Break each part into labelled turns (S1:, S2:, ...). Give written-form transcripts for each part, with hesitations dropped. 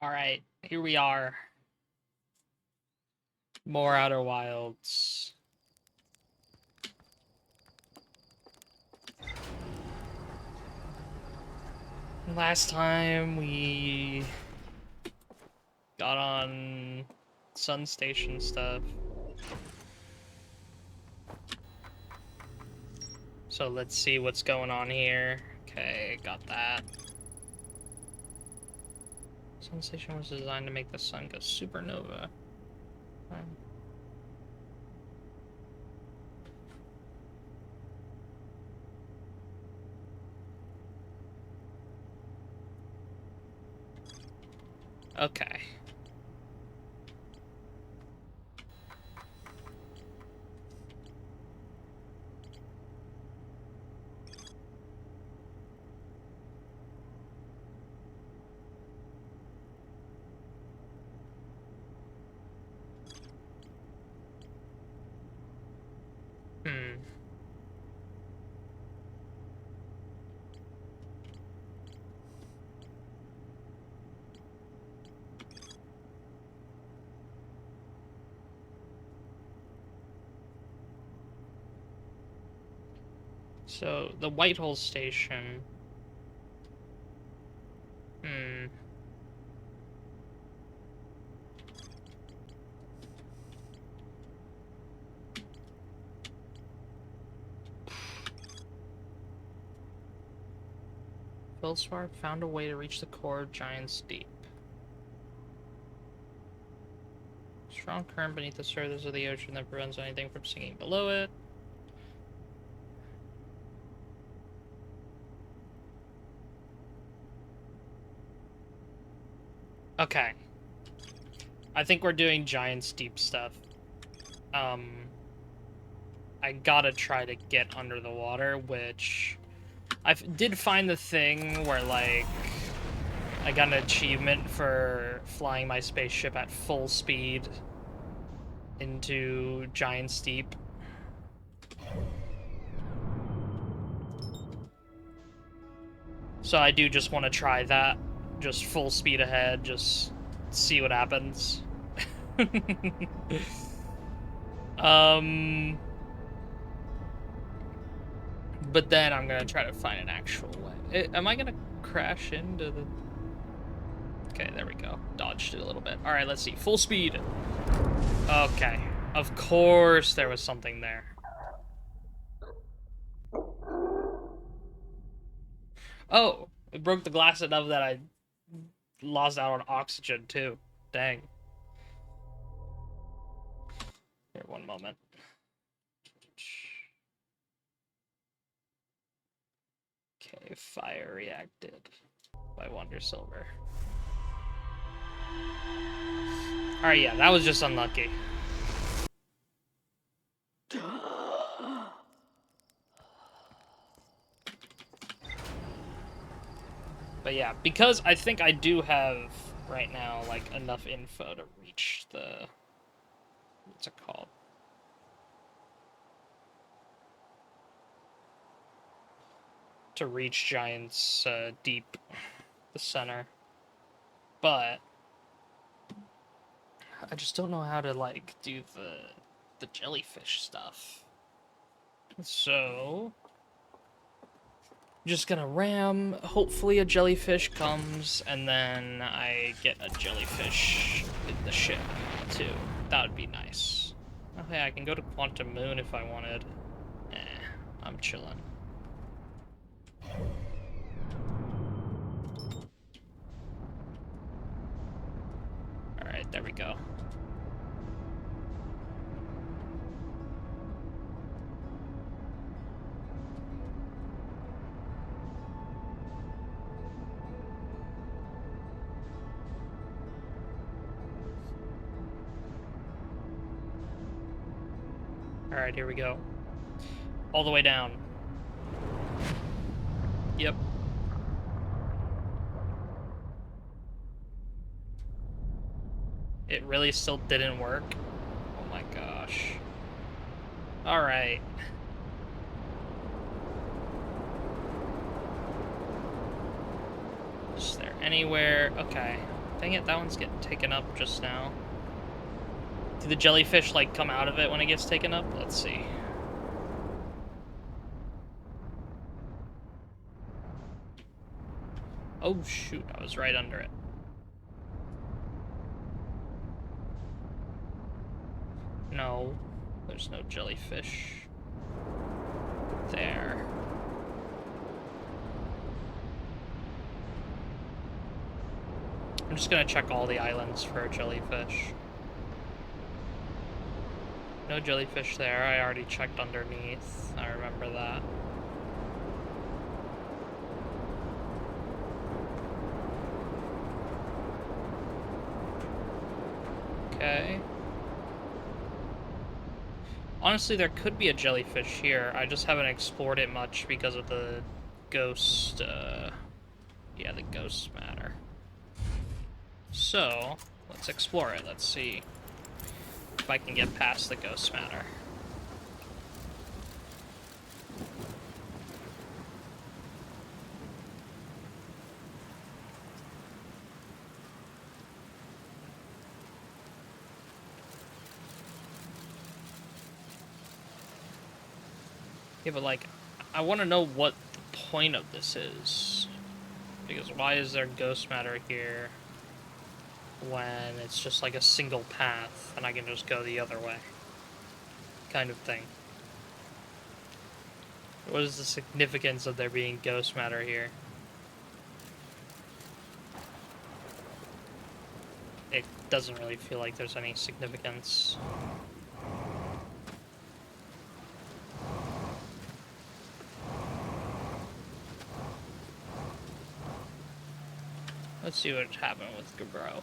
S1: Alright, here we are. More Outer Wilds. Last time we got on Sun Station stuff. So let's see what's going on here. Okay, got that. Sun Station was designed to make the sun go supernova. Okay. Hmm. So, the Whitehall Station. Hmm. Feldspar found a way to reach the core of Giant's Deep. Strong current beneath the surface of the ocean that prevents anything from sinking below it. Okay. I think we're doing Giant's Deep stuff. I gotta try to get under the water, which... I did find the thing where, like... I got an achievement for flying my spaceship at full speed into Giant's Deep. So I do just want to try that. Just full speed ahead, just see what happens. But then I'm gonna try to find an actual way. Am I gonna crash into the... Okay, there we go. Dodged it a little bit. Alright, let's see. Full speed. Okay. Of course there was something there. Oh! It broke the glass enough that I lost out on oxygen, too. Dang. Here, one moment. Okay, fire reacted by Wonder Silver. Alright, yeah, that was just unlucky. But yeah, because I think I do have, right now, like, enough info to reach the... What's it called? To reach Giant's Deep, the center. But... I just don't know how to, like, do the jellyfish stuff. So... just gonna ram, hopefully a jellyfish comes, and then I get a jellyfish in the ship, too. That would be nice. Okay, I can go to Quantum Moon if I wanted. I'm chilling. Alright, there we go. Alright, here we go. All the way down. Yep. It really still didn't work? Oh my gosh. Alright. Is there anywhere? Okay. Dang it, that one's getting taken up just now. Do the jellyfish, like, come out of it when it gets taken up? Let's see. Oh, shoot, I was right under it. No, there's no jellyfish there. I'm just gonna check all the islands for a jellyfish. No jellyfish there. I already checked underneath. I remember that. Okay. Honestly, there could be a jellyfish here. I just haven't explored it much because of the ghost, yeah, the ghost matter. So, let's explore it. Let's see if I can get past the ghost matter. Yeah, but, like, I want to know what the point of this is. Because why is there ghost matter here when it's just, like, a single path and I can just go the other way? Kind of thing. What is the significance of there being ghost matter here? It doesn't really feel like there's any significance. Let's see what happened with Gabro.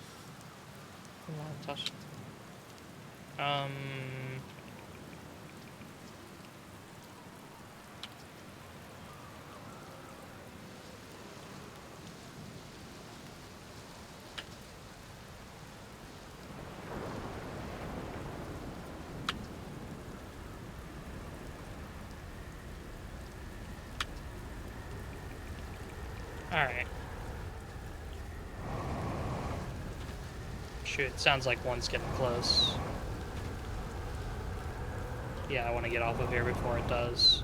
S1: Alright. Shoot, sounds like one's getting close. Yeah, I want to get off of here before it does.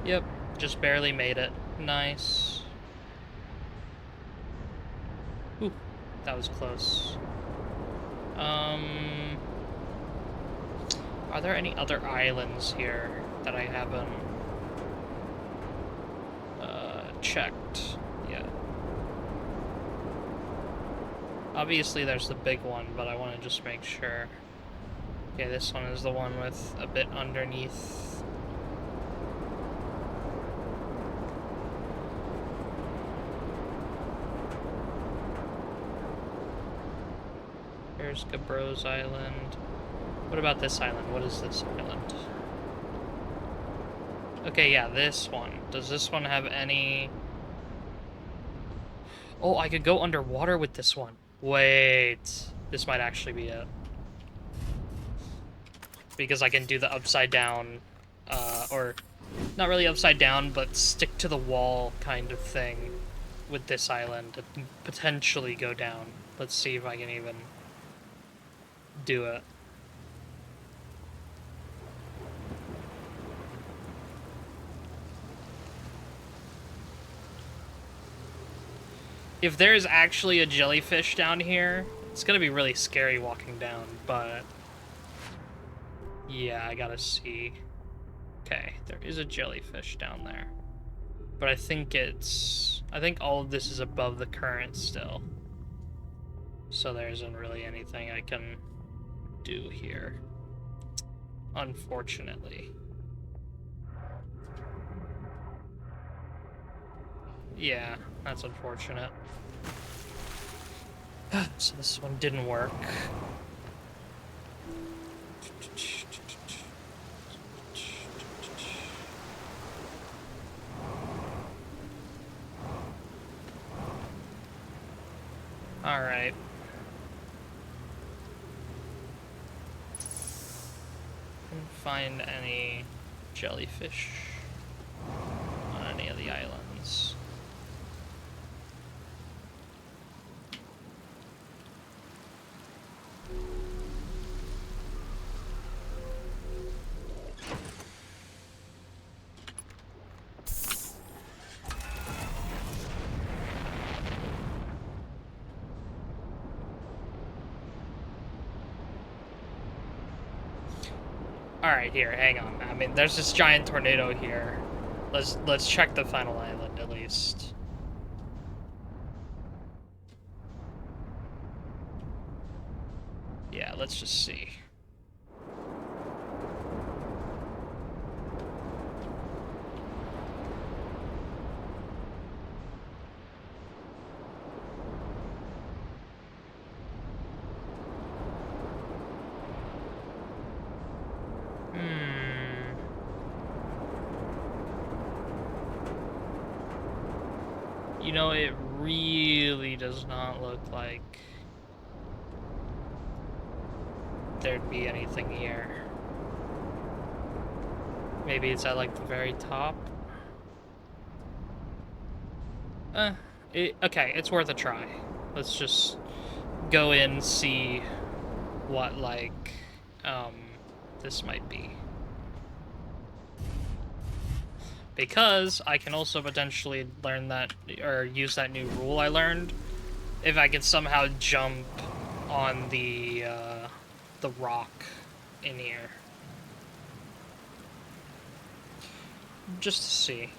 S1: Yep, just barely made it. Nice. Ooh, that was close. Are there any other islands here that I haven't checked yet? Obviously there's the big one, but I want to just make sure. Okay, this one is the one with a bit underneath. There's Gabro's Island. What about this island? What is this island? Okay, yeah, this one. Does this one have any... Oh, I could go underwater with this one. Wait. This might actually be it. Because I can do the upside down, or not really upside down, but stick to the wall kind of thing with this island and potentially go down. Let's see if I can even do it. If there's actually a jellyfish down here, it's gonna be really scary walking down, but... yeah, I gotta see. Okay, there is a jellyfish down there. But I think it's... I think all of this is above the current still. So there isn't really anything I can do here. Unfortunately. Yeah, that's unfortunate. So this one didn't work. Alright. Couldn't find any jellyfish on any of the islands. Alright, here, hang on. I mean, there's this giant tornado here. Let's check the final island, at least. Yeah, let's just see. You know, it really does not look like there'd be anything here. Maybe it's at, like, the very top? Okay, it's worth a try. Let's just go in, see what, like, this might be. Because I can also potentially learn that, or use that new rule I learned, if I can somehow jump on the rock in here. Just to see.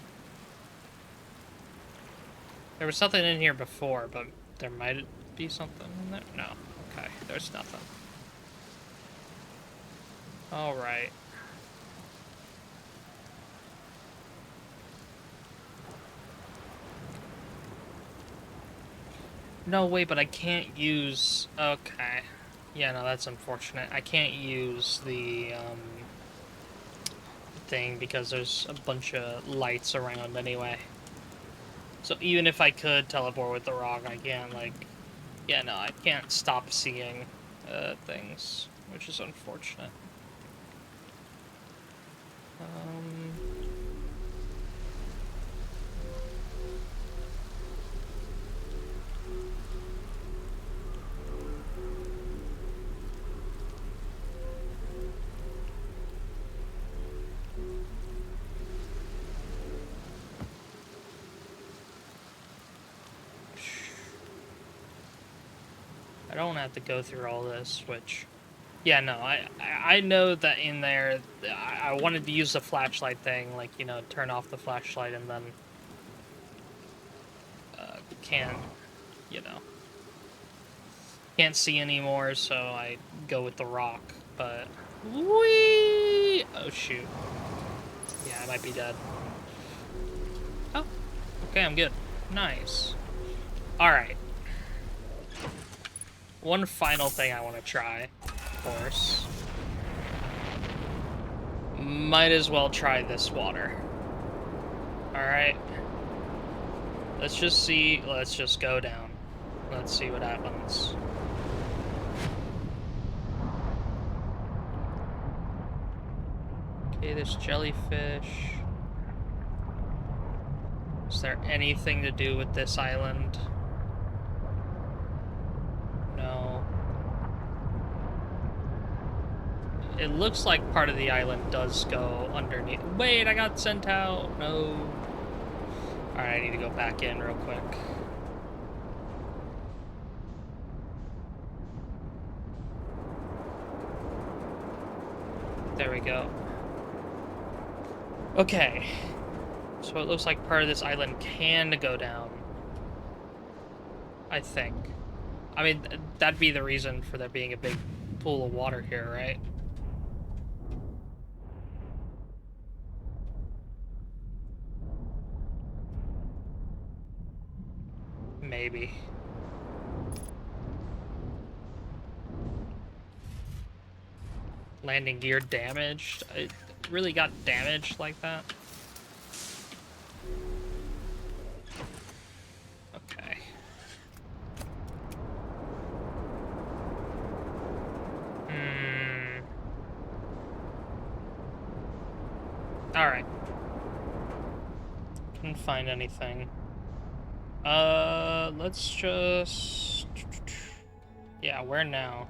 S1: There was something in here before, but there might be something in there? No. Okay, there's nothing. Alright. No, wait, but I can't use... Okay. Yeah, no, that's unfortunate. I can't use the, thing because there's a bunch of lights around anyway. So even if I could teleport with the rock, I can't, like... Yeah, no, I can't stop seeing, things, which is unfortunate. I don't have to go through all this, which... Yeah, no, I know that in there, I wanted to use the flashlight thing, like, you know, turn off the flashlight and then... can't, you know... Can't see anymore, so I go with the rock, but... Whee! Oh, shoot. Yeah, I might be dead. Oh, okay, I'm good. Nice. Alright. One final thing I want to try, of course. Might as well try this water. Alright. Let's just see. Let's just go down. Let's see what happens. Okay, there's jellyfish. Is there anything to do with this island? No. It looks like part of the island does go underneath. Wait, I got sent out. No. Alright, I need to go back in real quick. There we go. Okay. So it looks like part of this island can go down. I think. I mean, that'd be the reason for there being a big pool of water here, right? Maybe. Landing gear damaged? It really got damaged like that? Okay. Alright. Couldn't find anything. Let's just... Yeah, where now?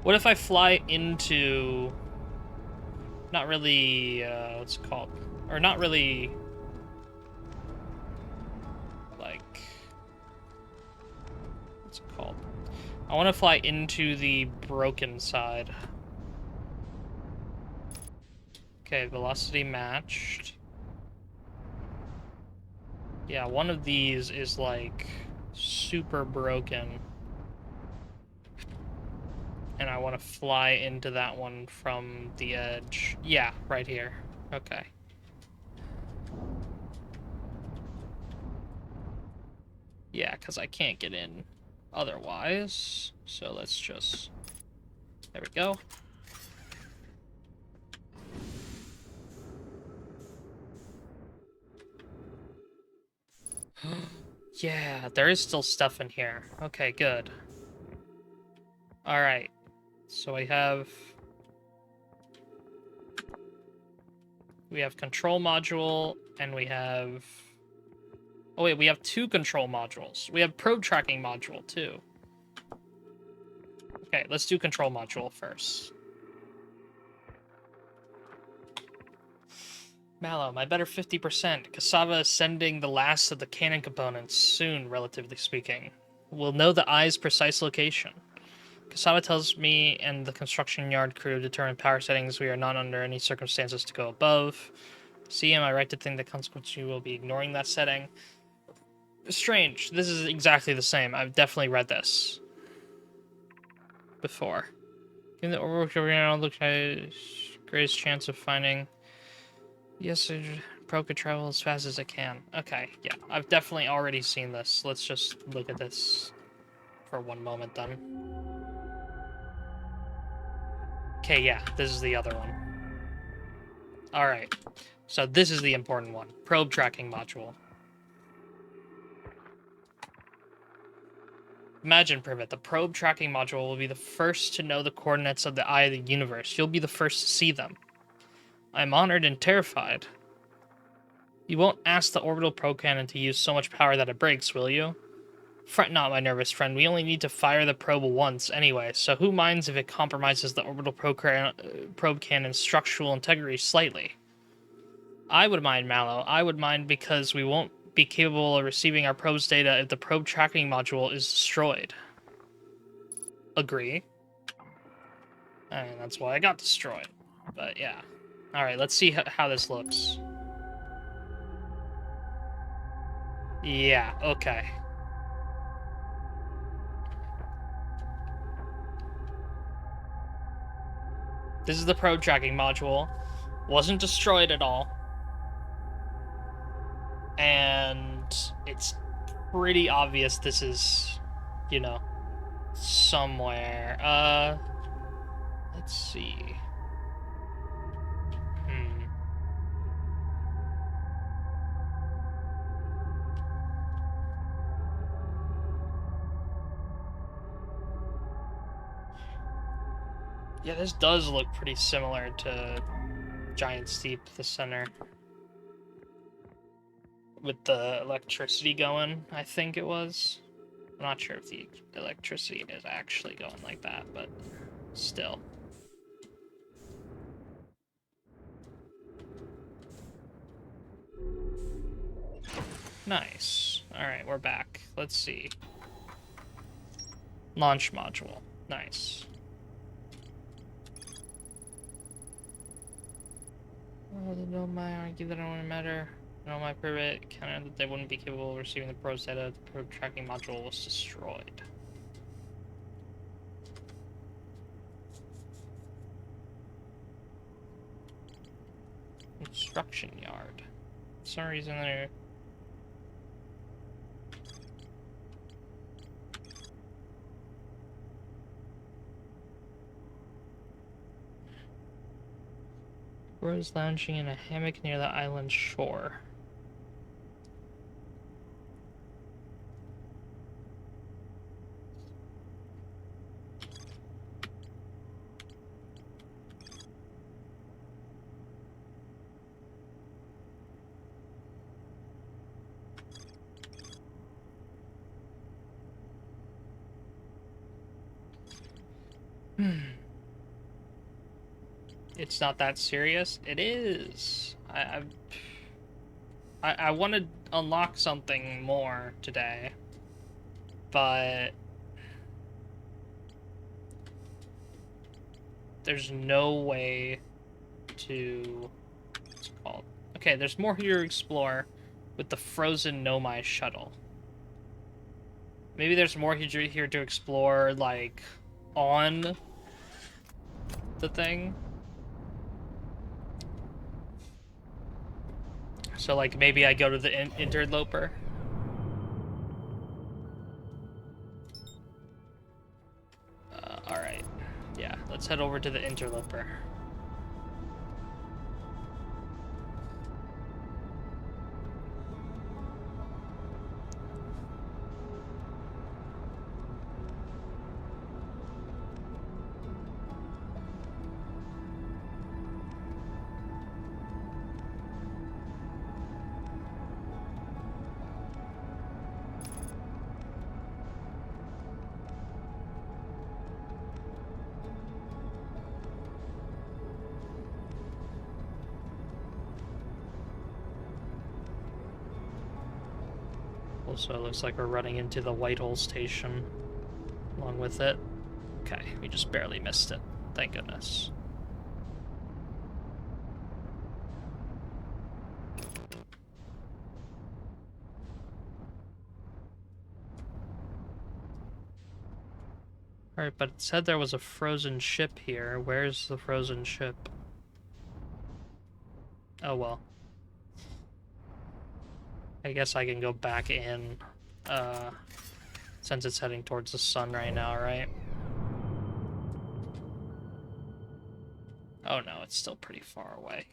S1: What if I fly into... Not really, what's it called? Or not really... Like... What's it called? I want to fly into the broken side. Okay, velocity matched. Yeah, one of these is, like, super broken. And I want to fly into that one from the edge. Yeah, right here. Okay. Yeah, because I can't get in otherwise. So let's just... There we go. Yeah, there is still stuff in here. Okay, good. Alright. So we have control module, and we have... Oh wait, we have 2 control modules. We have probe tracking module, too. Okay, let's do control module first. Mallow, my better 50%. Cassava is sending the last of the cannon components soon, relatively speaking. We'll know the eye's precise location. Cassava tells me and the construction yard crew determine power settings we are not under any circumstances to go above. See, am I right to think that consequently will be ignoring that setting? Strange. This is exactly the same. I've definitely read this before. Given the orbital looks like greatest chance of finding... Yes, Pro could travel as fast as it can. Okay, yeah. I've definitely already seen this. Let's just look at this for one moment then. Okay, yeah. This is the other one. Alright. So this is the important one. Probe tracking module. Imagine, Privet, the probe tracking module will be the first to know the coordinates of the eye of the universe. You'll be the first to see them. I'm honored and terrified. You won't ask the orbital probe cannon to use so much power that it breaks, will you? Fret not, my nervous friend. We only need to fire the probe once anyway, so who minds if it compromises the orbital probe cannon's structural integrity slightly? I would mind, Mallow. I would mind because we won't be capable of receiving our probe's data if the probe tracking module is destroyed. Agree. And that's why I got destroyed. But yeah. Alright, let's see how this looks. Yeah, okay. This is the probe tracking module. Wasn't destroyed at all. And it's pretty obvious this is, you know, somewhere. Let's see. Yeah, this does look pretty similar to Giant Steep, the center. With the electricity going, I think it was. I'm not sure if the electricity is actually going like that, but still. Nice. Alright, we're back. Let's see. Launch module. Nice. Oh, no, my argue that I don't want to matter. No, my Privet counted that they wouldn't be capable of receiving the probe data. The probe tracking module was destroyed. Construction yard. For some reason they're... Rose lounging in a hammock near the island shore. It's not that serious. It is. I want to unlock something more today, but there's no way to... What's it called? Okay, there's more here to explore with the frozen Nomai shuttle. Maybe there's more here to explore, like, on the thing. So, like, maybe I go to the interloper. Alright. Yeah, let's head over to the interloper. Also, it looks like we're running into the Whitehall station along with it. Okay, we just barely missed it. Thank goodness. Alright, but it said there was a frozen ship here. Where's the frozen ship? Oh well. I guess I can go back in, since it's heading towards the sun right now, right? Oh no, it's still pretty far away.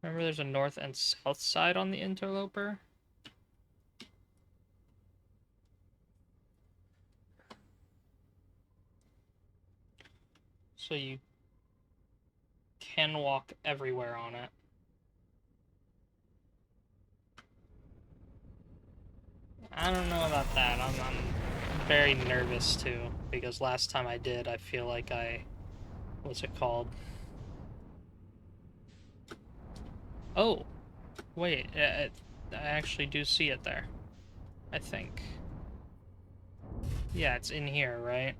S1: Remember there's a north and south side on the interloper? So you can walk everywhere on it. I don't know about that. I'm very nervous too, because last time I did, I feel like what's it called? Oh, wait, I actually do see it there. I think. Yeah, it's in here, right?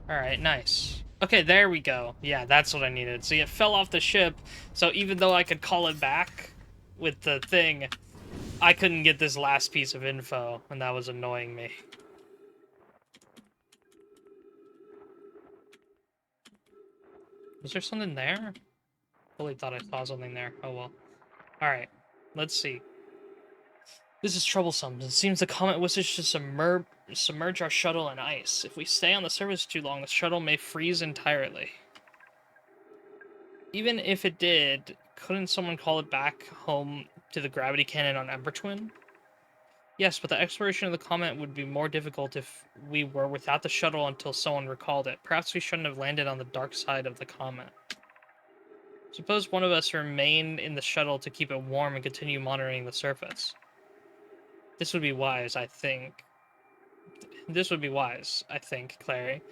S1: Alright, nice. Okay, there we go. Yeah, that's what I needed. See, it fell off the ship, so even though I could call it back with the thing, I couldn't get this last piece of info, and that was annoying me. Was there something there? Fully thought I saw something there. Oh well. Alright, let's see. This is troublesome. It seems the comet wishes to submerge our shuttle in ice. If we stay on the surface too long, the shuttle may freeze entirely. Even if it did, couldn't someone call it back home to the gravity cannon on Ember Twin? Yes, but the exploration of the comet would be more difficult if we were without the shuttle until someone recalled it. Perhaps we shouldn't have landed on the dark side of the comet. Suppose one of us remain in the shuttle to keep it warm and continue monitoring the surface. This would be wise, I think. Clary.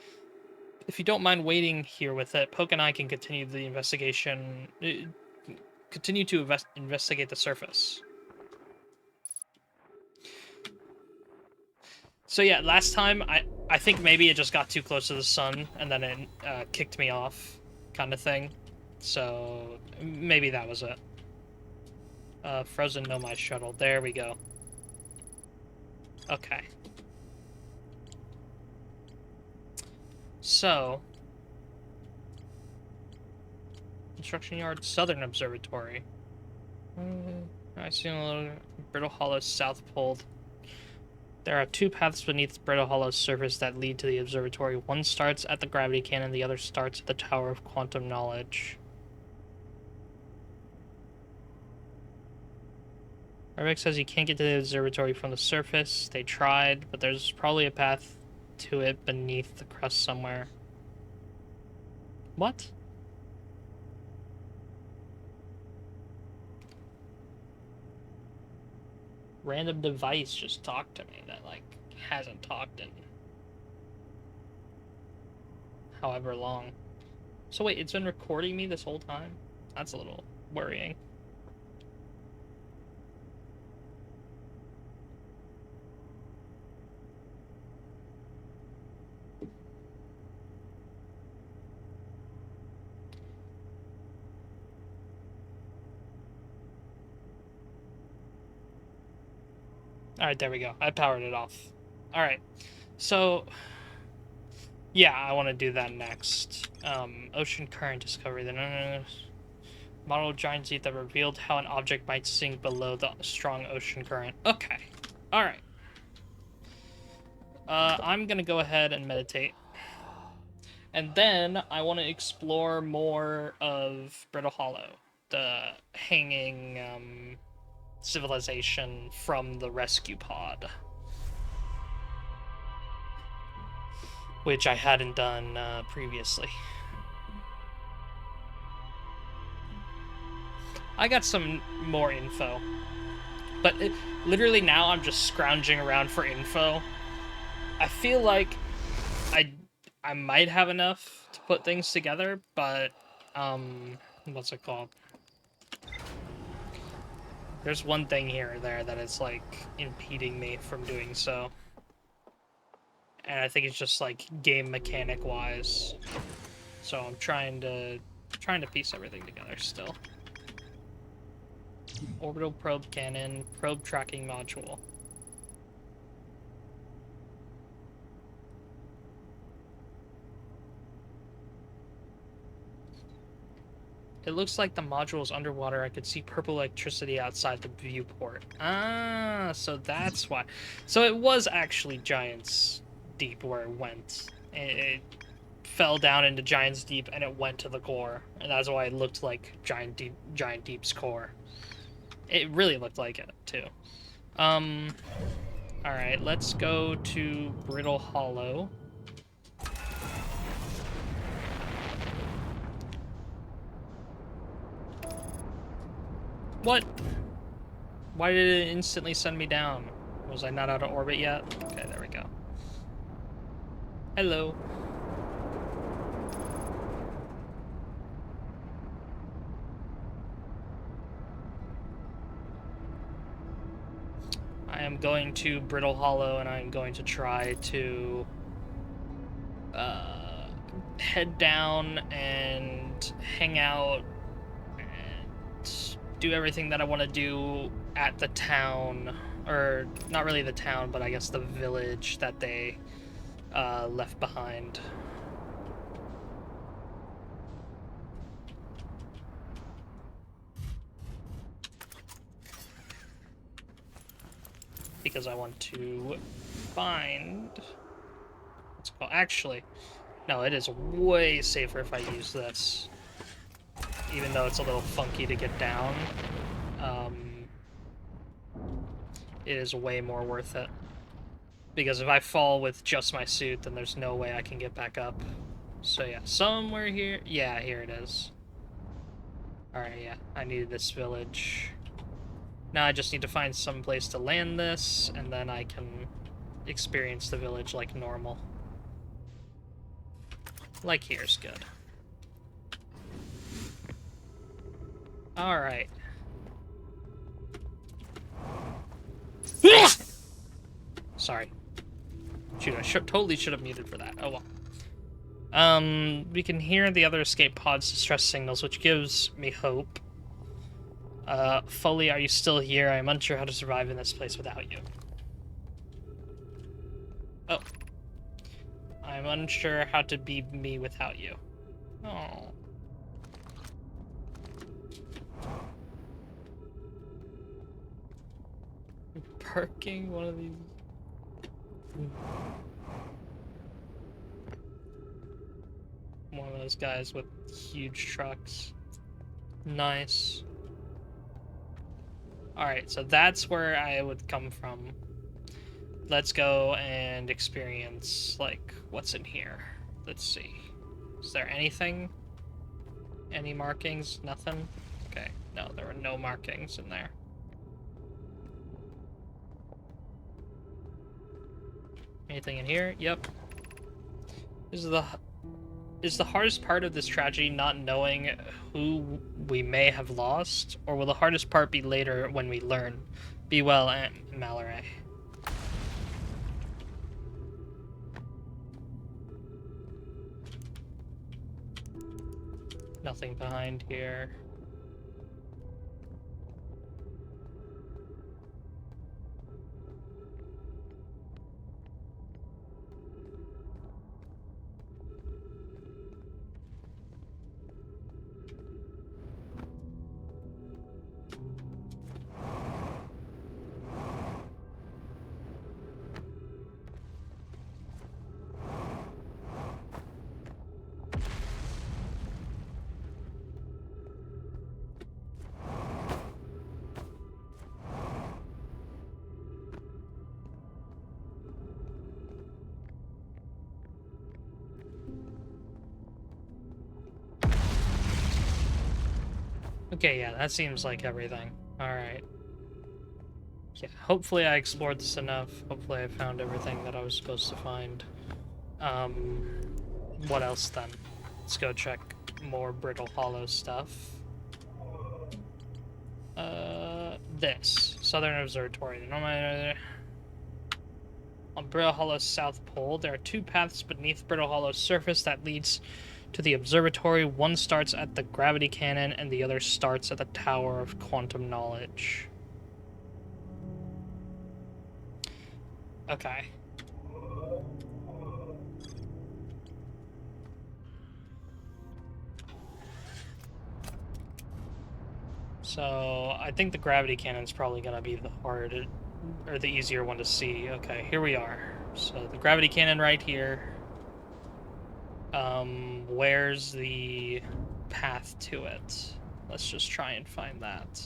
S1: If you don't mind waiting here with it, Poke and I can continue the investigation. Continue to investigate the surface. So yeah, last time I think maybe it just got too close to the sun and then it kicked me off, kind of thing. So maybe that was it. Frozen Nomai shuttle. There we go. Okay. So, construction yard, Southern Observatory. I see a little Brittle Hollow's South Pole. There are two paths beneath Brittle Hollow's surface that lead to the observatory. One starts at the gravity cannon, the other starts at the Tower of Quantum Knowledge. Rubik says you can't get to the observatory from the surface. They tried, but there's probably a path to it beneath the crust somewhere. What? Random device just talked to me that, like, hasn't talked in however long. So wait, it's been recording me this whole time? That's a little worrying. Alright, there we go. I powered it off. Alright, so... yeah, I want to do that next. Ocean current discovery. The model of giant deep that revealed how an object might sink below the strong ocean current. Okay. Alright. I'm gonna go ahead and meditate. And then I want to explore more of Brittle Hollow. The hanging, civilization from the rescue pod. Which I hadn't done, previously. I got some more info. But literally now I'm just scrounging around for info. I feel like I might have enough to put things together, but, what's it called? There's one thing here or there that is, like, impeding me from doing so. And I think it's just, like, game mechanic-wise. So I'm trying to piece everything together still. Orbital probe cannon, probe tracking module. It looks like the module is underwater. I could see purple electricity outside the viewport. Ah, so that's why. So it was actually Giant's Deep where it went. It fell down into Giant's Deep and it went to the core. And that's why it looked like Giant Deep's core. It really looked like it, too. Alright, let's go to Brittle Hollow. What? Why did it instantly send me down? Was I not out of orbit yet? Okay, there we go. Hello. I am going to Brittle Hollow and I am going to try to head down and hang out and do everything that I want to do at the town, or not really the town, but I guess the village that they left behind. Because I want to find... what's it called? Actually, no, it is way safer if I use this. Even though it's a little funky to get down. It is way more worth it. Because if I fall with just my suit, then there's no way I can get back up. So yeah, somewhere here... yeah, here it is. Alright, yeah, I needed this village. Now I just need to find some place to land this, and then I can experience the village like normal. Like here's good. Alright. Sorry. Shoot, I totally should have muted for that. Oh well. We can hear the other escape pod's distress signals, which gives me hope. Foley, are you still here? I'm unsure how to survive in this place without you. Oh. I'm unsure how to be me without you. Oh. Parking one of these. One of those guys with huge trucks. Nice. Alright, so that's where I would come from. Let's go and experience, like, what's in here. Let's see. Is there anything? Any markings? Nothing? Okay. No, there were no markings in there. Anything in here? Yep. Is the hardest part of this tragedy not knowing who we may have lost, or will the hardest part be later when we learn? Be well, Aunt Mallory. Nothing behind here. Okay, yeah, that seems like everything. Alright. Yeah, hopefully I explored this enough. Hopefully I found everything that I was supposed to find. What else then? Let's go check more Brittle Hollow stuff. This. Southern Observatory. On Brittle Hollow's south pole, there are two paths beneath Brittle Hollow's surface that leads to the observatory. One starts at the gravity cannon, and the other starts at the Tower of Quantum Knowledge. Okay. So, I think the gravity cannon's probably gonna be the hard, or the easier one to see. Okay, here we are. So, the gravity cannon right here. Where's the path to it? Let's just try and find that.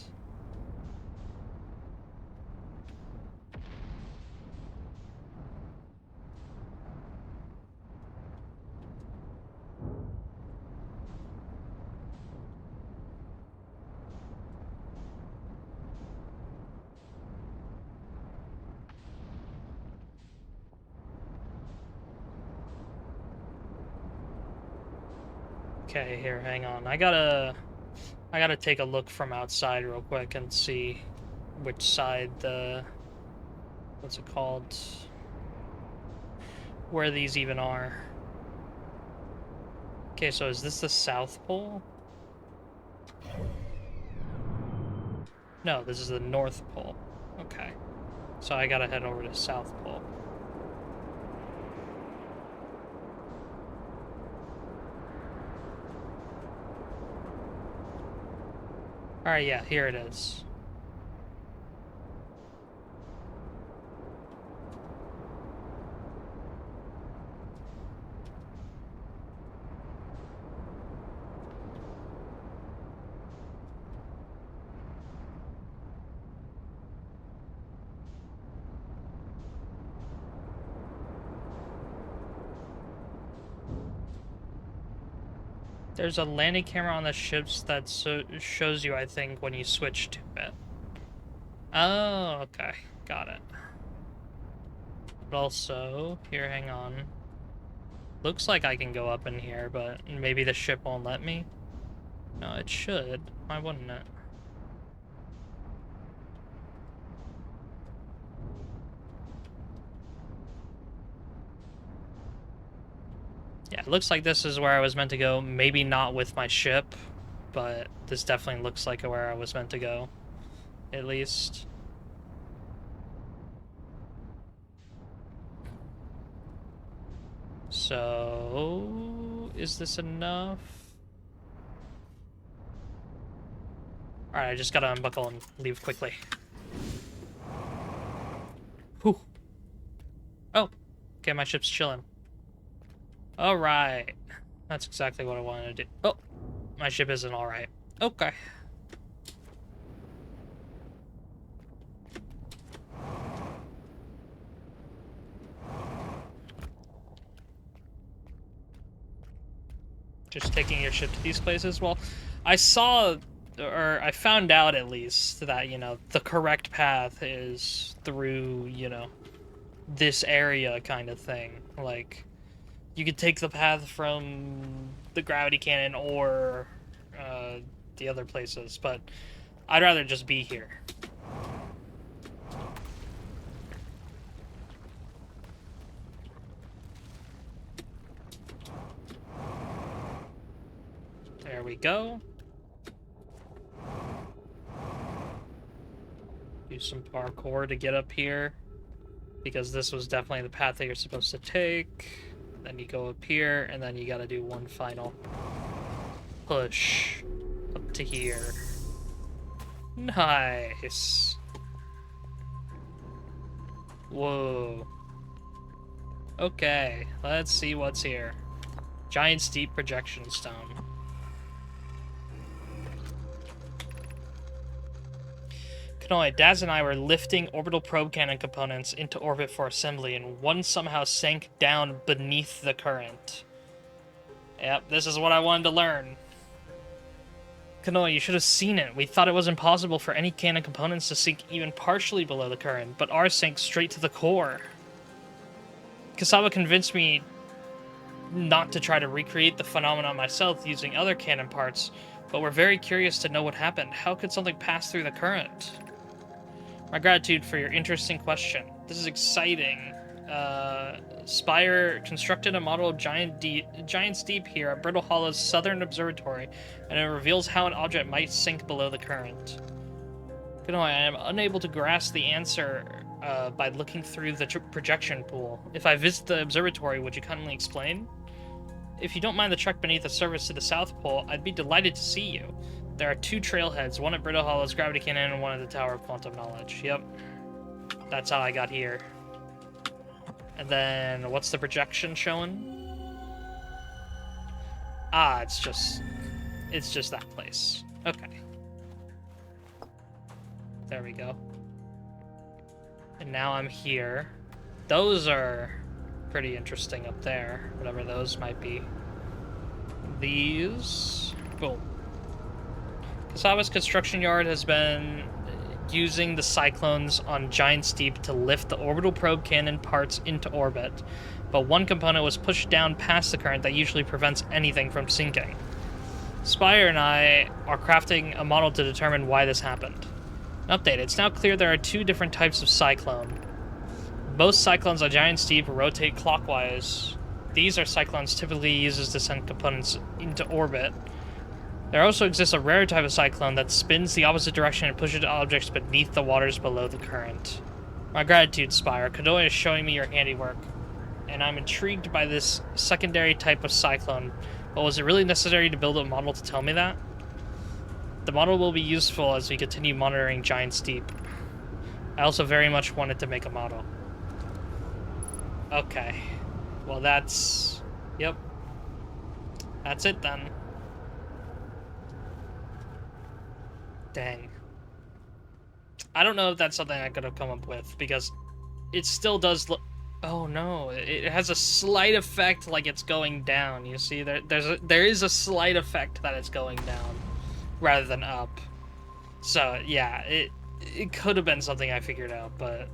S1: Okay, here, hang on. I gotta take a look from outside real quick and see which side what's it called? Where these even are. Okay, so is this the South Pole? No, this is the North Pole. Okay. So I gotta head over to South Pole. Alright, yeah, here it is. There's a landing camera on the ships that shows you, I think, when you switch to it. Oh, okay. Got it. But also, here, hang on. Looks like I can go up in here, but maybe the ship won't let me. No, it should. Why wouldn't it? Yeah, it looks like this is where I was meant to go. Maybe not with my ship, but this definitely looks like where I was meant to go. At least. So, is this enough? Alright, I just gotta unbuckle and leave quickly. Whew. Oh, okay, my ship's chilling. Alright. That's exactly what I wanted to do. Oh, my ship isn't alright. Okay. Just taking your ship to these places? Well, I saw, or I found out at least, that, you know, the correct path is through, you know, this area kind of thing. Like, you could take the path from the gravity cannon or the other places, but I'd rather just be here. There we go. Do some parkour to get up here, because this was definitely the path that you're supposed to take. Then you go up here, and then you gotta do one final push up to here. Nice. Whoa. Okay, let's see what's here. Giant steep projection stone. Kanoi, Daz and I were lifting orbital probe cannon components into orbit for assembly, and one somehow sank down beneath the current. Yep, this is what I wanted to learn. Kanoi, you should have seen it. We thought it was impossible for any cannon components to sink even partially below the current, but ours sank straight to the core. Kasawa convinced me not to try to recreate the phenomenon myself using other cannon parts, but we're very curious to know what happened. How could something pass through the current? My gratitude for your interesting question. This is exciting. Spire constructed a model of Giant Steep here at Brittle Hollow's Southern Observatory, and it reveals how an object might sink below the current. Kanoi, I am unable to grasp the answer by looking through the projection pool. If I visit the observatory, would you kindly explain? If you don't mind the trek beneath the surface to the South Pole, I'd be delighted to see you. There are two trailheads, one at Brittle Hollow's Gravity Cannon and one at the Tower of Quantum Knowledge. Yep. That's how I got here. And then, what's the projection showing? Ah, it's just that place. Okay. There we go. And now I'm here. Those are pretty interesting up there, whatever those might be. These... Boom. Kasawa's construction yard has been using the cyclones on Giant Steep to lift the orbital probe cannon parts into orbit, but one component was pushed down past the current that usually prevents anything from sinking. Spire and I are crafting a model to determine why this happened. An update, it's now clear there are two different types of cyclone. Most cyclones on Giant Steep rotate clockwise. These are cyclones typically used to send components into orbit. There also exists a rare type of cyclone that spins the opposite direction and pushes objects beneath the waters below the current. My gratitude, Spire. Kadoya is showing me your handiwork, and I'm intrigued by this secondary type of cyclone, but was it really necessary to build a model to tell me that? The model will be useful as we continue monitoring Giant Steep. I also very much wanted to make a model. Okay. Well, that's... Yep. That's it then. Dang. I don't know if that's something I could have come up with, because it still does look... Oh no, it has a slight effect like it's going down. You see, there is a slight effect that it's going down rather than up. So yeah, it could have been something I figured out, but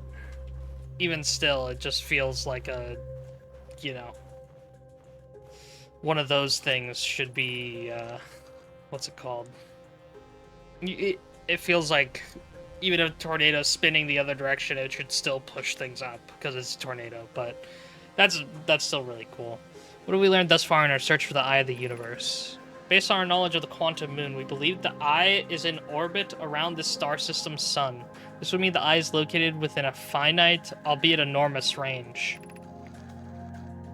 S1: even still, it just feels like a, you know, one of those things should be, what's it called? It feels like even if a tornado's spinning the other direction, it should still push things up because it's a tornado, but that's still really cool. What have we learned thus far in our search for the Eye of the Universe? Based on our knowledge of the quantum moon, we believe the Eye is in orbit around the star system's sun. This would mean the Eye is located within a finite, albeit enormous, range.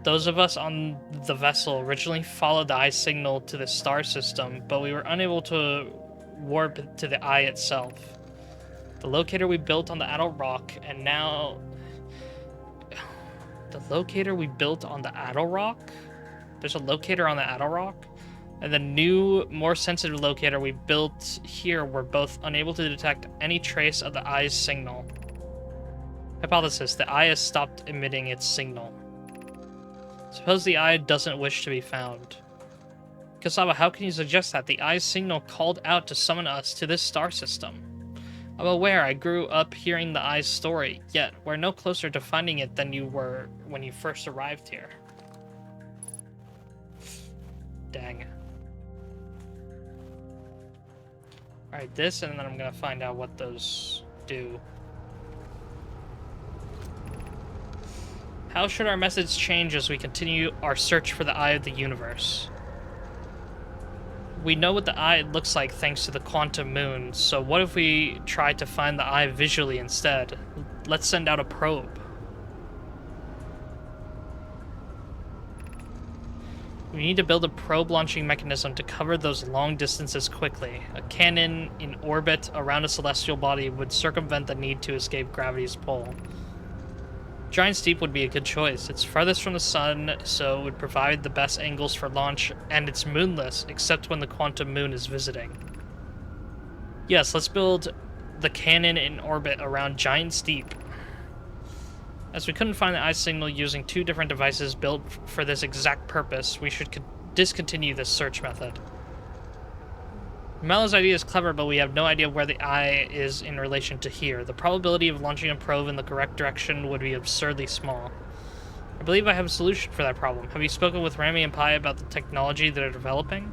S1: Those of us on the vessel originally followed the Eye's signal to the star system, but we were unable to warp to the Eye itself. The locator we built on the adult rock, and now The locator we built on the Addle Rock? There's a locator on the Addle Rock? And the new, more sensitive locator we built here were both unable to detect any trace of the eye's signal. Hypothesis: the eye has stopped emitting its signal. Suppose the eye doesn't wish to be found. Kasaba, how can you suggest that? The eye's signal called out to summon us to this star system. I'm aware I grew up hearing the eye's story, yet we're no closer to finding it than you were when you first arrived here. Dang. Alright, this, and then I'm gonna find out what those do. How should our methods change as we continue our search for the Eye of the Universe? We know what the eye looks like thanks to the quantum moon, so what if we try to find the eye visually instead? Let's send out a probe. We need to build a probe launching mechanism to cover those long distances quickly. A cannon in orbit around a celestial body would circumvent the need to escape gravity's pull. Giant's Deep would be a good choice. It's farthest from the sun, so it would provide the best angles for launch, and it's moonless, except when the quantum moon is visiting. Yes, let's build the cannon in orbit around Giant's Deep. As we couldn't find the eye signal using two different devices built for this exact purpose, we should discontinue this search method. Melo's idea is clever, but we have no idea where the eye is in relation to here. The probability of launching a probe in the correct direction would be absurdly small. I believe I have a solution for that problem. Have you spoken with Rami and Pai about the technology they're developing?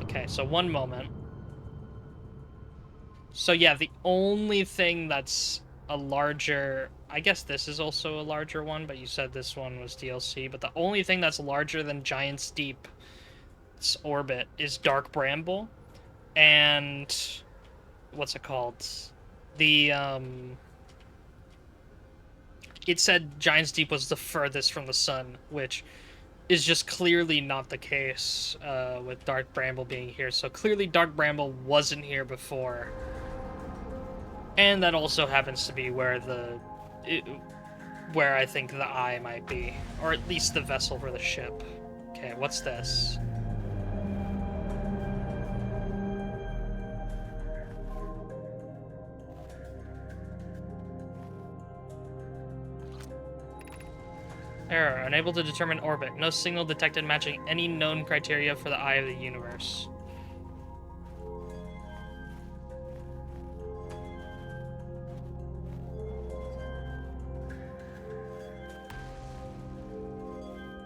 S1: Okay, so one moment. So yeah, the only thing that's a larger... I guess this is also a larger one, but you said this one was DLC. But the only thing that's larger than Giant's Deep's orbit is Dark Bramble. And... what's it called? The, it said Giant's Deep was the furthest from the sun, which is just clearly not the case with Dark Bramble being here. So clearly Dark Bramble wasn't here before. And that also happens to be where where I think the eye might be. Or at least the vessel for the ship. Okay, what's this? Error. Unable to determine orbit. No signal detected matching any known criteria for the Eye of the Universe.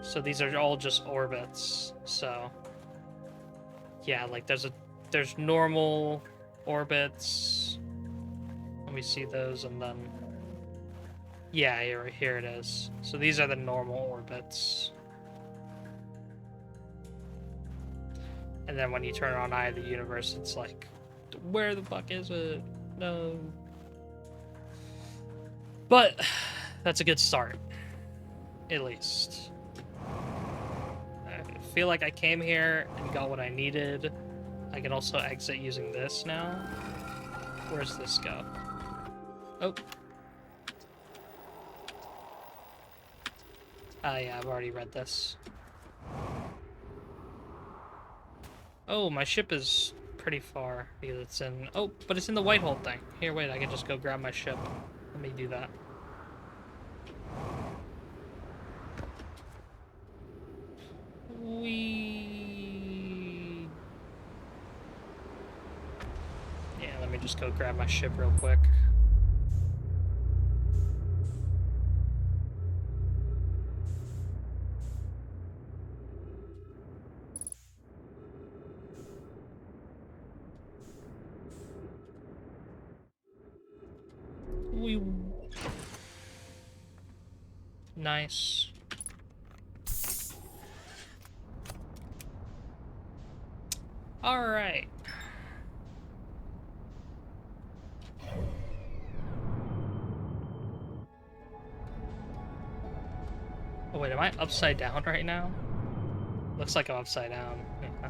S1: So these are all just orbits, so... yeah, like there's normal orbits. Let me see those, and then... yeah, here it is. So these are the normal orbits. And then when you turn on Eye of the Universe, it's like, where the fuck is it? No. But, that's a good start. At least. I feel like I came here and got what I needed. I can also exit using this now. Where's this go? Oh. Yeah, I've already read this. Oh, my ship is pretty far because it's in... oh, but it's in the white hole thing. Here, wait, I can just go grab my ship. Let me do that. Yeah, let me just go grab my ship real quick. Nice. All right. Oh wait, am I upside down right now? Looks like I'm upside down. Yeah.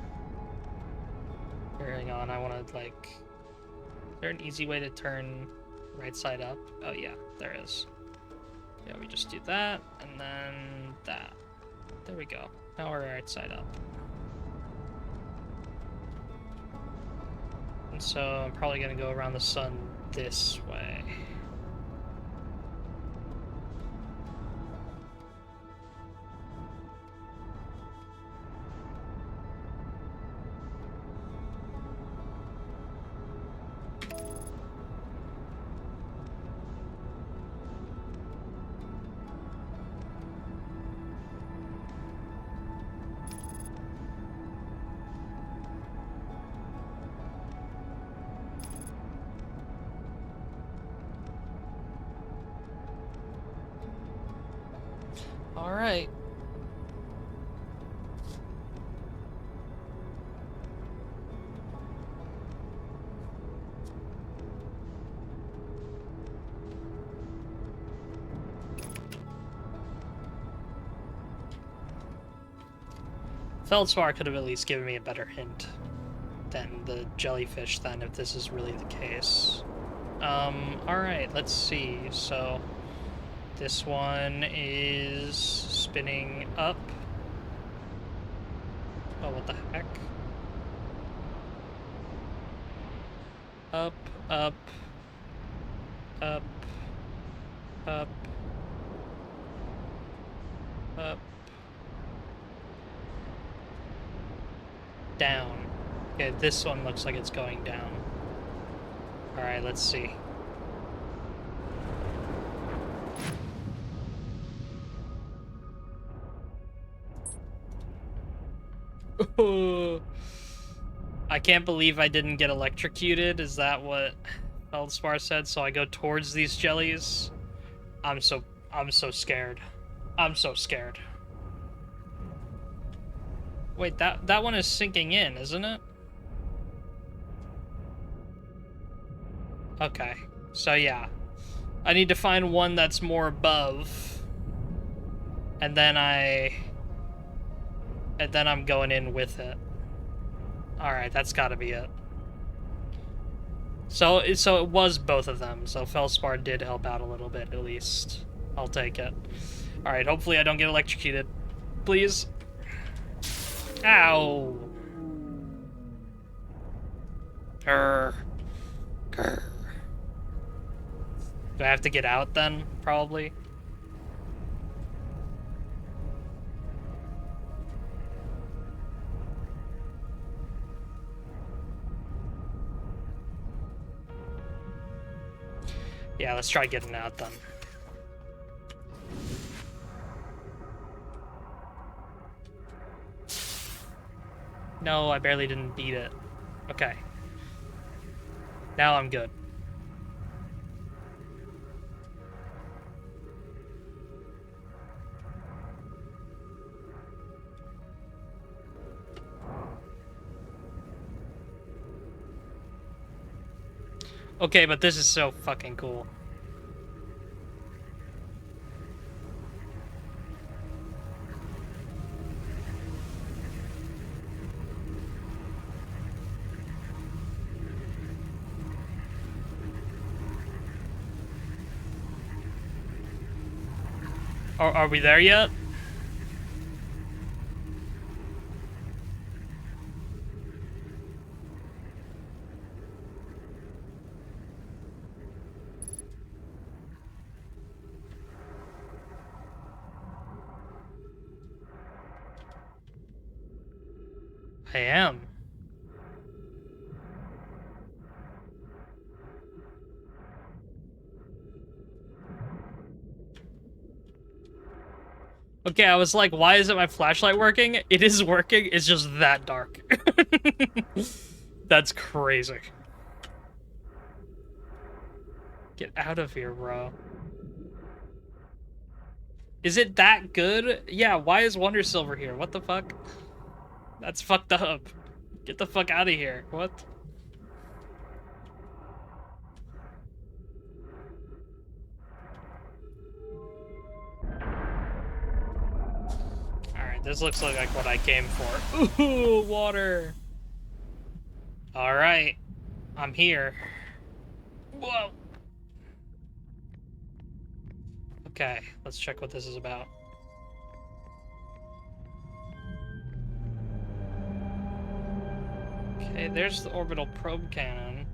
S1: Here, hang on, I want to like... is there an easy way to turn right side up? Oh yeah, there is. Yeah, we just do that, and then that. There we go. Now we're right side up. And so I'm probably gonna go around the sun this way. All right. Feldspar could have at least given me a better hint than the jellyfish then, if this is really the case. Alright, let's see. So, this one is spinning up. Oh, what the heck? Up, up, up, up, up, down. Okay, this one looks like it's going down. Alright, let's see. I can't believe I didn't get electrocuted. Is that what Feldspar said? So I go towards these jellies. I'm so scared. I'm so scared. Wait, that one is sinking in, isn't it? Okay. So yeah. I need to find one that's more above. And then I'm going in with it. Alright, that's gotta be it. So it was both of them, so Feldspar did help out a little bit, at least. I'll take it. Alright, hopefully I don't get electrocuted. Please. Ow! Grr. Grr. Do I have to get out then, probably? Yeah, let's try getting out then. No, I barely didn't beat it. Okay. Now I'm good. Okay, but this is so fucking cool. Are we there yet? I am. Okay, I was like, why isn't my flashlight working? It is working, it's just that dark. That's crazy. Get out of here, bro. Is it that good? Yeah, why is Wonder Silver here? What the fuck? That's fucked up. Get the fuck out of here. What? Alright, this looks like what I came for. Ooh, water. Alright. I'm here. Whoa. Okay, let's check what this is about. Okay, there's the orbital probe cannon.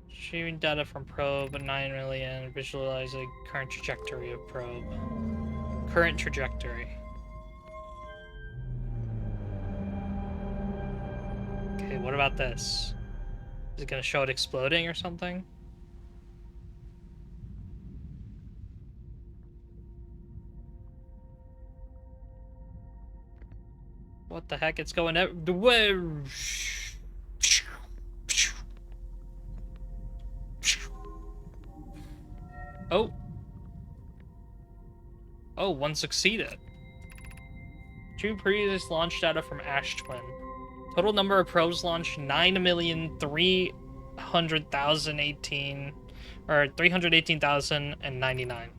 S1: Retrieving data from probe, 9 million, visualizing current trajectory of probe. Current trajectory. Okay, what about this? Is it gonna show it exploding or something? What the heck? It's going everywhere. Oh. Oh, one succeeded. 2 previous launch data from Ash Twin. Total number of probes launched 9,300,018 or 318,099.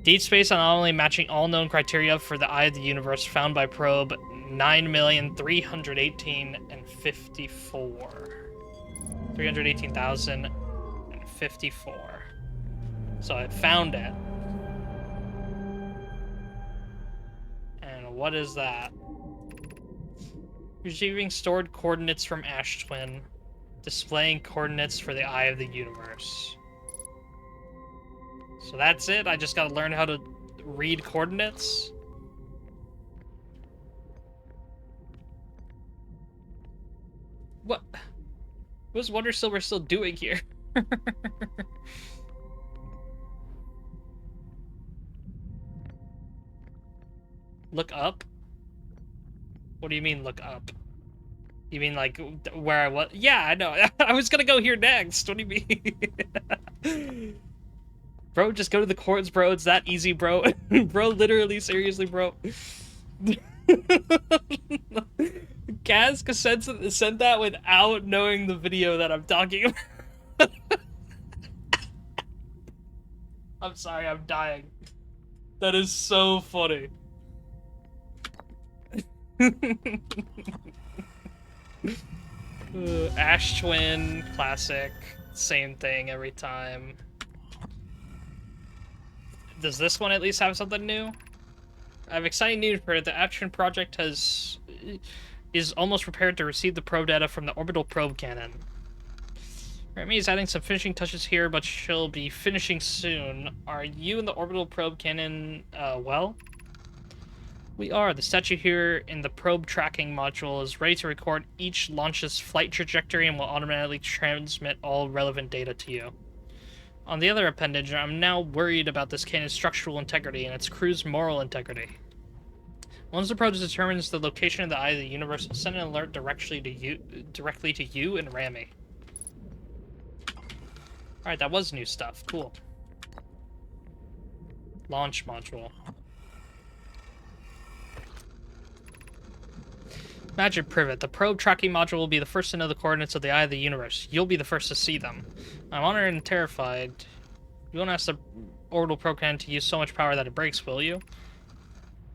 S1: Deep space anomaly matching all known criteria for the eye of the universe found by probe 9,318 and 54. 318,054. So I found it. And what is that? Receiving stored coordinates from Ash Twin. Displaying coordinates for the eye of the universe. So that's it? I just gotta learn how to read coordinates? What? What's Wonder Silver still doing here? Look up? What do you mean, look up? You mean, like, where I was? Yeah, I know. I was gonna go here next. What do you mean? Bro, just go to the chords, bro. It's that easy, bro. Bro, literally, seriously, bro. Kaz sent that without knowing the video that I'm talking about. I'm sorry, I'm dying. That is so funny. Ash Twin, classic. Same thing every time. Does this one at least have something new? I have exciting news for it. The Ash Twin project is almost prepared to receive the probe data from the orbital probe cannon. Remy is adding some finishing touches here, but she'll be finishing soon. Are you and the orbital probe cannon, well? We are. The statue here in the probe tracking module is ready to record each launch's flight trajectory and will automatically transmit all relevant data to you. On the other appendage, I'm now worried about this cannon's structural integrity and its crew's moral integrity. Once the probe determines the location of the eye of the universe, it'll send an alert directly to you and Rami. Alright, that was new stuff. Cool. Launch module. Imagine Privet. The probe tracking module will be the first to know the coordinates of the eye of the universe. You'll be the first to see them. I'm honored and terrified. You won't ask the orbital probe cannon to use so much power that it breaks, will you?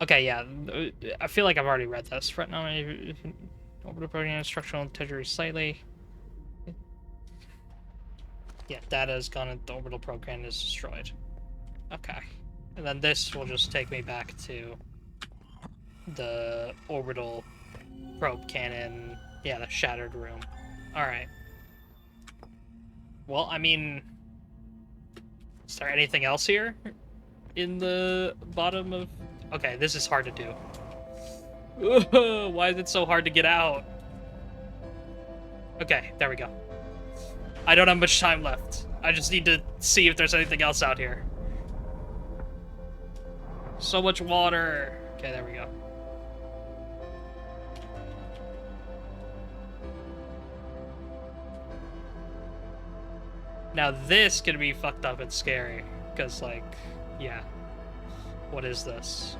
S1: Okay, yeah. I feel like I've already read this. Right now, orbital probe cannon structural integrity slightly. Yeah, data is gone and the orbital probe cannon is destroyed. Okay. And then this will just take me back to the orbital probe cannon. Yeah, the shattered room. Alright. Well, I mean... Is there anything else here? In the bottom of... Okay, this is hard to do. Why is it so hard to get out? Okay, there we go. I don't have much time left. I just need to see if there's anything else out here. So much water. Okay, there we go. Now this could be fucked up and scary. Because, like, yeah. What is this?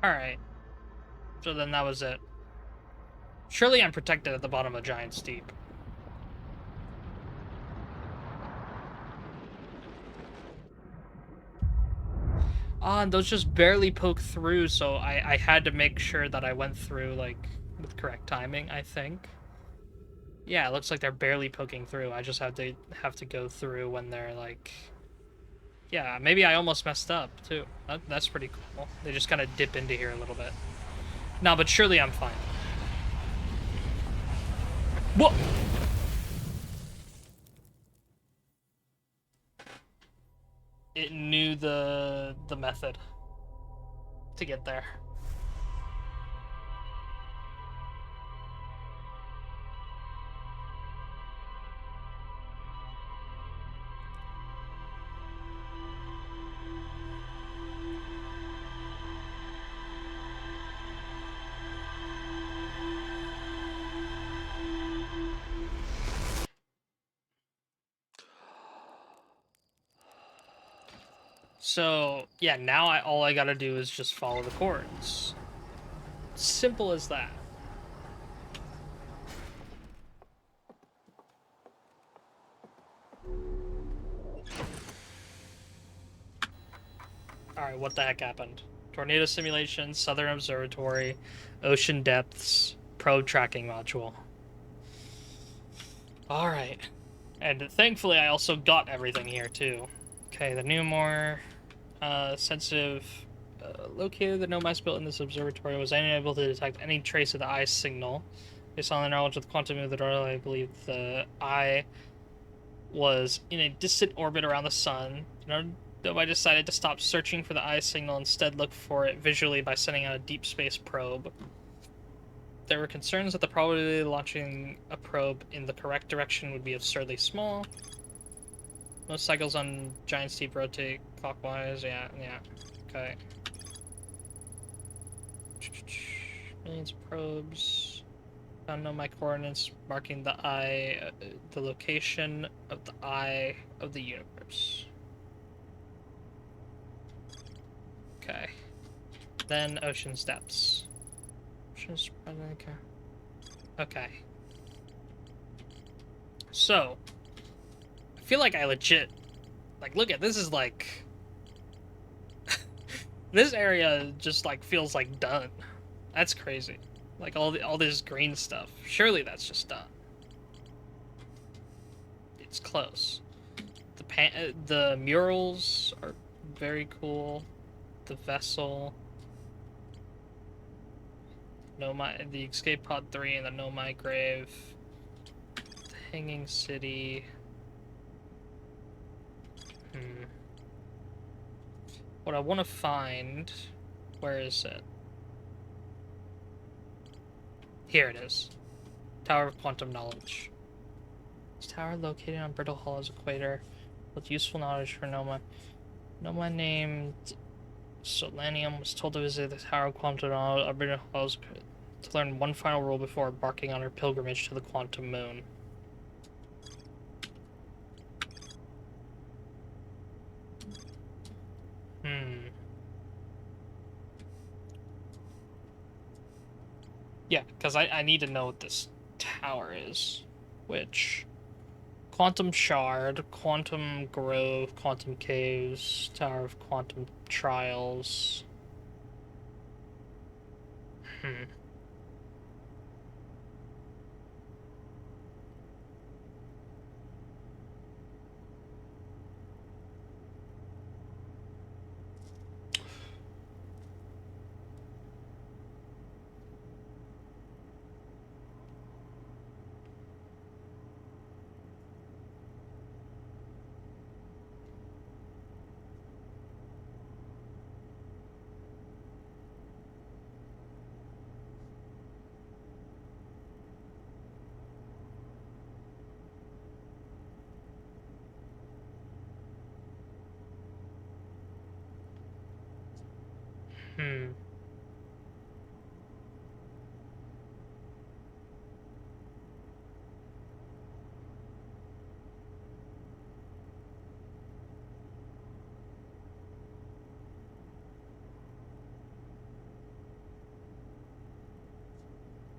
S1: Alright. So then that was it. Surely I'm protected at the bottom of Giant Steep. Ah, and those just barely poke through, so I had to make sure that I went through, like, with correct timing, I think. Yeah, it looks like they're barely poking through. I just have to go through when they're, like... Yeah, maybe I almost messed up, too. That's pretty cool. They just kind of dip into here a little bit. No, but surely I'm fine. Whoa! It knew the method to get there. So, yeah, now all I gotta do is just follow the chords. Simple as that. Alright, what the heck happened? Tornado simulation, Southern Observatory, ocean depths, probe tracking module. Alright. And thankfully I also got everything here too. Okay, the Newmore, sensitive, located the nomise built in this observatory was unable to detect any trace of the eye signal. Based on the knowledge of the quantum of the door, I believe the eye was in a distant orbit around the sun. Though I decided to stop searching for the eye signal, instead look for it visually by sending out a deep space probe. There were concerns that the probability of launching a probe in the correct direction would be absurdly small. Most cycles on Giant Steep rotate clockwise. Yeah. Okay. Millions of probes. Found no my coordinates marking the eye, the location of the eye of the universe. Okay. Then ocean's depths. Okay. So, I feel like I legit, like, look at this is like, this area just like feels like done. That's crazy. Like all this green stuff. Surely that's just done. It's close. The murals are very cool. The vessel. The escape pod 3 and the Nomai grave. The hanging city. What I want to find, where is it? Here it is. Tower of Quantum Knowledge. This tower located on Brittle Hollow's equator with useful knowledge for Noma. Noma named Solanium was told to visit the Tower of Quantum Knowledge on Brittle Hollow's to learn one final rule before embarking on her pilgrimage to the Quantum Moon. Yeah, because I need to know what this tower is. Which... Quantum Shard, Quantum Grove, Quantum Caves, Tower of Quantum Trials.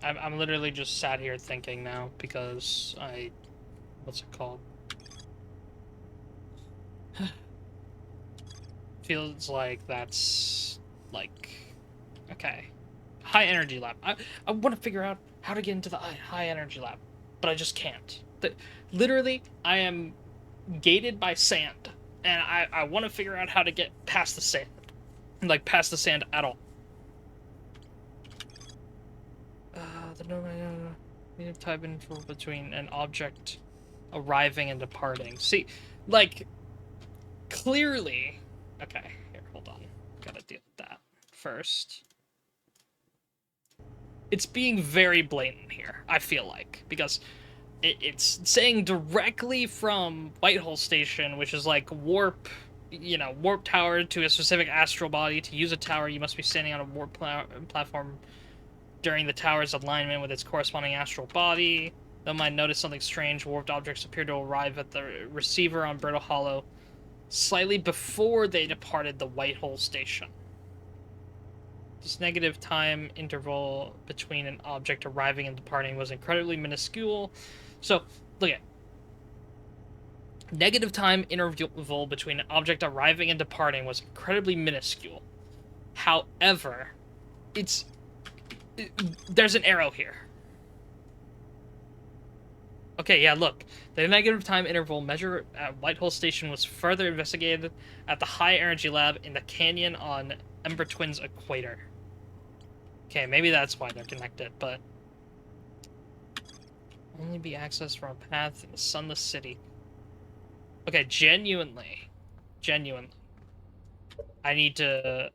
S1: I'm literally just sat here thinking now because what's it called? Feels like that's like okay. High energy lab. I want to figure out how to get into the high energy lab, but I just can't. Literally, I am gated by sand, and I want to figure out how to get past the sand, like past the sand at all. The negative type interval between an object arriving and departing. See, like clearly. Okay, here, hold on. Gotta deal with that first. It's being very blatant here, I feel like, because it's saying directly from Whitehall Station, which is like warp tower to a specific astral body. To use a tower, you must be standing on a warp platform during the tower's alignment with its corresponding astral body. Though might notice something strange, warped objects appear to arrive at the receiver on Brittle Hollow slightly before they departed the Whitehall Station. This negative time interval between an object arriving and departing was incredibly minuscule. So, look at negative time interval between an object arriving and departing was incredibly minuscule. However, there's an arrow here. Okay, yeah, look. The negative time interval measured at Whitehall Station was further investigated at the High Energy Lab in the canyon on Ember Twin's equator. Okay, maybe that's why they're connected, but only be accessed from a path in the Sunless City. Okay, genuinely. I need to...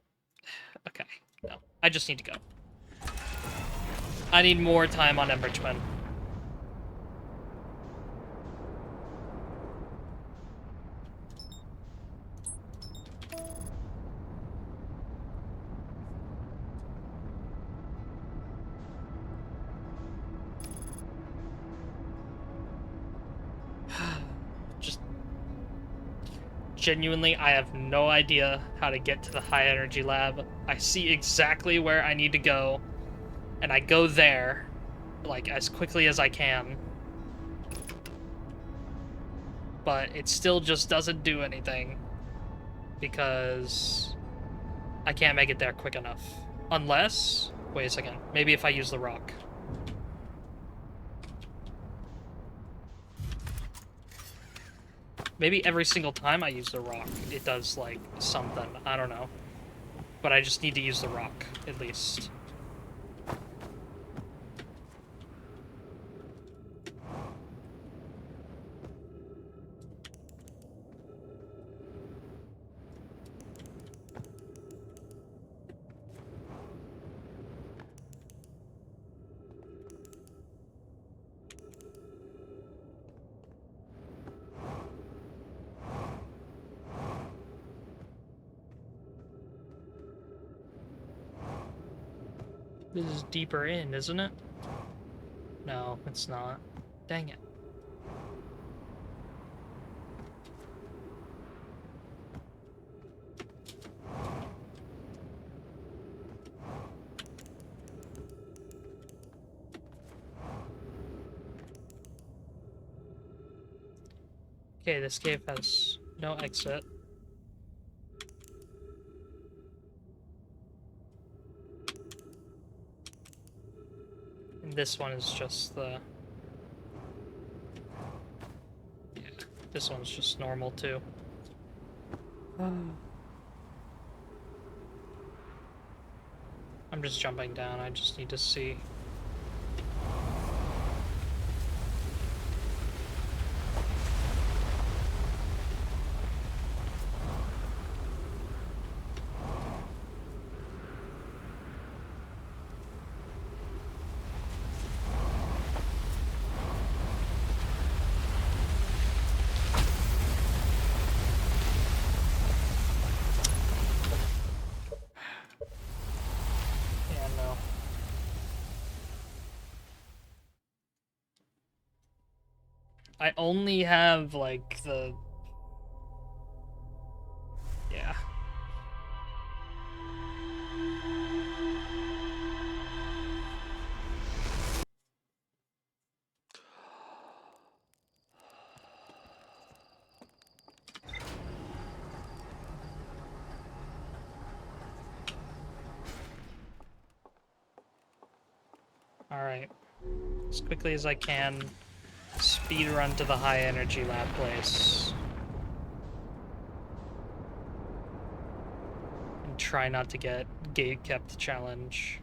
S1: Okay, no. I just need to go. I need more time on Ember Twin. Genuinely, I have no idea how to get to the high energy lab. I see exactly where I need to go, and I go there, like, as quickly as I can. But it still just doesn't do anything, because I can't make it there quick enough. Unless... Wait a second. Maybe if I use the rock. Maybe every single time I use the rock, it does, like, something. I don't know. But I just need to use the rock, at least. This is deeper in, isn't it? No, it's not. Dang it. Okay, this cave has no exit. And this one is just the... Yeah, this one's just normal too. I'm just jumping down, I just need to see. I only have, like, the... Yeah. Alright. As quickly as I can. Speed run to the high energy lab place. And try not to get gate kept challenge.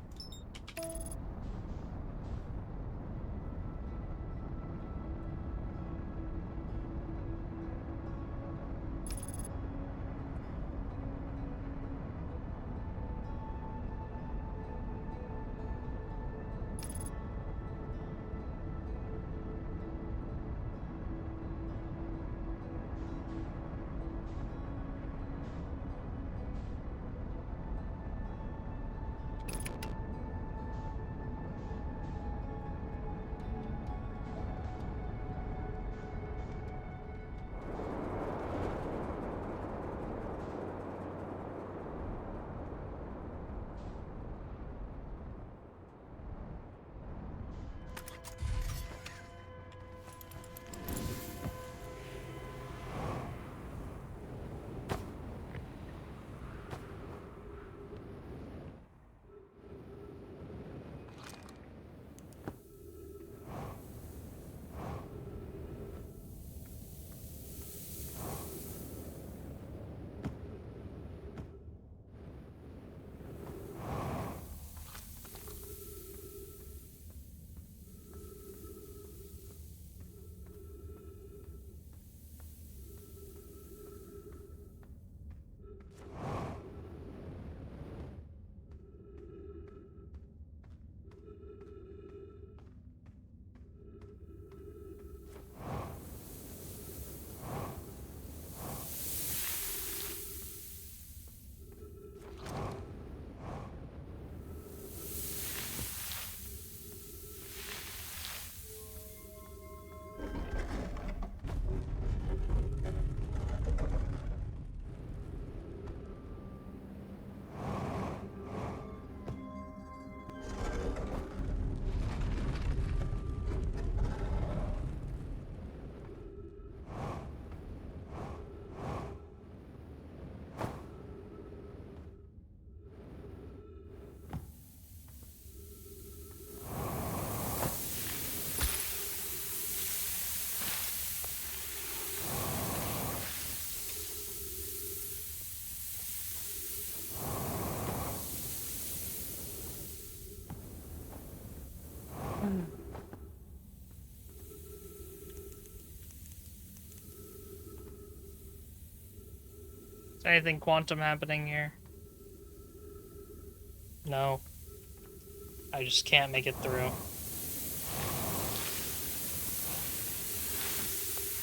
S1: Is anything quantum happening here? No. I just can't make it through.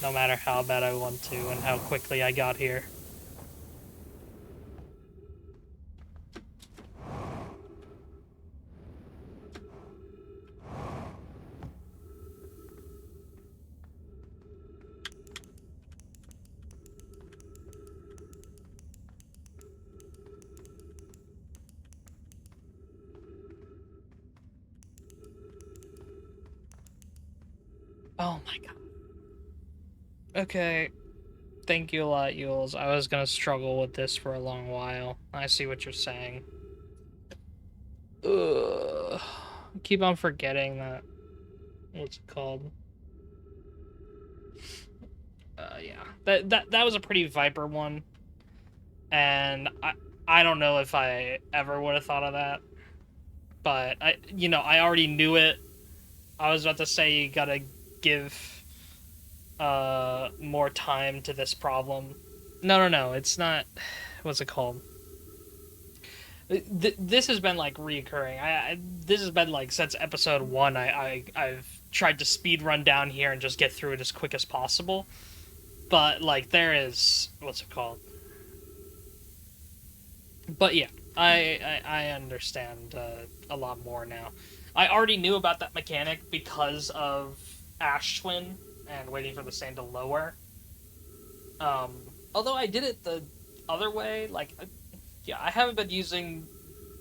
S1: No matter how bad I want to and how quickly I got here. Oh my god. Okay. Thank you a lot, Yules. I was gonna struggle with this for a long while. I see what you're saying. Ugh. I keep on forgetting that. What's it called? Yeah. That was a pretty Viper one. And I don't know if I ever would have thought of that. But I already knew it. I was about to say you gotta give more time to this problem. No, it's not. What's it called? This has been like reoccurring. This has been like since episode 1. I've tried to speed run down here and just get through it as quick as possible. But like there is what's it called? But yeah, I understand a lot more now. I already knew about that mechanic because of Ash Twin and waiting for the sand to lower. Um, Although I did it the other way, like, yeah, I haven't been using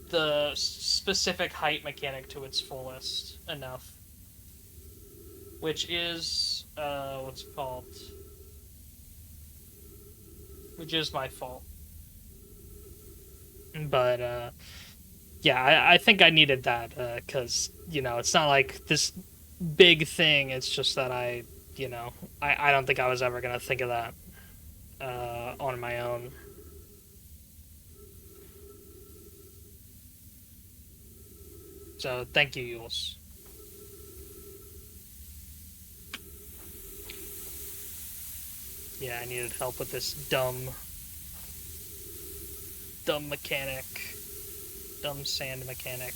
S1: the specific height mechanic to its fullest enough. Which is, what's it called? Which is my fault. But, Yeah, I think I needed that, because, you know, it's not like this big thing, it's just that I don't think I was ever gonna think of that, on my own. So, thank you, Yules. Yeah, I needed help with this dumb mechanic. Dumb sand mechanic.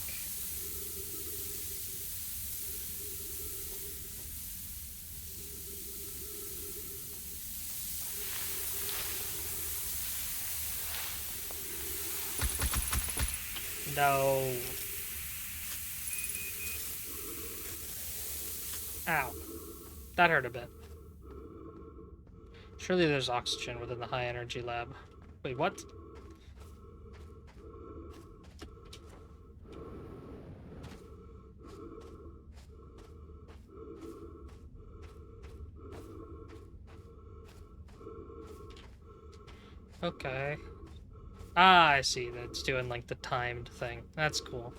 S1: No. Ow. That hurt a bit. Surely there's oxygen within the high energy lab. Wait, what? Okay. Ah, I see. That's doing like the timed thing. That's cool.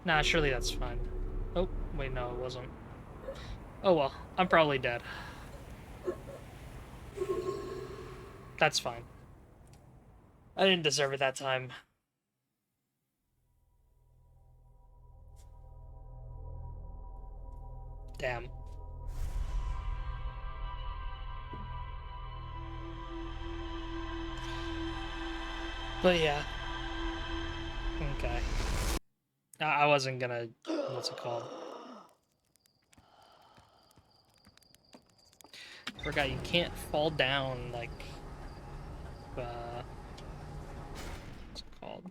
S1: Nah, surely that's fine. Oh, wait, no, it wasn't. Oh well, I'm probably dead. That's fine. I didn't deserve it that time. Damn. But yeah. Okay. I wasn't gonna... What's it called? Forgot you can't fall down, like... What's it called?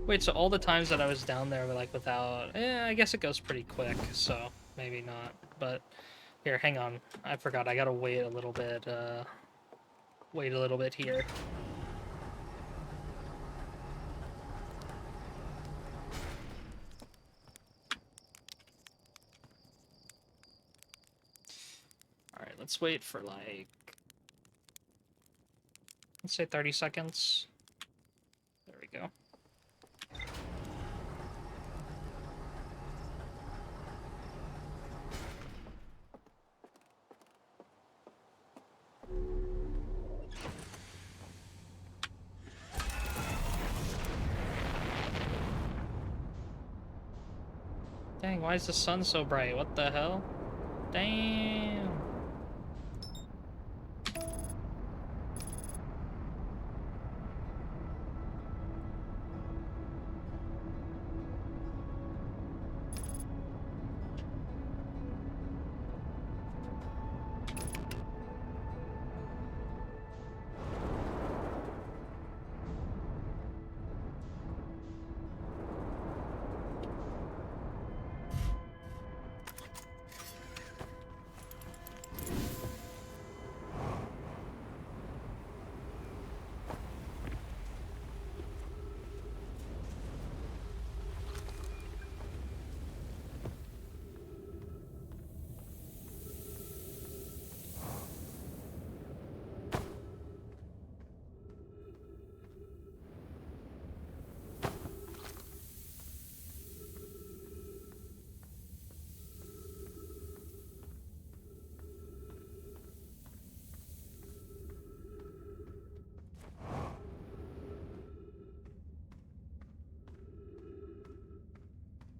S1: Wait, so all the times that I was down there were, like, without... I guess it goes pretty quick, so maybe not. But, here, hang on. I forgot, I gotta wait a little bit, wait a little bit here. Alright, let's wait for, like... Let's say 30 seconds. There we go. Dang, why is the sun so bright? What the hell? Damn.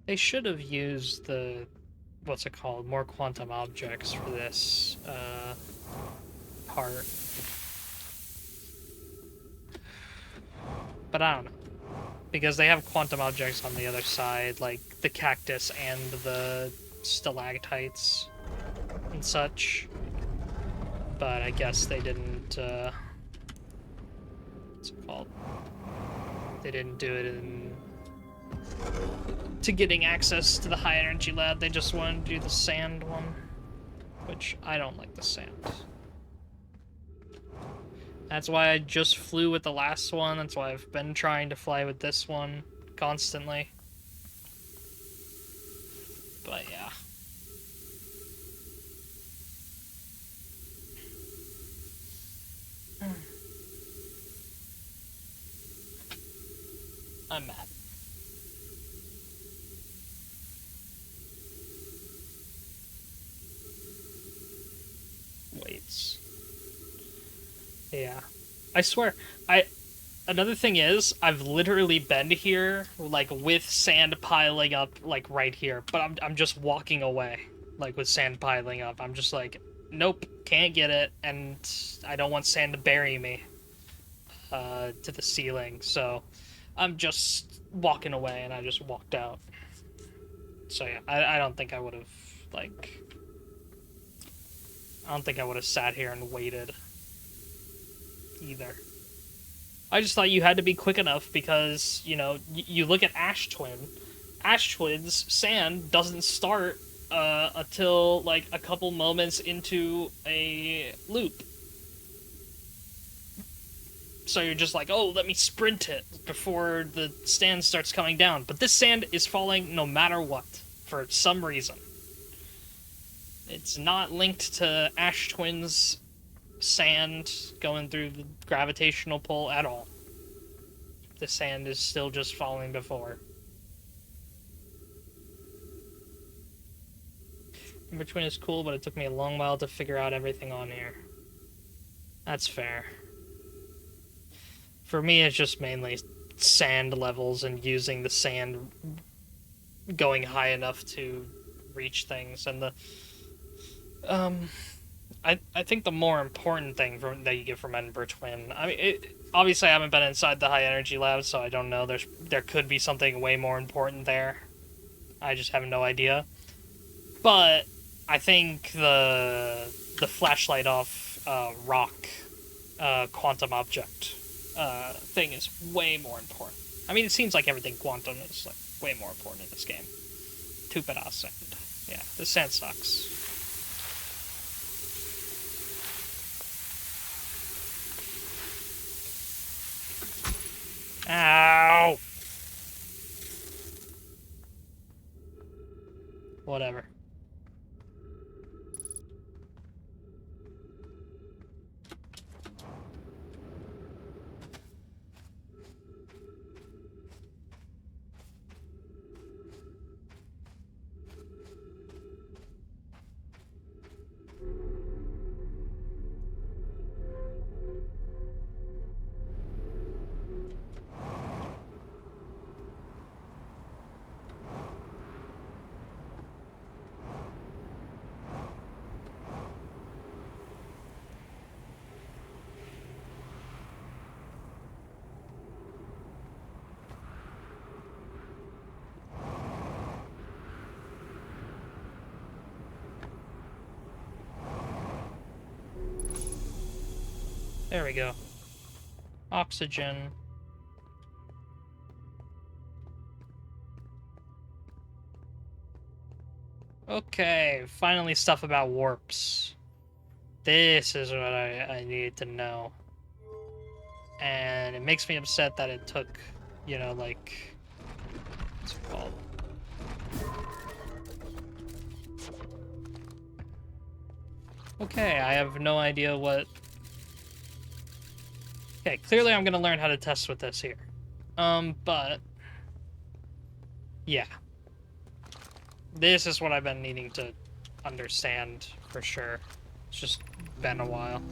S1: They should have used the, what's it called, more quantum objects for this, part. But I don't know. Because they have quantum objects on the other side, like the cactus and the stalactites and such. But I guess they didn't, what's it called? They didn't do it to getting access to the high energy lab. They just wanted to do the sand one, which I don't like the sand. That's why I just flew with the last one. That's why I've been trying to fly with this one. constantly. But yeah. I'm mad. Weights. Yeah. I swear, another thing is, I've literally been here, like, with sand piling up, like, right here, but I'm just walking away, like, with sand piling up. I'm just like, nope, can't get it, and I don't want sand to bury me, to the ceiling, so I'm just walking away, and I just walked out. So yeah, I don't think I would have, like, I don't think I would have sat here and waited, either. I just thought you had to be quick enough because, you know, you look at Ash Twin. Ash Twin's sand doesn't start until, like, a couple moments into a loop. So you're just like, oh, let me sprint it before the sand starts coming down. But this sand is falling no matter what, for some reason. It's not linked to Ash Twin's sand going through the gravitational pull at all. The sand is still just falling before. In between is cool, but it took me a long while to figure out everything on here. That's fair. For me, it's just mainly sand levels and using the sand going high enough to reach things. And I think the more important thing that you get from Ember Twin, I mean, obviously I haven't been inside the high energy lab, so I don't know. There could be something way more important there. I just have no idea. But I think the flashlight off rock quantum object thing is way more important. I mean, it seems like everything quantum is like way more important in this game. Tupidas sand. Yeah, this sand sucks. Ow! Whatever. There we go. Oxygen. Okay, finally stuff about warps. This is what I needed to know. And it makes me upset that it took, you know, like... what's it called? Okay, I have no idea what... Okay, clearly I'm gonna learn how to test with this here. But... yeah. This is what I've been needing to understand, for sure. It's just been a while.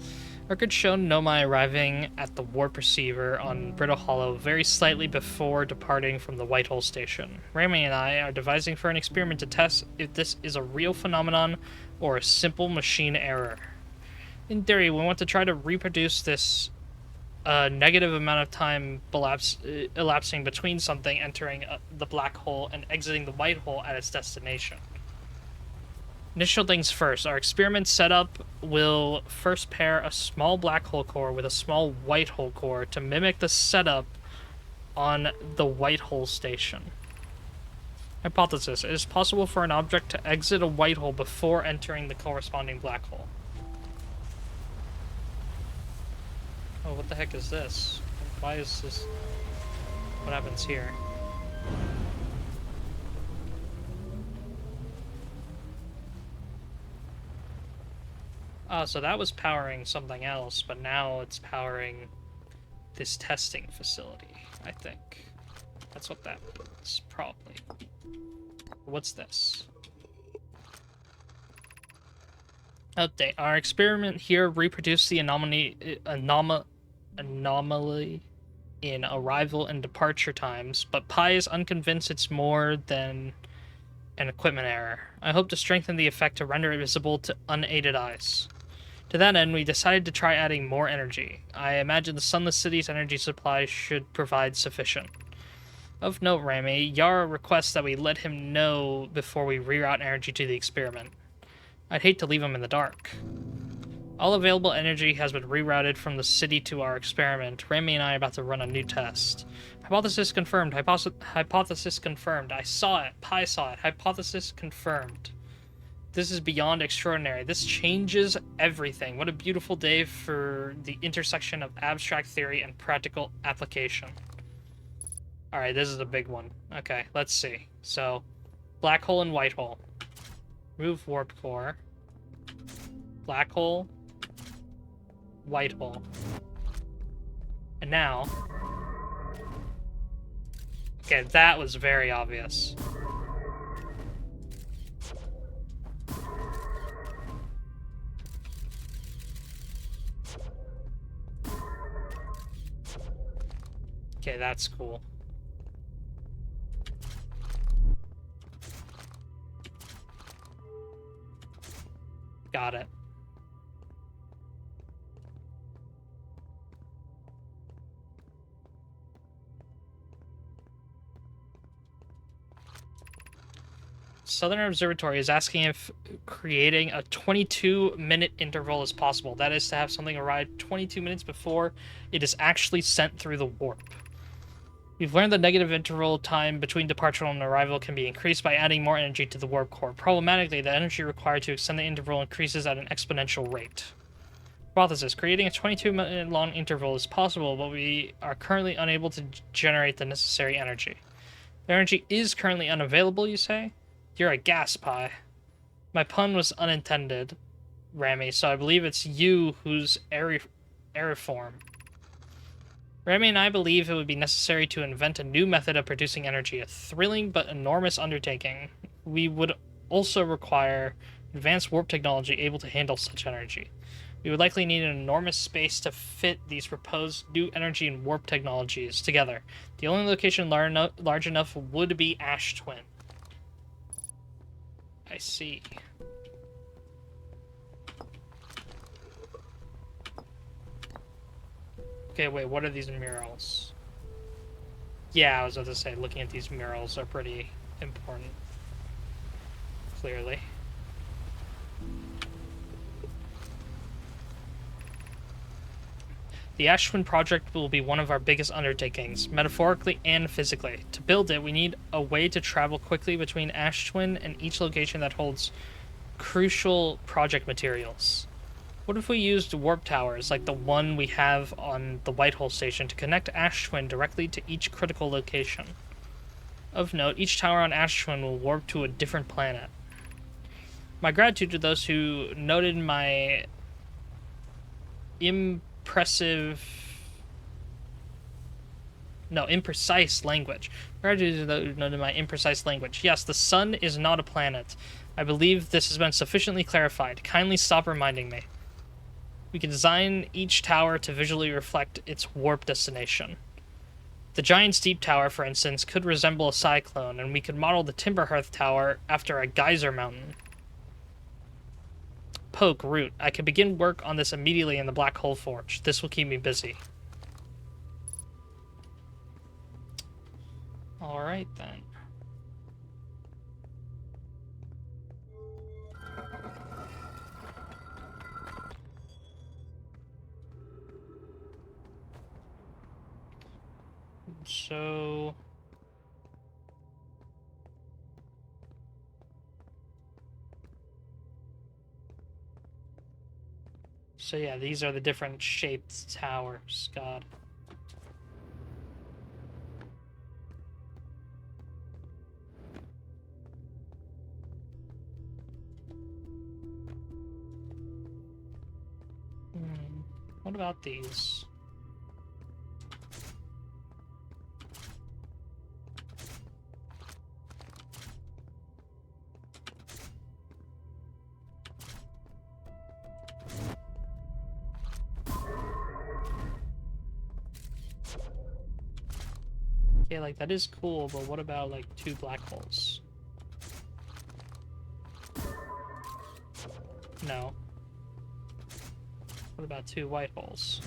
S1: Records show Nomai arriving at the warp receiver on Brittle Hollow very slightly before departing from the Whitehole station. Rami and I are devising for an experiment to test if this is a real phenomenon or a simple machine error. In theory, we want to try to reproduce this negative amount of time elapsing between something entering the black hole and exiting the white hole at its destination. Initial things first. Our experiment setup will first pair a small black hole core with a small white hole core to mimic the setup on the white hole station. Hypothesis. It is possible for an object to exit a white hole before entering the corresponding black hole. Oh, what the heck is this? Why is this... what happens here? Oh, so that was powering something else, but now it's powering this testing facility, I think. That's what that means, probably. What's this? Update. Our experiment here reproduced the anomaly in arrival and departure times, but Pi is unconvinced it's more than an equipment error. I hope to strengthen the effect to render it visible to unaided eyes. To that end, we decided to try adding more energy. I imagine the Sunless City's energy supply should provide sufficient. Of note, Rami, Yara requests that we let him know before we reroute energy to the experiment. I'd hate to leave him in the dark. All available energy has been rerouted from the city to our experiment. Rami and I are about to run a new test. Hypothesis confirmed. Hypothesis confirmed. I saw it. Pi saw it. Hypothesis confirmed. This is beyond extraordinary. This changes everything. What a beautiful day for the intersection of abstract theory and practical application. Alright, this is a big one. Okay, let's see. So, black hole and white hole. Remove warp core. Black hole. White hole. And now... Okay, that was very obvious. Okay, that's cool. Got it. Southern Observatory is asking if creating a 22-minute interval is possible. That is to have something arrive 22 minutes before it is actually sent through the warp. We've learned the negative interval time between departure and arrival can be increased by adding more energy to the warp core. Problematically, the energy required to extend the interval increases at an exponential rate. Hypothesis. Creating a 22-minute long interval is possible, but we are currently unable to generate the necessary energy. The energy is currently unavailable, you say? You're a gas pie. My pun was unintended, Rami, so I believe it's you who's aeriform. Rami and I believe it would be necessary to invent a new method of producing energy, a thrilling but enormous undertaking. We would also require advanced warp technology able to handle such energy. We would likely need an enormous space to fit these proposed new energy and warp technologies together. The only location large enough would be Ash Twin. I see. Okay, wait, what are these murals? Yeah, I was about to say, looking at these murals are pretty important. Clearly. The Ash Twin project will be one of our biggest undertakings, metaphorically and physically. To build it, we need a way to travel quickly between Ash Twin and each location that holds crucial project materials. What if we used warp towers, like the one we have on the Whitehole station, to connect Ash Twin directly to each critical location? Of note, each tower on Ash Twin will warp to a different planet. My gratitude to those who noted my imprecise language. Gratitude to those who noted my imprecise language. Yes, the sun is not a planet. I believe this has been sufficiently clarified. Kindly stop reminding me. We can design each tower to visually reflect its warp destination. The Giant's Deep Tower, for instance, could resemble a cyclone, and we could model the Timberhearth Tower after a geyser mountain. Poke, Root. I can begin work on this immediately in the Black Hole Forge. This will keep me busy. Alright, then. So yeah, these are the different shaped towers. God. What about these? Okay, like, that is cool, but what about, like, 2 black holes? No. What about 2 white holes?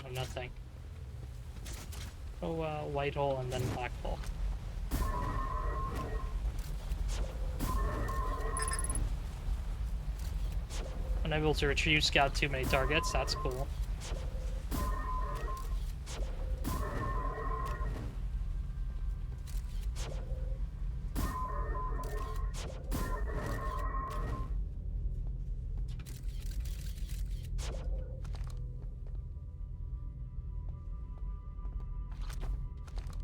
S1: No, nothing. Oh, white hole and then black hole. Unable to retrieve scout too many targets, that's cool.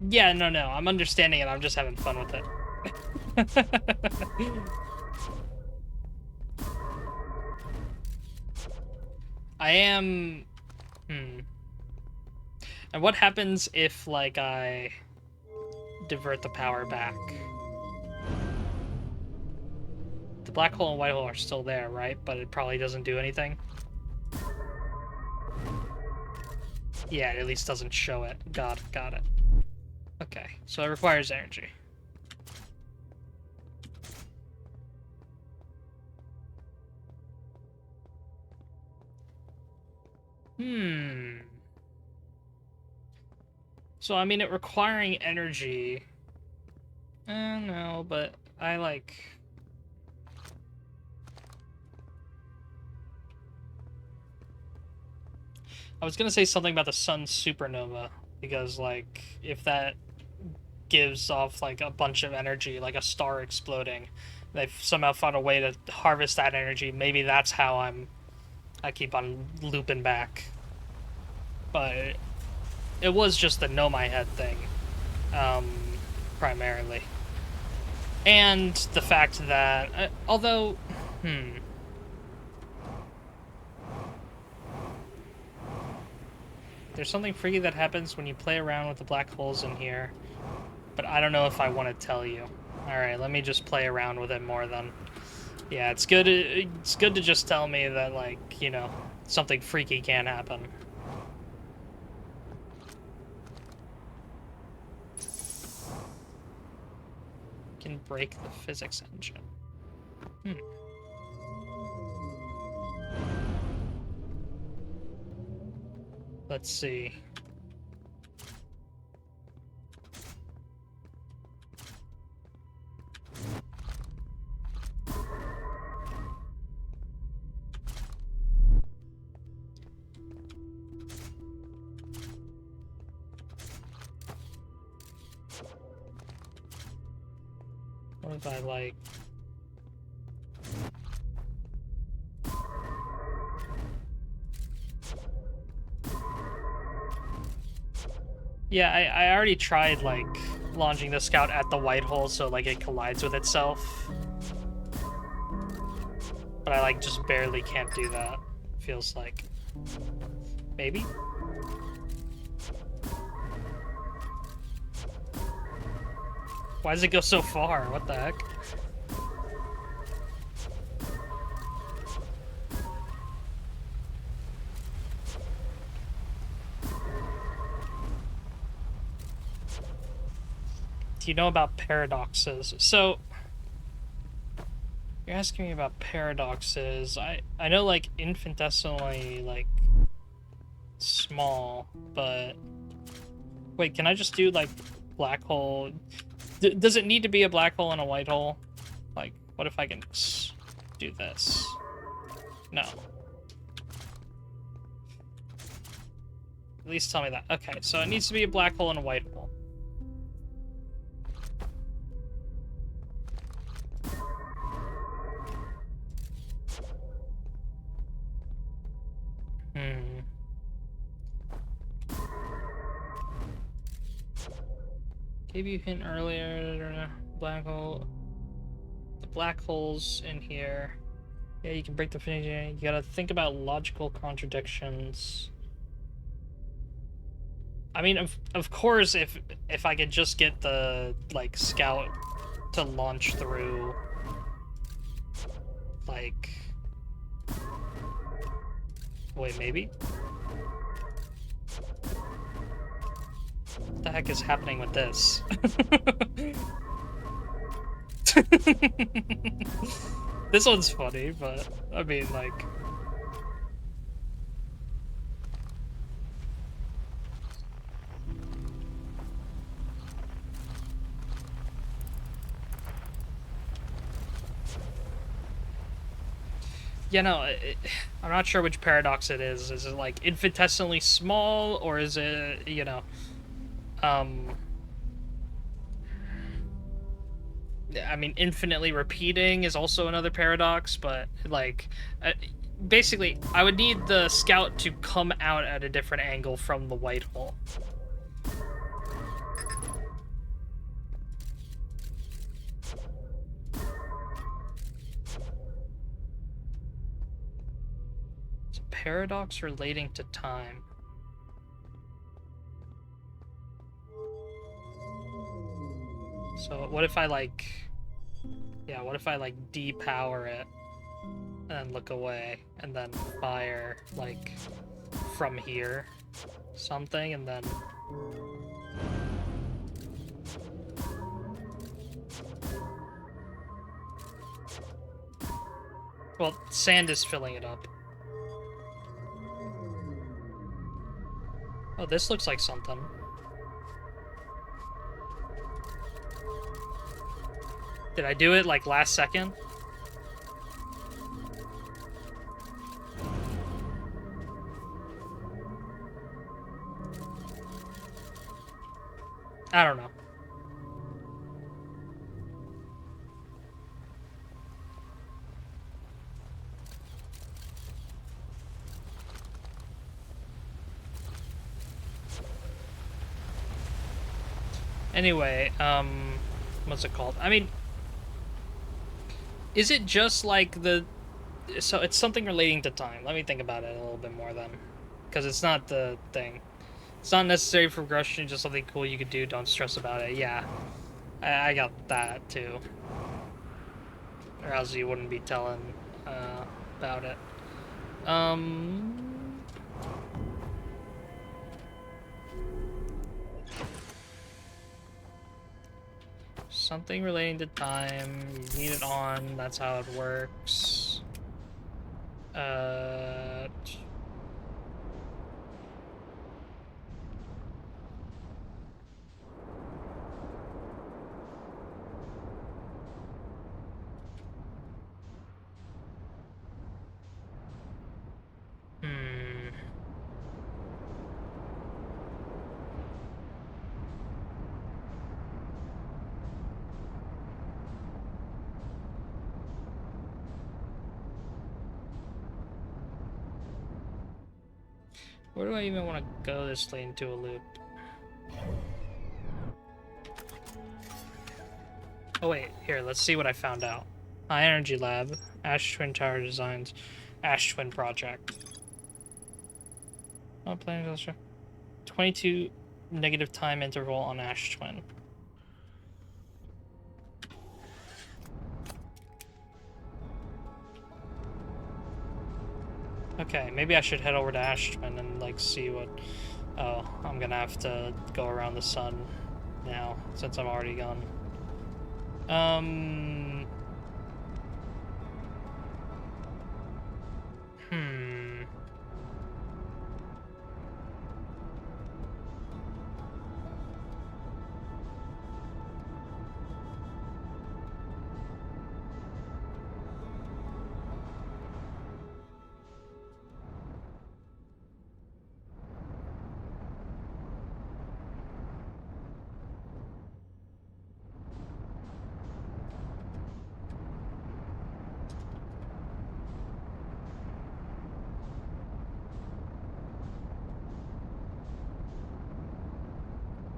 S1: Yeah, no, I'm understanding it, I'm just having fun with it. I am... And what happens if, like, I divert the power back? The black hole and white hole are still there, right? But it probably doesn't do anything. Yeah, it at least doesn't show it. Got it. Okay, so it requires energy. So, I mean, it requiring energy... no, but I, like... I was gonna say something about the sun's supernova, because, like, if that gives off, like, a bunch of energy, like a star exploding, they've somehow found a way to harvest that energy, maybe that's how I keep on looping back. But it was just the Know My Head thing, primarily. And the fact that, although, there's something freaky that happens when you play around with the black holes in here, but I don't know if I want to tell you. Alright, let me just play around with it more then. Yeah, it's good to just tell me that, like, you know, something freaky can happen. Can break the physics engine. Let's see. What if I, like... Yeah, I already tried, like, launching the scout at the white hole so, like, it collides with itself. But I, like, just barely can't do that. Feels like. Maybe? Why does it go so far? What the heck? Do you know about paradoxes? So, you're asking me about paradoxes. I know, like, infinitesimally, like, small, but... Wait, can I just do, like, black hole? Does it need to be a black hole and a white hole? Like, what if I can do this? No. At least tell me that. Okay, so it needs to be a black hole and a white hole. Gave you a hint earlier, black hole. The black holes in here. Yeah, you can break the finishing. You gotta think about logical contradictions. I mean, of course, if I could just get the like scout to launch through, like, wait, maybe. What the heck is happening with this? This one's funny, but I mean, like. Yeah, no, I'm not sure which paradox it is. Is it like infinitesimally small, or is it, you know, I mean, infinitely repeating is also another paradox, but like, basically, I would need the scout to come out at a different angle from the white hole. It's a paradox relating to time. So what if I like, yeah, what if I like depower it and then look away and then fire like from here something and then well, sand is filling it up. Oh, this looks like something. Did I do it like last second? I don't know. Anyway, what's it called? I mean, is it just like the... So it's something relating to time. Let me think about it a little bit more then. Because it's not the thing. It's not necessary for progression, just something cool you could do. Don't stress about it. Yeah. I got that, too. Or else you wouldn't be telling about it. Something relating to time. You need it on. That's how it works. Where do I even want to go this lane into a loop? Oh wait, here, let's see what I found out. High Energy Lab, Ash Twin Tower Designs, Ash Twin Project. Oh, planning cluster. 22 negative time interval on Ash Twin. Okay, maybe I should head over to Ash Twin and like see what... Oh, I'm gonna have to go around the sun now, since I'm already gone.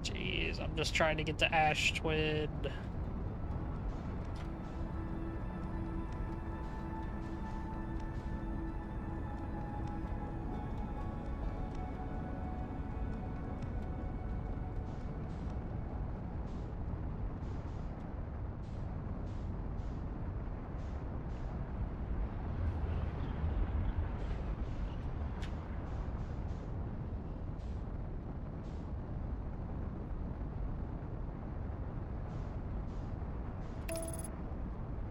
S1: Jeez, I'm just trying to get to Ash Twin.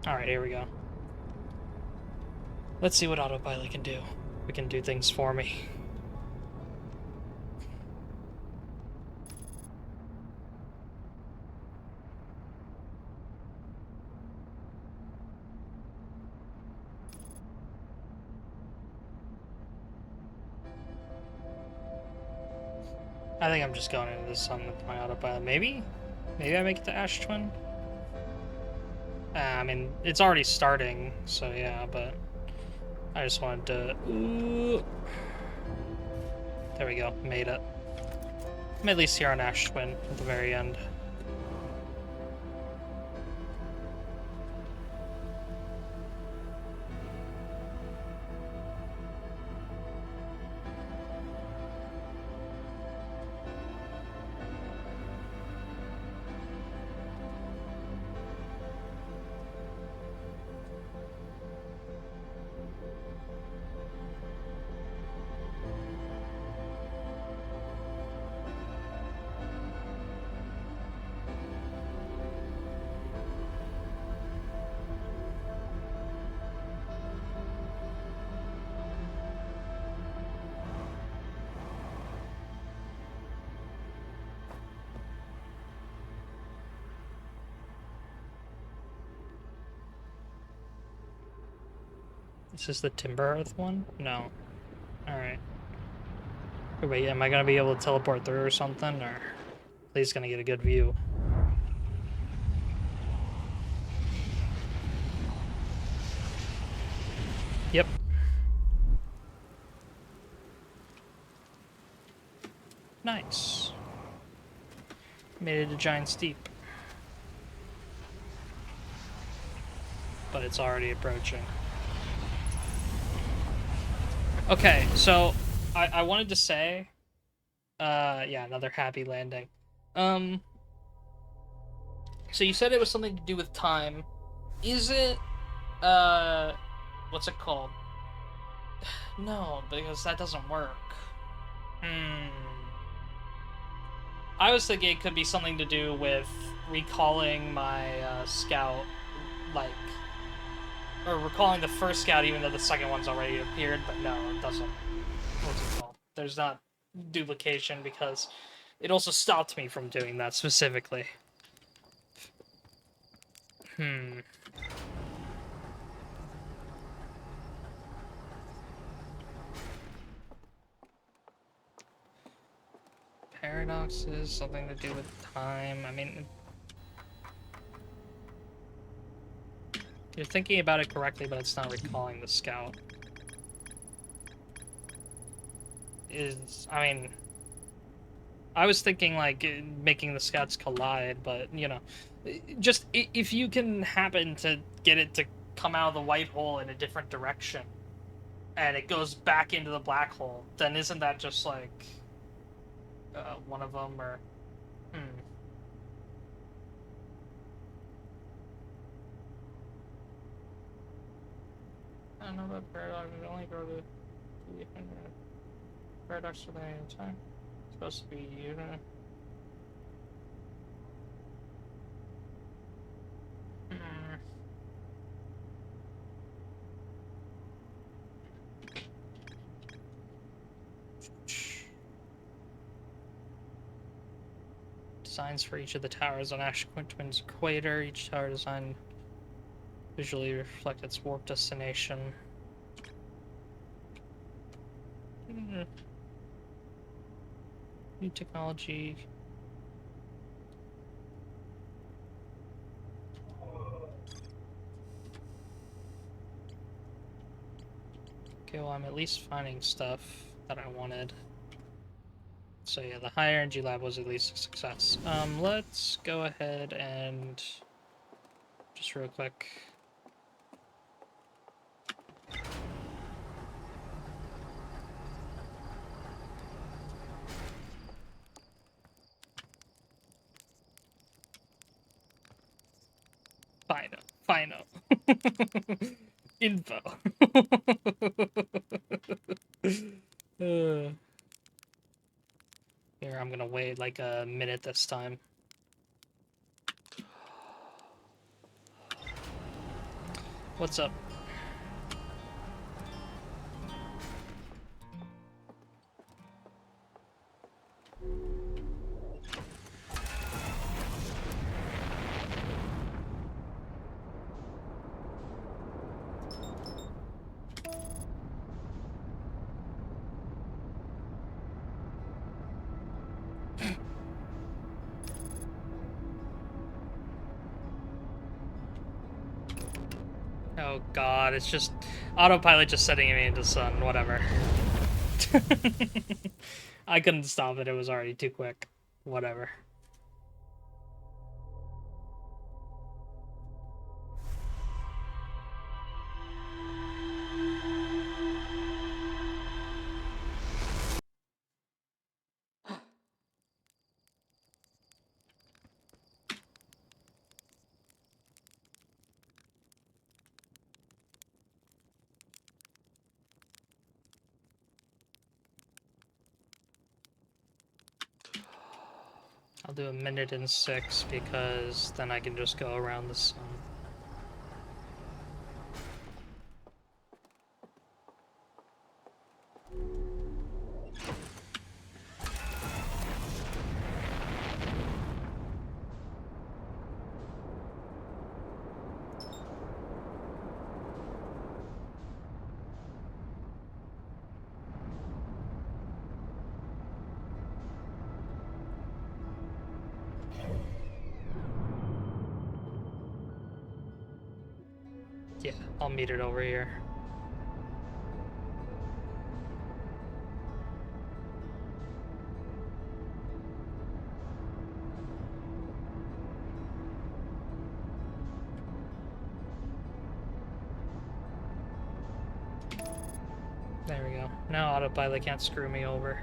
S1: Alright, here we go. Let's see what autopilot can do. It can do things for me. I think I'm just going into this on my autopilot. Maybe? Maybe I make it to Ash Twin? I mean, it's already starting, so yeah, but I just wanted to... Ooh. There we go, made it. I'm at least here on Ash Twin at the very end. Is this the Timber Earth one? No. Alright. Wait, am I gonna be able to teleport through or something? Or at least gonna get a good view? Yep. Nice. Made it a giant steep. But it's already approaching. Okay, so I wanted to say, yeah, another happy landing. So you said it was something to do with time. Is it, what's it called? No, because that doesn't work. I was thinking it could be something to do with recalling my, scout, like, or recalling the first scout even though the second one's already appeared, but no, it doesn't. What's it called? There's not duplication because it also stopped me from doing that specifically. Paradoxes, something to do with time. I mean, you're thinking about it correctly, but it's not recalling the scout. I mean, I was thinking like making the scouts collide, but you know, just if you can happen to get it to come out of the white hole in a different direction and it goes back into the black hole, then isn't that just like one of them? Or I don't know about paradox. It only grow to paradox for the time. It's supposed to be you know. Designs for each of the towers on Ash Twin's equator. Each tower design visually reflect its warp destination. New technology. Okay, well, I'm at least finding stuff that I wanted. So yeah, the high energy lab was at least a success. Let's go ahead and just real quick. Final. Info. Here, I'm gonna wait like a minute this time. What's up? Oh god, it's just autopilot just setting me into sun, whatever. I couldn't stop it, it was already too quick. Whatever. I'll do 1:06 because then I can just go around the sun. Yeah, I'll meet it over here. There we go. Now autopilot can't screw me over.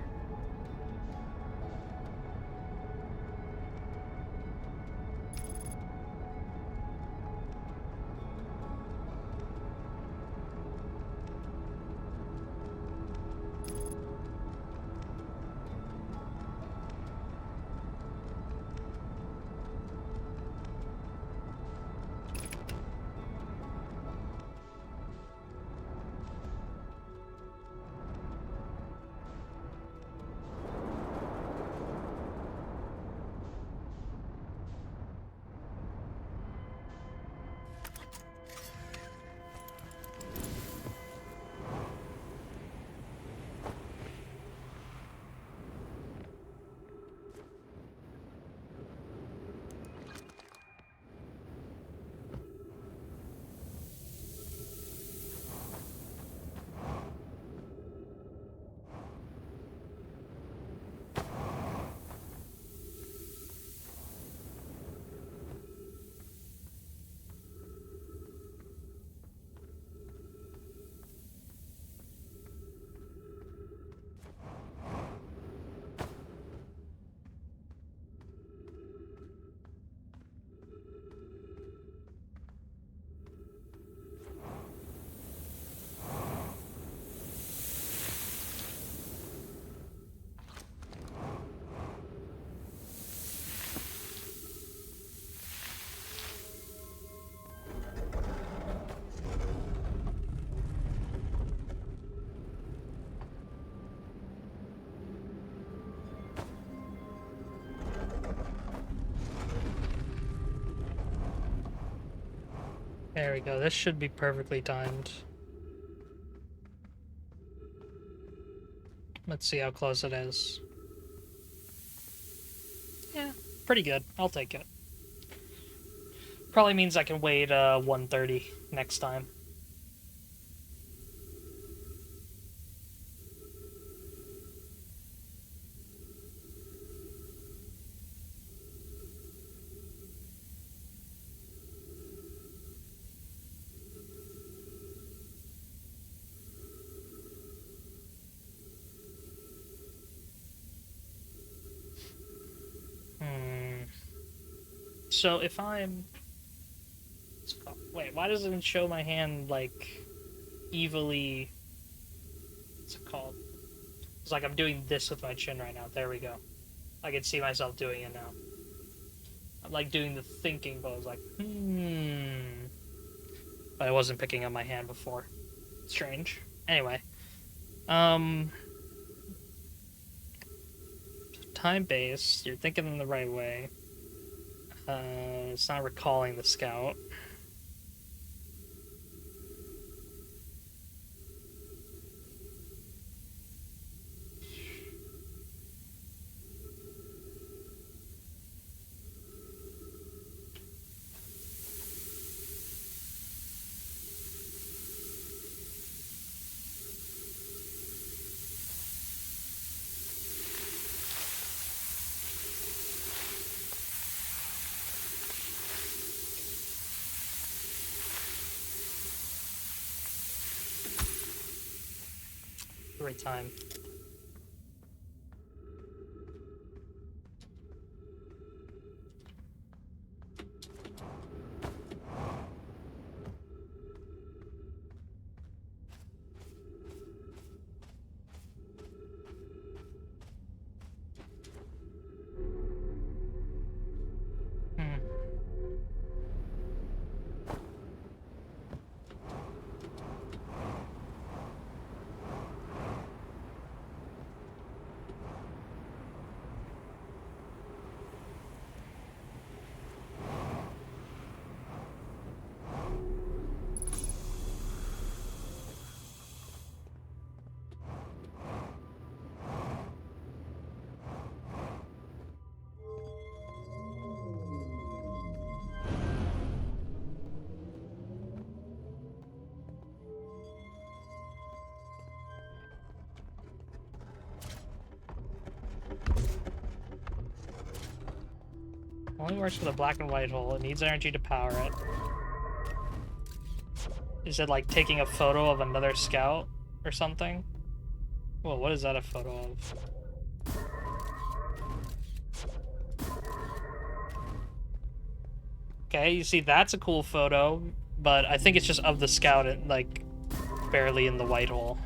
S1: There we go. This should be perfectly timed. Let's see how close it is. Yeah, pretty good. I'll take it. Probably means I can wait 1:30 next time. So if I'm... Wait, why doesn't it show my hand, like, evilly... What's it called? It's like I'm doing this with my chin right now. There we go. I can see myself doing it now. I'm, like, doing the thinking pose, like, But But I wasn't picking up my hand before. Strange. Anyway. Time-based. You're thinking in the right way. It's not recalling the scout. Right time. Only works with a black and white hole. It needs energy to power it. Is it like taking a photo of another scout or something? Well, what is that a photo of? Okay, you see that's a cool photo, but I think it's just of the scout and like barely in the white hole.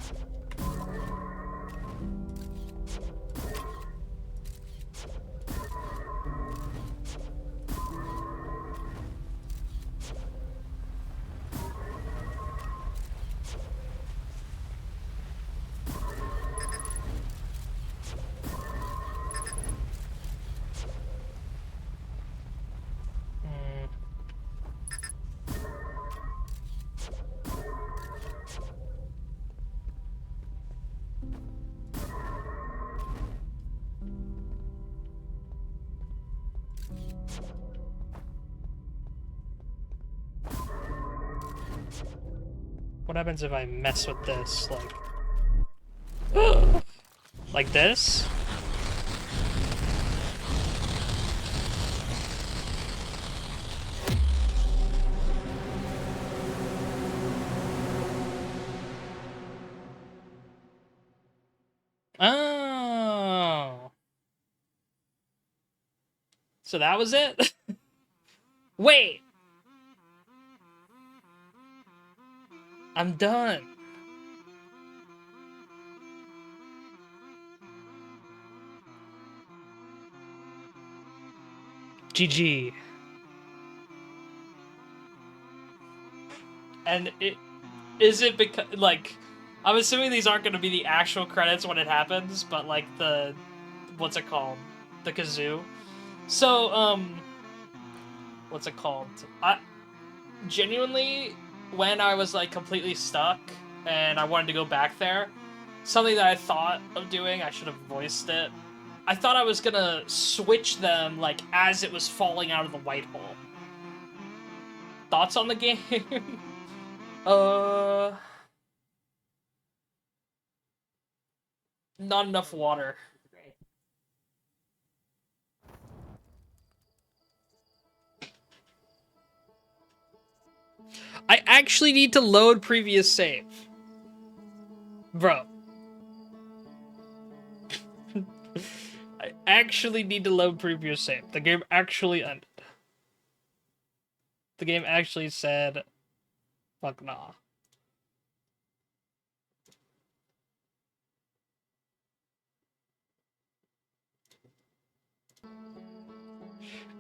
S1: What happens if I mess with this, like... like this? Oh. So that was it? Wait! I'm done. GG. And is it because, like, I'm assuming these aren't going to be the actual credits when it happens, but, like, what's it called? The kazoo. So, what's it called? Genuinely, when I was, like, completely stuck and I wanted to go back there, something that I thought of doing, I should have voiced it. I thought I was gonna switch them, like, as it was falling out of the white hole. Thoughts on the game? Not enough water. I actually need to load previous save. Bro. I actually need to load previous save. The game actually ended. The game actually said, fuck nah.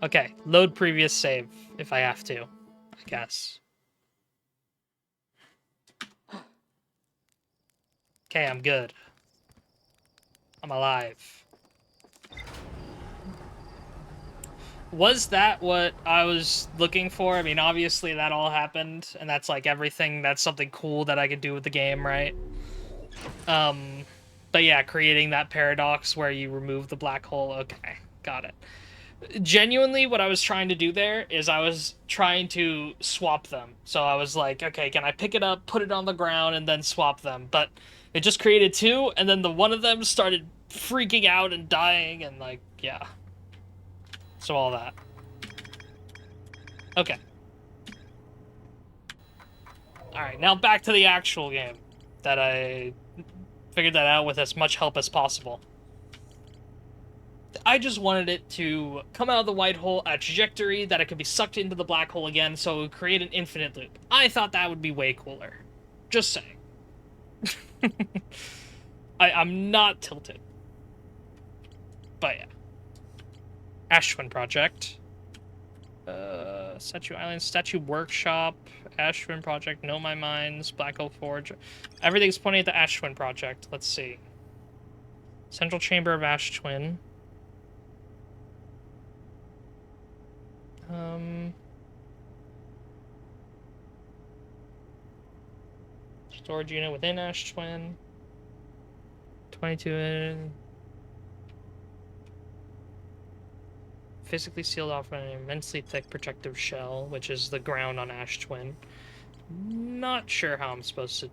S1: Okay, load previous save if I have to, I guess. Okay, I'm good. I'm alive. Was that what I was looking for? I mean, obviously that all happened, and that's like everything. That's something cool that I could do with the game, right? But yeah, creating that paradox where you remove the black hole. Okay, got it. Genuinely, what I was trying to do there is I was trying to swap them. So I was like, okay, can I pick it up, put it on the ground, and then swap them? But it just created two, and then the one of them started freaking out and dying, and like, yeah. So all that. Okay. Alright, now back to the actual game. That I figured that out with as much help as possible. I just wanted it to come out of the white hole at a trajectory that it could be sucked into the black hole again, so it would create an infinite loop. I thought that would be way cooler. Just saying. I'm not tilted. But yeah. Ash Twin Project. Statue Island, Statue Workshop, Ash Twin Project, Know My Mines, Black Hole Forge. Everything's pointing at the Ash Twin Project. Let's see. Central Chamber of Ash Twin. Storage unit within Ash Twin. 22 in. Physically sealed off an immensely thick protective shell, which is the ground on Ash Twin. Not sure how I'm supposed to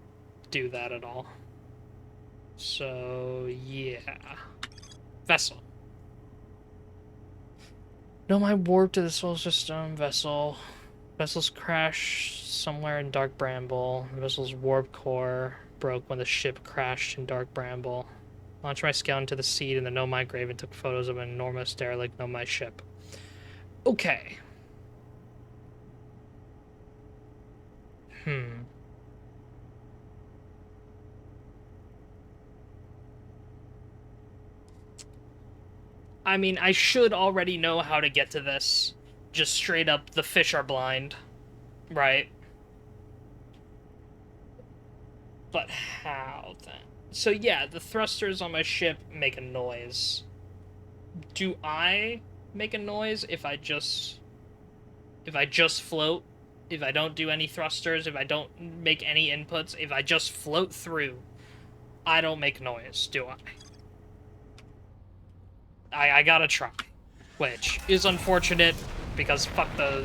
S1: do that at all. So, yeah. Vessel. No, my warp to the solar system. Vessel. Vessel's crashed somewhere in Dark Bramble. The vessel's warp core broke when the ship crashed in Dark Bramble. Launched my scout into the sea in the Nomai grave and took photos of an enormous derelict Nomai ship. Okay. I mean, I should already know how to get to this. Just straight up, the fish are blind. Right? But how, then? So yeah, the thrusters on my ship make a noise. Do I make a noise if I just float? If I don't do any thrusters, if I don't make any inputs, if I just float through, I don't make noise, do I? I gotta try. Which is unfortunate, because fuck the...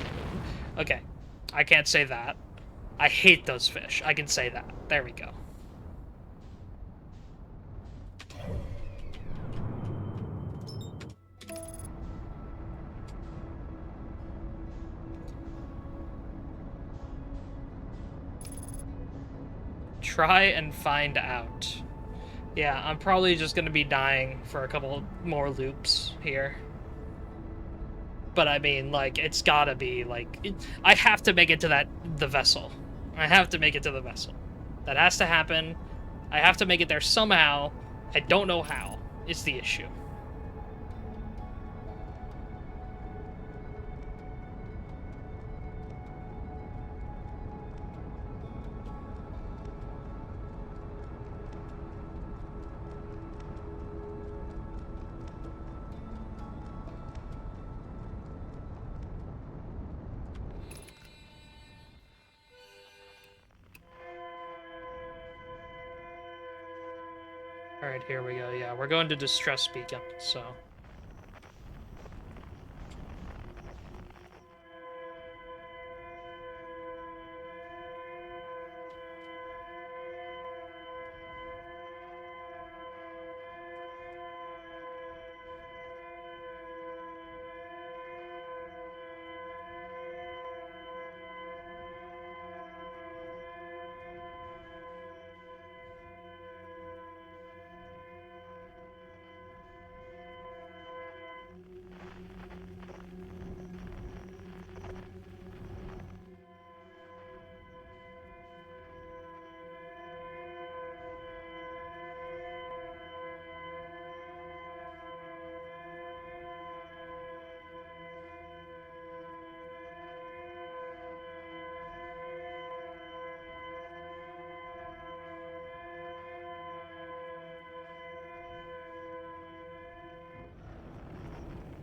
S1: Okay, I can't say that. I hate those fish. I can say that. There we go. Try and find out. Yeah, I'm probably just gonna be dying for a couple more loops here. But I mean, like, it's gotta be, like... I have to make it to the vessel. I have to make it to the vessel. That has to happen. I have to make it there somehow. I don't know how. It's the issue. Alright, here we go. Yeah, we're going to Distress Beacon, so...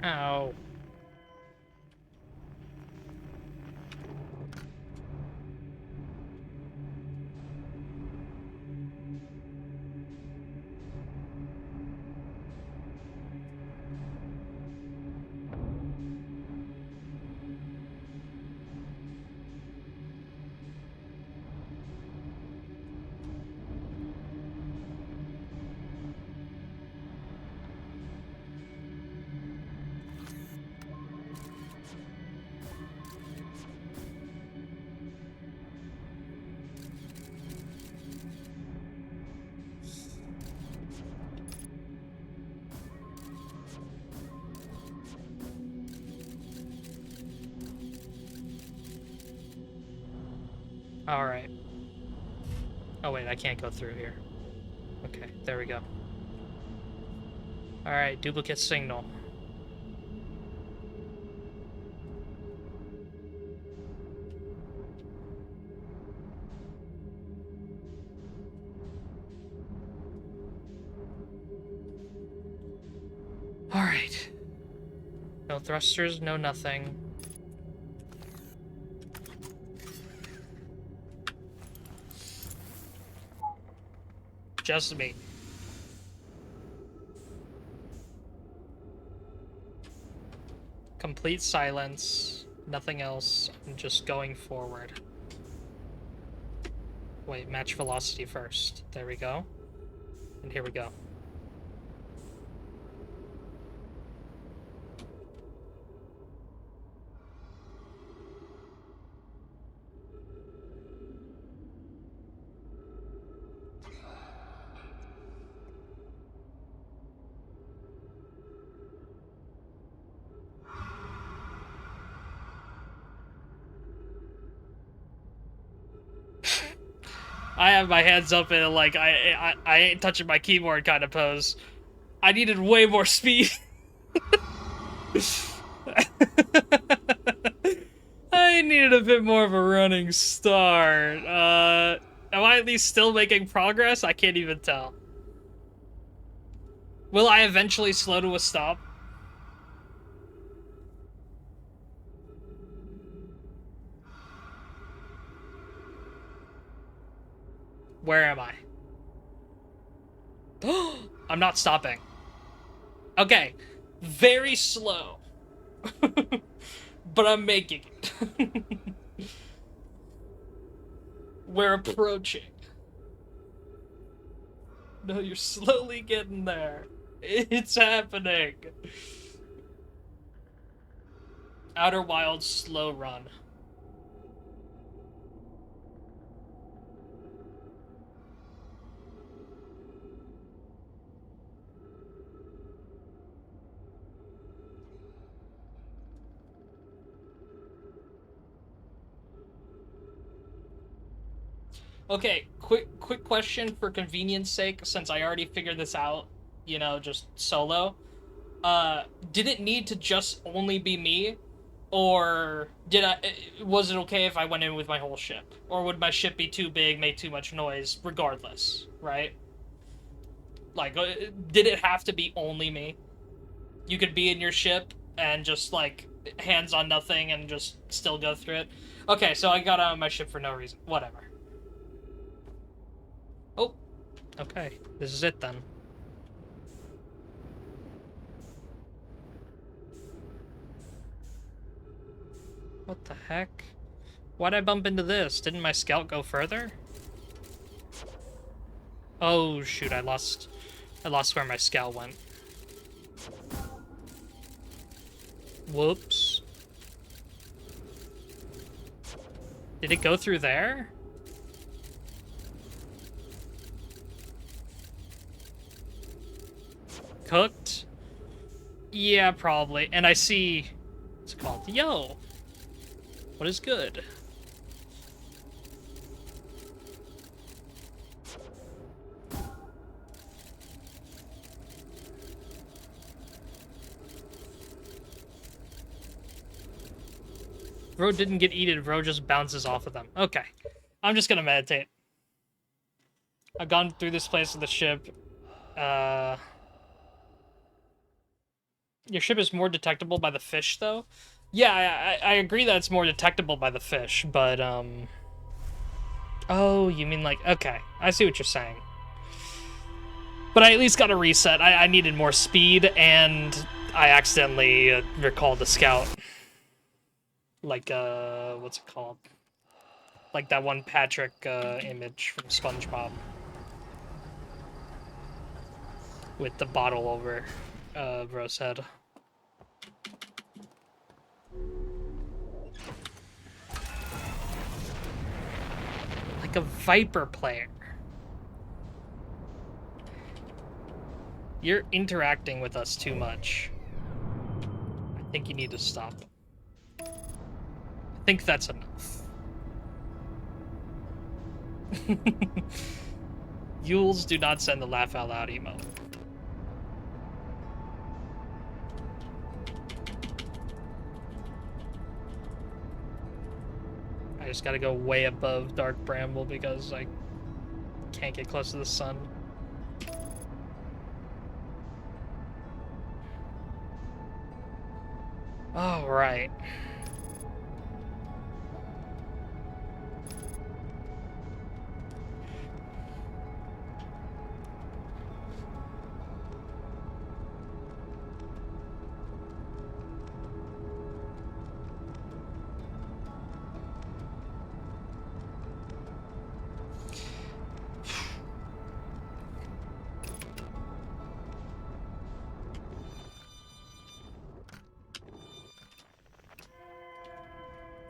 S1: Ow. Alright. Oh wait, I can't go through here. Okay, there we go. Alright, duplicate signal. Alright. No thrusters, no nothing. Just me. Complete silence. Nothing else. I'm just going forward. Wait, match velocity first. There we go. And here we go. I have my hands up in like I ain't touching my keyboard kind of pose. I needed way more speed. I needed a bit more of a running start. Am I at least still making progress? I can't even tell. Will I eventually slow to a stop? Where am I? I'm not stopping. Okay. Very slow. But I'm making it. We're approaching. No, you're slowly getting there. It's happening. Outer Wilds slow run. Okay, quick question for convenience sake, since I already figured this out, you know, just solo. Did it need to just only be me? Or was it okay if I went in with my whole ship? Or would my ship be too big, make too much noise, regardless, right? Like, did it have to be only me? You could be in your ship and just, like, hands on nothing and just still go through it? Okay, so I got out of my ship for no reason. Whatever. Oh, okay. This is it then. What the heck? Why'd I bump into this? Didn't my scout go further? Oh shoot, I lost where my scout went. Whoops. Did it go through there? Cooked? Yeah, probably. And I see... What's it called? Yo! What is good? Bro didn't get eaten, bro just bounces off of them. Okay. I'm just gonna meditate. I've gone through this place with the ship. Your ship is more detectable by the fish, though? Yeah, I agree that it's more detectable by the fish, but, Oh, you mean like... Okay, I see what you're saying. But I at least got a reset. I needed more speed, and I accidentally recalled the scout. Like, what's it called? Like that one Patrick, image from SpongeBob. With the bottle over, Bro's head. Like a Viper player. You're interacting with us too much. I think you need to stop. I think that's enough. Yules do not send the laugh out loud emote. I just gotta go way above Dark Bramble because I can't get close to the sun. All right.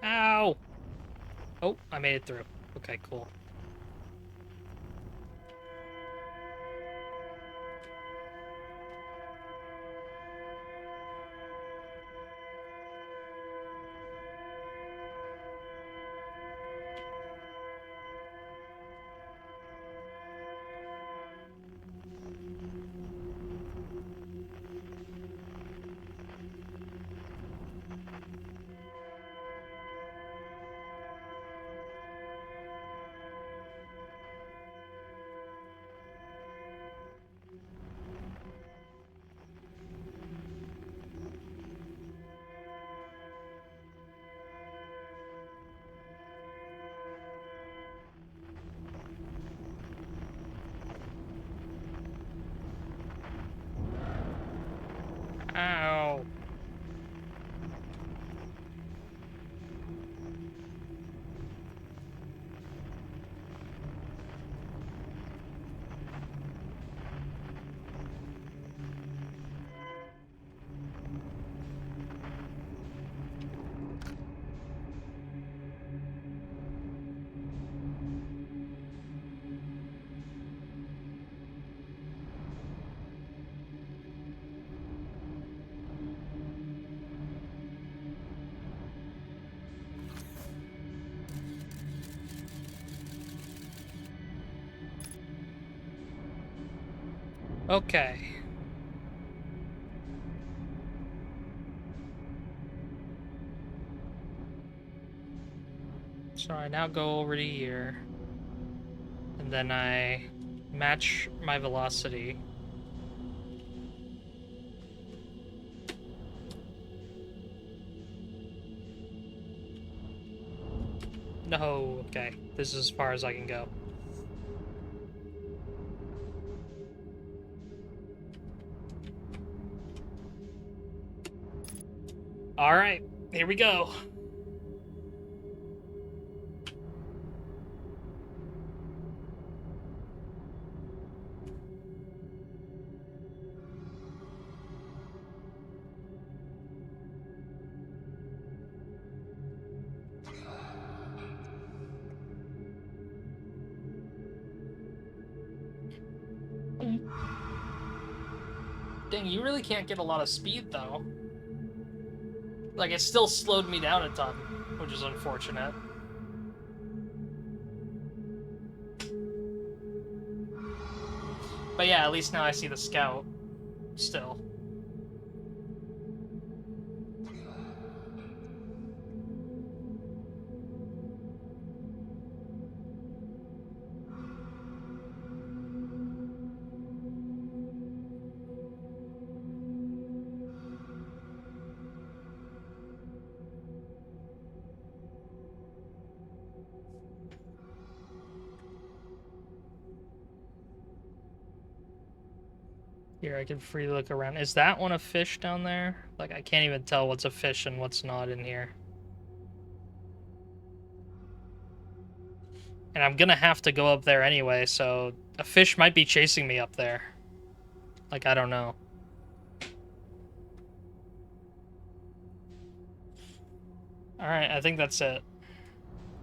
S1: Ow! Oh, I made it through. Okay, cool. Ow. Okay. So I now go over to here. And then I match my velocity. No, okay. This is as far as I can go. Alright, here we go. Dang, you really can't get a lot of speed, though. Like, it still slowed me down a ton, which is unfortunate. But yeah, at least now I see the scout. Still. Here, I can freely look around. Is that one a fish down there? Like, I can't even tell what's a fish and what's not in here. And I'm gonna have to go up there anyway, so a fish might be chasing me up there. Like, I don't know. Alright, I think that's it.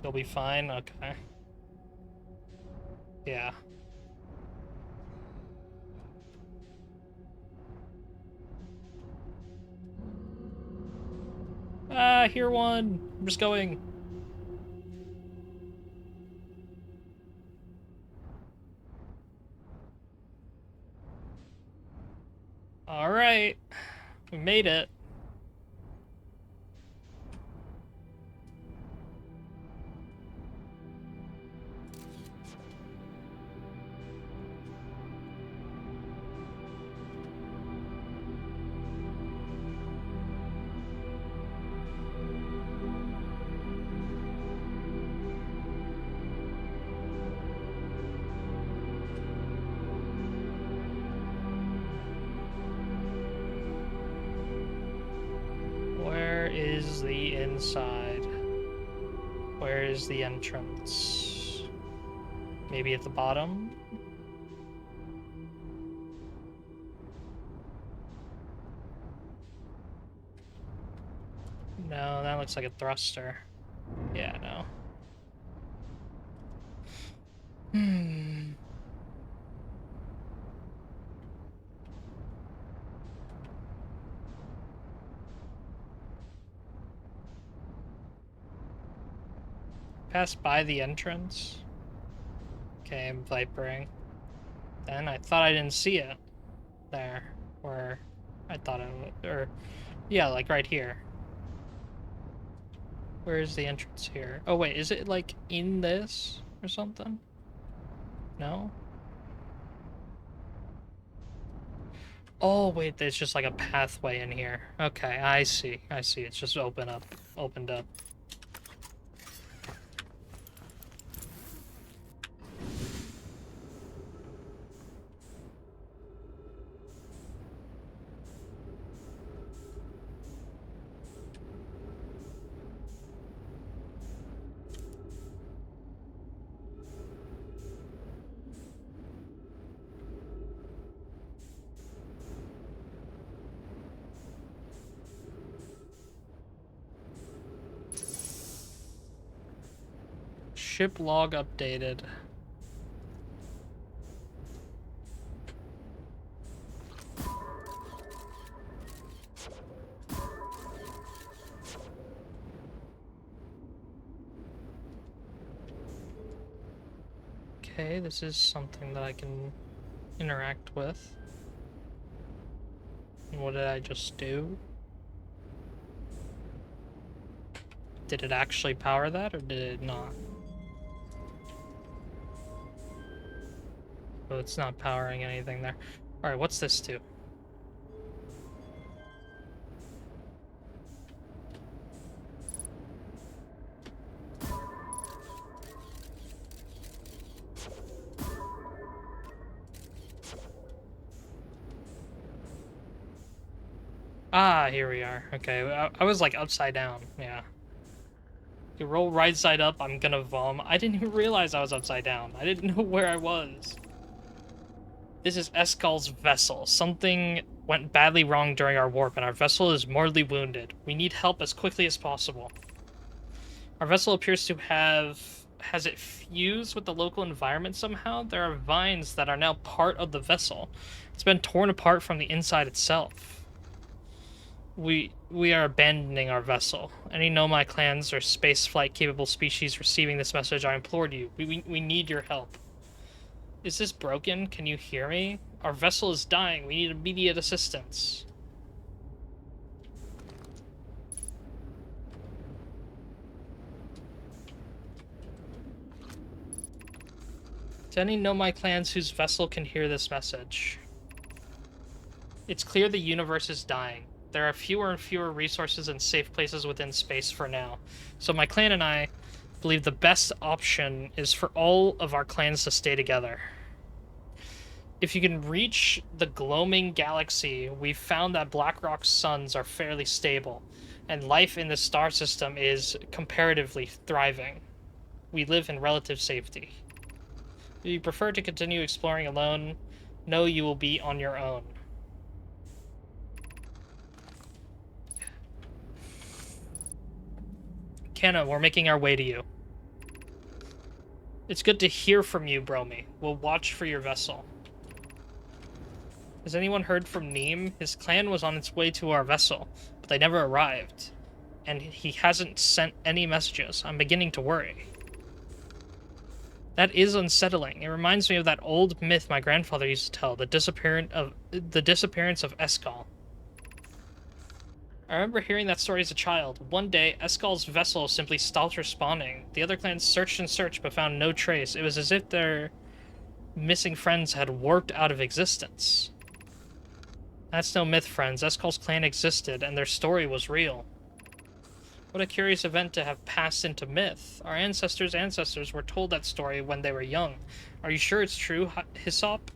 S1: You'll be fine? Okay. Yeah. Ah, here one! I'm just going. Alright. We made it. Where is the inside? Where is the entrance? Maybe at the bottom? No, that looks like a thruster. Yeah, no. Pass by the entrance. Okay, I'm vipering. Then I thought I didn't see it. There. Where I thought I would. Or, yeah, like right here. Where is the entrance here? Oh, wait, is it like in this or something? No? Oh, wait, there's just like a pathway in here. Okay, I see. I see. It's just opened up. Ship log updated. Okay, this is something that I can interact with. And what did I just do? Did it actually power that, or did it not? Oh, it's not powering anything there. Alright, what's this do? Ah, here we are. Okay, I was like upside down. Yeah. You roll right side up, I'm gonna vomit. I didn't even realize I was upside down. I didn't know where I was. This is Eskal's vessel. Something went badly wrong during our warp, and our vessel is mortally wounded. We need help as quickly as possible. Our vessel appears to have... Has it fused with the local environment somehow? There are vines that are now part of the vessel. It's been torn apart from the inside itself. We are abandoning our vessel. Any Nomai clans or spaceflight capable species receiving this message, I implored you. We need your help. Is this broken? Can you hear me? Our vessel is dying. We need immediate assistance. To any Nomai clans whose vessel can hear this message. It's clear the universe is dying. There are fewer and fewer resources and safe places within space for now. So my clan and I believe the best option is for all of our clans to stay together. If you can reach the gloaming galaxy, we've found that Blackrock's suns are fairly stable, and life in the star system is comparatively thriving. We live in relative safety. Do you prefer to continue exploring alone? No, you will be on your own. Kenna, we're making our way to you. It's good to hear from you, Bromy. We'll watch for your vessel. Has anyone heard from Neem? His clan was on its way to our vessel, but they never arrived. And he hasn't sent any messages. I'm beginning to worry. That is unsettling. It reminds me of that old myth my grandfather used to tell, the disappearance of Eskal. I remember hearing that story as a child. One day, Eskal's vessel simply stopped responding. The other clans searched and searched, but found no trace. It was as if their missing friends had warped out of existence. That's no myth, friends. Eskal's clan existed, and their story was real. What a curious event to have passed into myth. Our ancestors' ancestors were told that story when they were young. Are you sure it's true, Hyssop?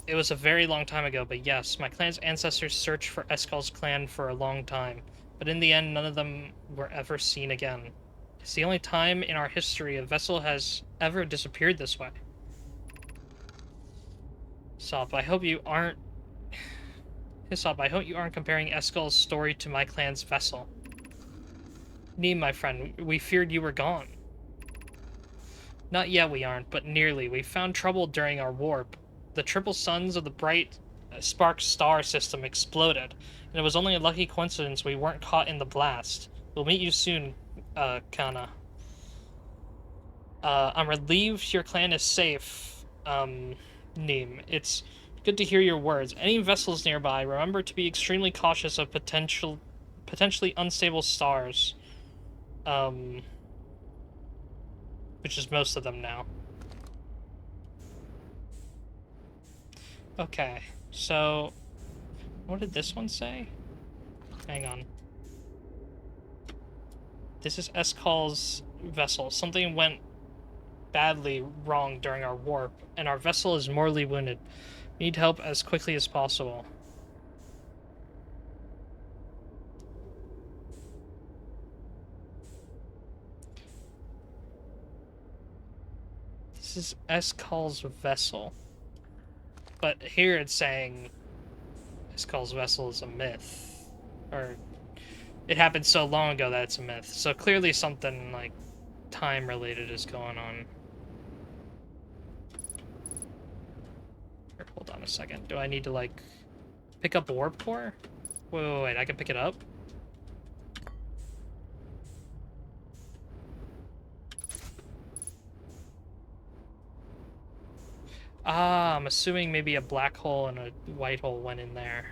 S1: It was a very long time ago, but yes, my clan's ancestors searched for Eskal's clan for a long time. But in the end, none of them were ever seen again. It's the only time in our history a vessel has ever disappeared this way. Hyssop, I hope you aren't comparing Eskal's story to my clan's vessel. Neem, my friend, we feared you were gone. Not yet we aren't, but nearly. We found trouble during our warp. The triple suns of the bright spark star system exploded, and it was only a lucky coincidence we weren't caught in the blast. We'll meet you soon, Kana. I'm relieved your clan is safe, Neem. It's good to hear your words. Any vessels nearby, remember to be extremely cautious of potentially unstable stars. Which is most of them now. Okay, so what did this one say? Hang on. This is Eskal's vessel. Something went badly wrong during our warp, and our vessel is mortally wounded. We need help as quickly as possible. This is Eskal's vessel. But here it's saying Eskal's vessel is a myth. Or it happened so long ago that it's a myth. So clearly something like time related is going on. Here, hold on a second. Do I need to like pick up a warp core? Wait, I can pick it up? Ah, I'm assuming maybe a black hole and a white hole went in there.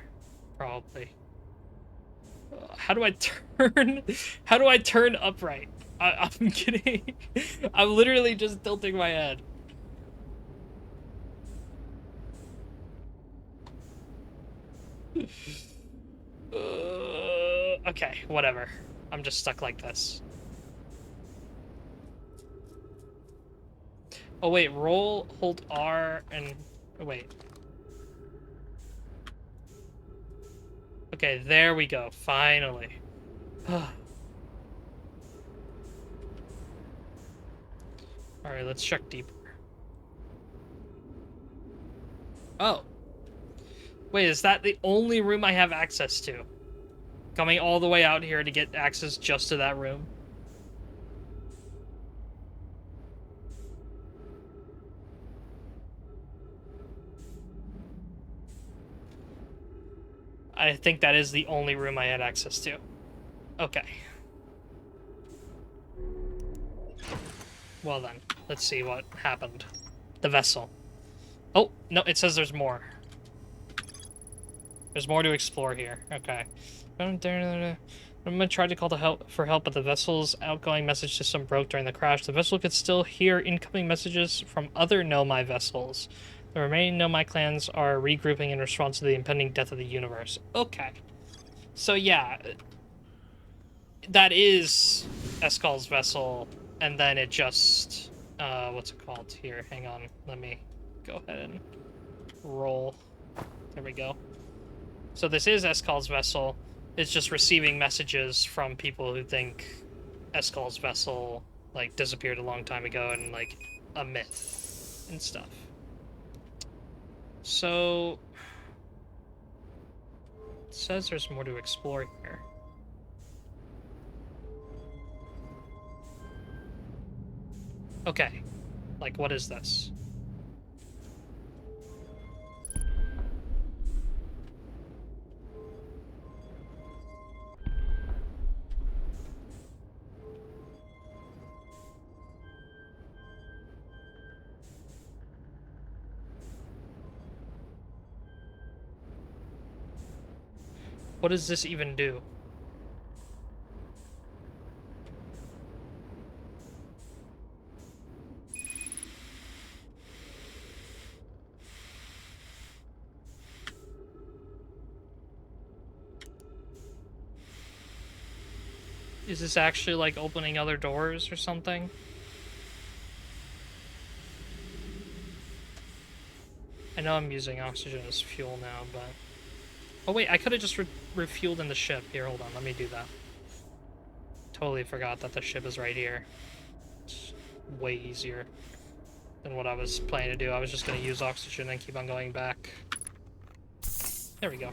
S1: Probably. How do I turn? How do I turn upright? I'm kidding. I'm literally just tilting my head. Okay, whatever. I'm just stuck like this. Oh wait, roll, hold R, and oh, wait. Okay, there we go. Finally. Alright, let's check deeper. Oh. Wait, is that the only room I have access to? Coming all the way out here to get access just to that room? I think that is the only room I had access to. Okay. Well then, let's see what happened. The vessel. Oh, no, it says there's more. There's more to explore here. Okay. I'm gonna try to call for help, but the vessel's outgoing message system broke during the crash. The vessel could still hear incoming messages from other Nomai vessels. The remaining Nomai clans are regrouping in response to the impending death of the universe. Okay. So yeah, that is Eskal's vessel, and then it just, what's it called? Here, hang on, let me go ahead and roll. There we go. So this is Eskal's vessel. It's just receiving messages from people who think Eskal's vessel like disappeared a long time ago and like a myth and stuff. So it says there's more to explore here. Okay. Like, what is this? What does this even do? Is this actually like opening other doors or something? I know I'm using oxygen as fuel now, but... Oh wait, I could have just refueled in the ship. Here, hold on, let me do that. Totally forgot that the ship is right here. It's way easier than what I was planning to do. I was just going to use oxygen and keep on going back. There we go.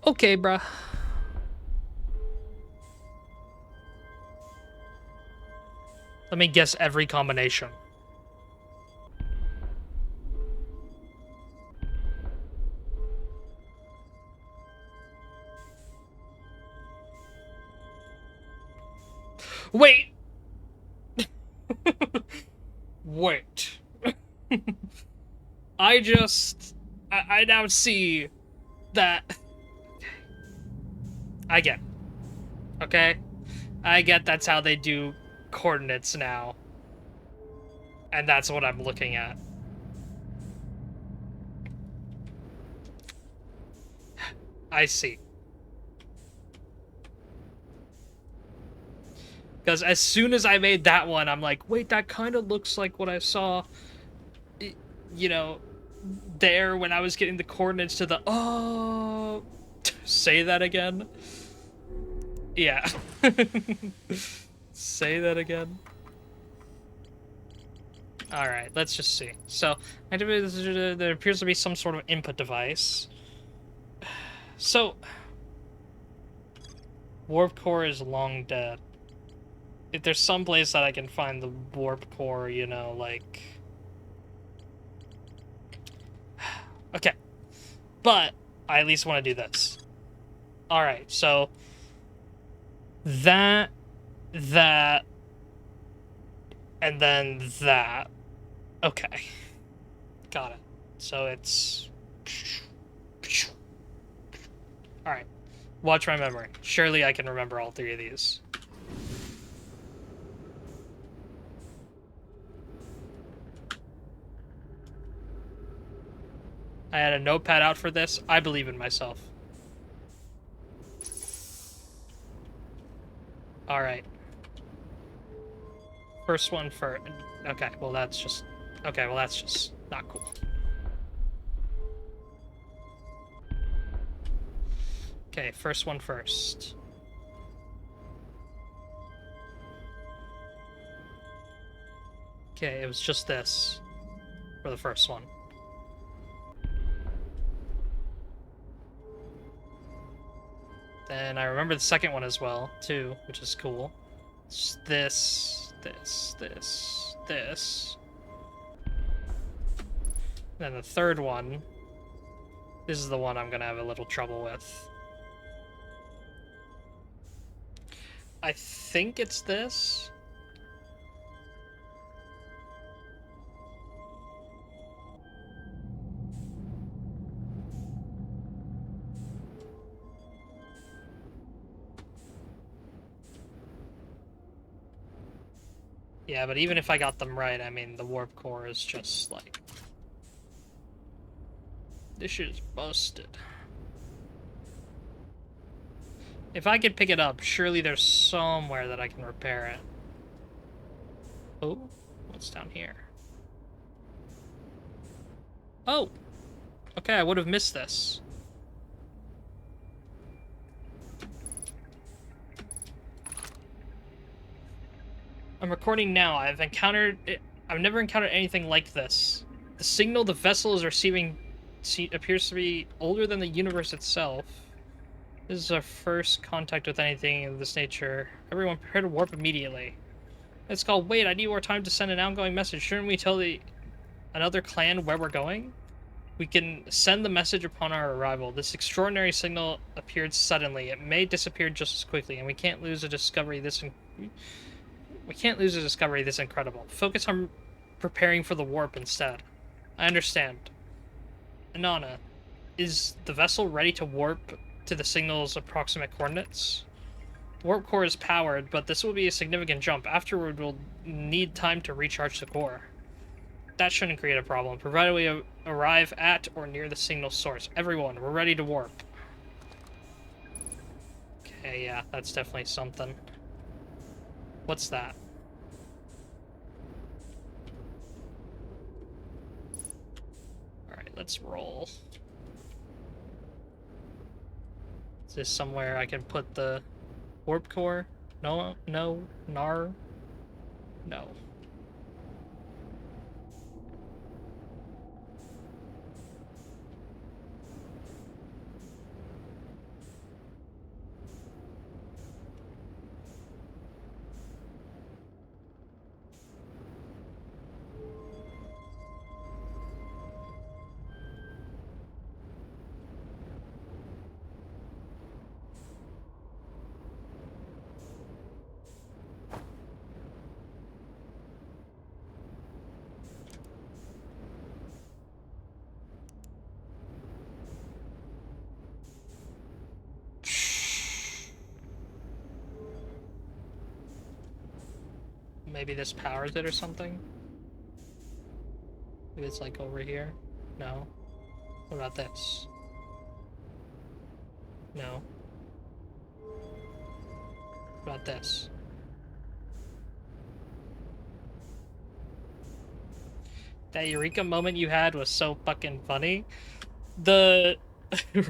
S1: Okay, bruh. Let me guess every combination. Wait! Wait. I now see that... I get. Okay? I get that's how they do coordinates now. And that's what I'm looking at. I see. Because as soon as I made that one, I'm like, wait, that kind of looks like what I saw, you know, there when I was getting the coordinates to the... Oh... Say that again? Yeah. Say that again. Alright, let's just see. So, there appears to be some sort of input device. So, warp core is long dead. If there's some place that I can find the warp core, you know, like... Okay. But, I at least want to do this. Alright, so... That... And then that. Okay. Got it. So it's... Alright. Watch my memory. Surely I can remember all three of these. I had a notepad out for this. I believe in myself. Alright. First one for... Okay, well that's just... Okay, well that's just not cool. Okay, first one first. Okay, it was just this for the first one. Then I remember the second one as well, too, which is cool. It's this. Then the third one. This is the one I'm gonna have a little trouble with. I think it's this. Yeah, but even if I got them right, I mean, the warp core is just like... This shit is busted. If I could pick it up, surely there's somewhere that I can repair it. Oh, what's down here? Oh! Okay, I would have missed this. I'm recording now. I've never encountered anything like this. The signal the vessel is receiving appears to be older than the universe itself. This is our first contact with anything of this nature. Everyone prepare to warp immediately. It's called, wait, I need more time to send an outgoing message. Shouldn't we tell another clan where we're going? We can send the message upon our arrival. This extraordinary signal appeared suddenly. It may disappear just as quickly, and we can't lose a discovery this incredible. Focus on preparing for the warp instead. I understand. Anana, is the vessel ready to warp to the signal's approximate coordinates? The warp core is powered, but this will be a significant jump. Afterward, we'll need time to recharge the core. That shouldn't create a problem, provided we arrive at or near the signal source. Everyone, we're ready to warp. Okay, yeah, that's definitely something. What's that? Alright, let's roll. Is this somewhere I can put the warp core? No, no, no. Maybe this powers it or something? Maybe it's like over here? No. What about this? No. What about this? That Eureka moment you had was so fucking funny. The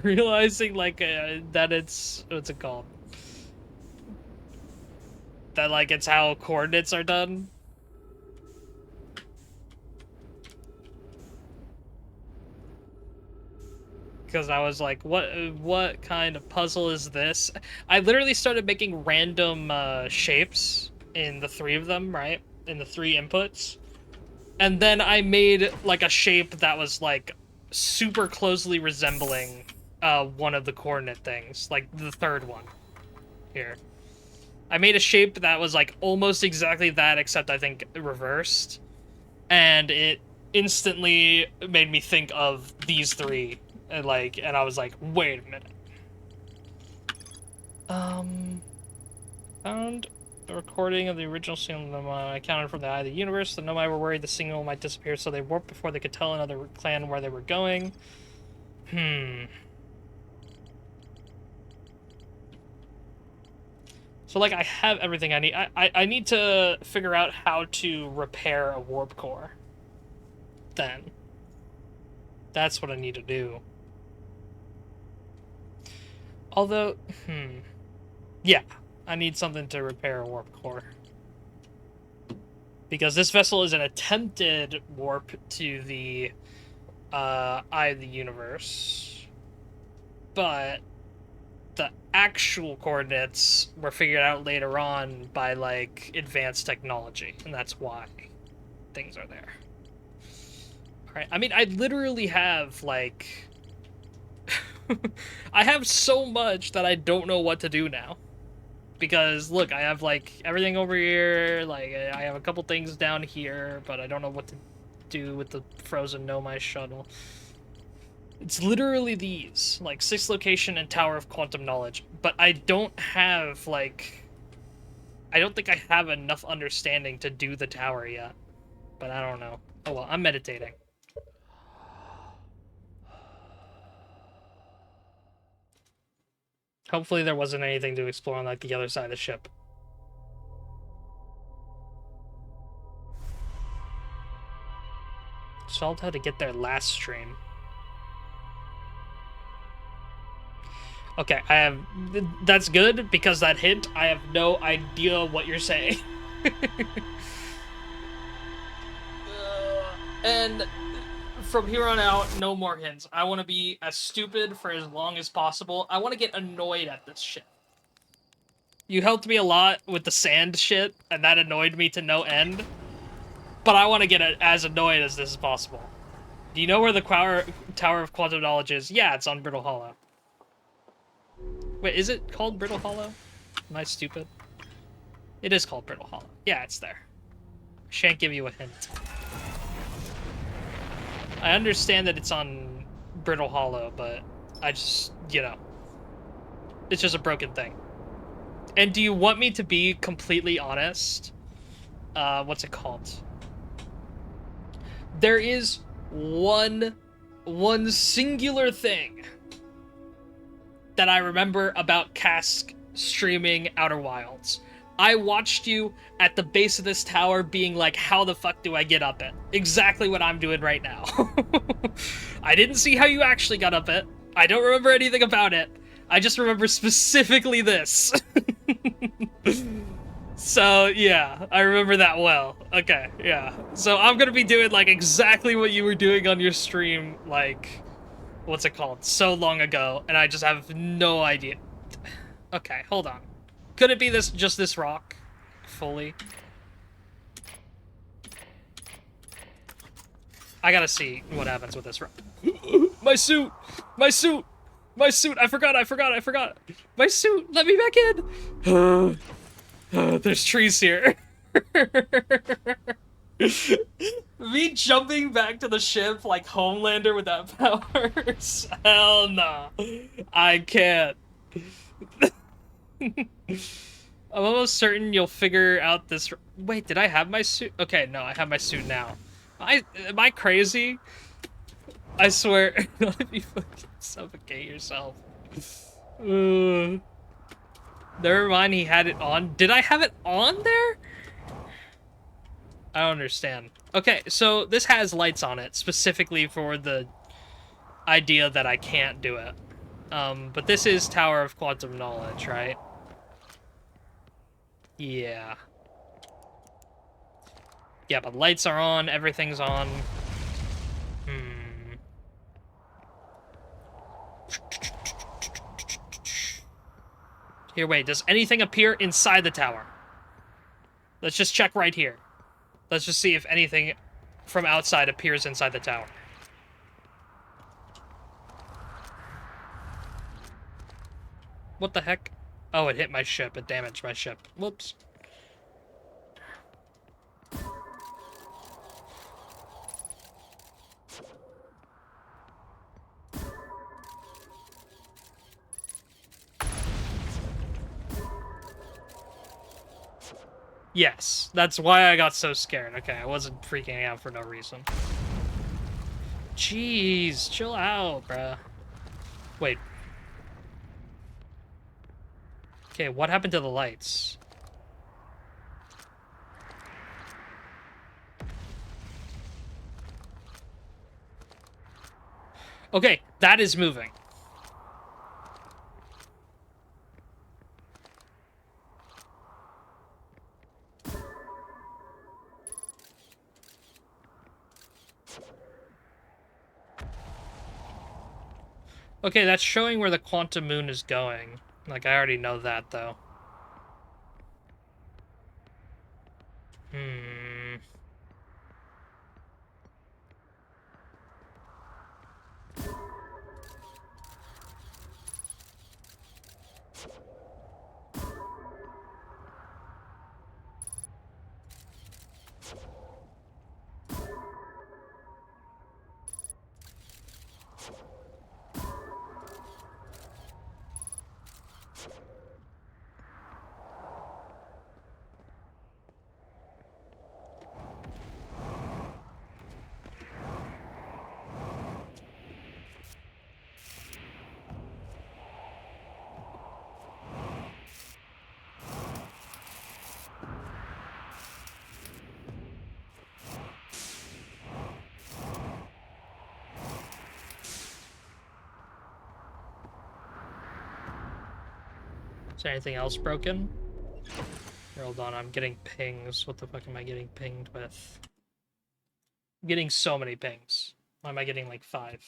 S1: realizing like that what's it called? That like it's how coordinates are done. Because I was like, what kind of puzzle is this? I literally started making random shapes in the three of them, right? In the three inputs. And then I made like a shape that was like super closely resembling one of the coordinate things, like the third one here. I made a shape that was like almost exactly that, except I think reversed, and it instantly made me think of these three, and I was like, wait a minute. Found the recording of the original signal. I counted from the eye of the universe. The Nomai were worried the signal might disappear, so they warped before they could tell another clan where they were going. So, like, I have everything I need. I need to figure out how to repair a warp core. Then. That's what I need to do. Although, yeah, I need something to repair a warp core. Because this vessel is an attempted warp to the Eye of the Universe. But the actual coordinates were figured out later on by, like, advanced technology. And that's why things are there. Alright, I mean, I literally have, like... I have so much that I don't know what to do now. Because, look, I have, like, everything over here, like, I have a couple things down here, but I don't know what to do with the frozen Nomai shuttle. It's literally these, like, 6th location and Tower of Quantum Knowledge, but I don't have, like... I don't think I have enough understanding to do the tower yet, but I don't know. Oh well, I'm meditating. Hopefully there wasn't anything to explore on, like, the other side of the ship. Solved how to get there last stream. Okay, I have... That's good, because that hint, I have no idea what you're saying. And from here on out, no more hints. I want to be as stupid for as long as possible. I want to get annoyed at this shit. You helped me a lot with the sand shit, and that annoyed me to no end. But I want to get as annoyed as this is possible. Do you know where the Tower of Quantum Knowledge is? Yeah, it's on Brittle Hollow. Wait, is it called Brittle Hollow? Am I stupid? It is called Brittle Hollow. Yeah, it's there. Shan't give you a hint. I understand that it's on Brittle Hollow, but I just, you know, it's just a broken thing. And do you want me to be completely honest? What's it called? There is one singular thing that I remember about Cask streaming Outer Wilds. I watched you at the base of this tower being like, how the fuck do I get up it? Exactly what I'm doing right now. I didn't see how you actually got up it. I don't remember anything about it. I just remember specifically this. So, yeah, I remember that well. Okay, yeah. So I'm gonna be doing, like, exactly what you were doing on your stream, like, what's it called? So long ago, and I just have no idea. Okay, hold on. Could it be just this rock? Fully? I gotta see what happens with this rock. My suit! My suit! My suit! I forgot! My suit! Let me back in! There's trees here. Me jumping back to the ship like Homelander without powers? Hell no. I can't. I'm almost certain you'll figure out this... Wait, did I have my suit? Okay, no, I have my suit now. Am I crazy? I swear. Not if you fucking suffocate yourself. Never mind, he had it on. Did I have it on there? I don't understand. Okay, so this has lights on it, specifically for the idea that I can't do it. But this is Tower of Quantum Knowledge, right? Yeah. Yeah, but lights are on, everything's on. Here, wait, does anything appear inside the tower? Let's just check right here. Let's just see if anything from outside appears inside the tower. What the heck? Oh, it hit my ship. It damaged my ship. Whoops. Yes, that's why I got so scared. Okay, I wasn't freaking out for no reason. Jeez, chill out, bruh. Wait. Okay, what happened to the lights? Okay, that is moving. Okay, that's showing where the quantum moon is going. Like, I already know that, though. Hmm. Is there anything else broken? Here, hold on, I'm getting pings. What the fuck am I getting pinged with? I'm getting so many pings. Why am I getting like 5?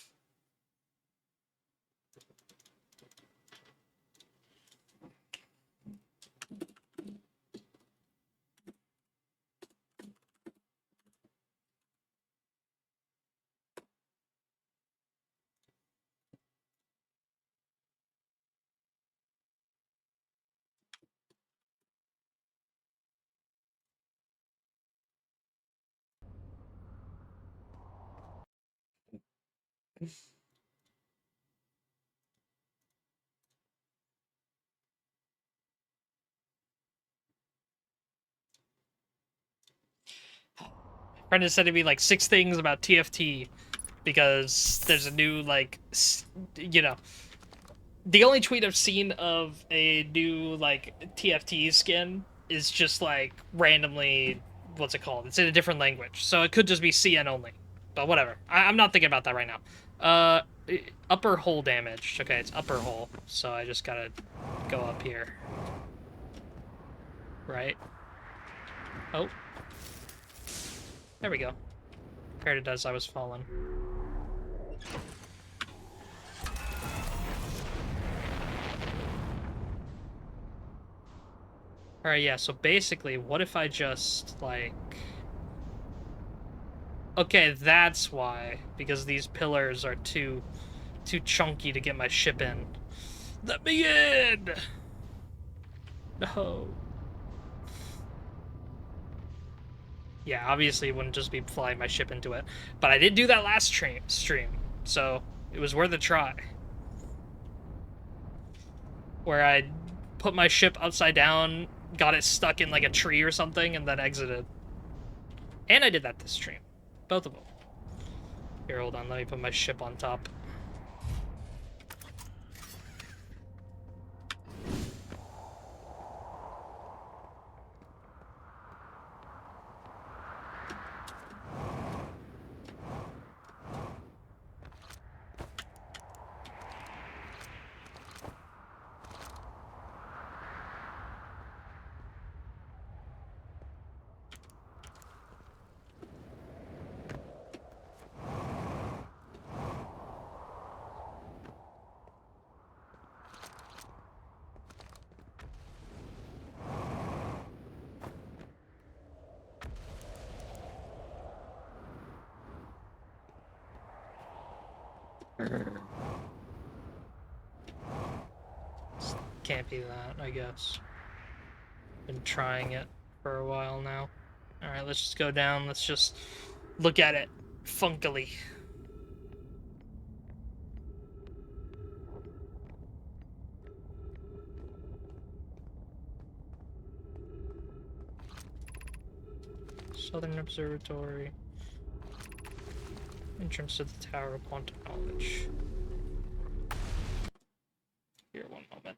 S1: Friend is sending me like 6 things about TFT because there's a new, like, you know, the only tweet I've seen of a new, like, TFT skin is just, like, randomly, what's it called? It's in a different language, so it could just be CN only. But whatever. I'm not thinking about that right now. Upper hole damage. Okay, it's upper hole, so I just gotta go up here. Right? Oh. There we go. Compared to as I was falling. Alright, yeah, so basically, what if I just, like... Okay, that's why. Because these pillars are too chunky to get my ship in. Let me in! No. Yeah, obviously it wouldn't just be flying my ship into it. But I did do that last stream, so it was worth a try. Where I put my ship upside down, got it stuck in like a tree or something, and then exited. And I did that this stream. Both of them. Here, hold on, let me put my ship on top. Can't be that, I guess. Been trying it for a while now. Alright, let's just go down. Let's just look at it funkily. Southern Observatory. Entrance to the Tower of Quantum Knowledge. Here, one moment.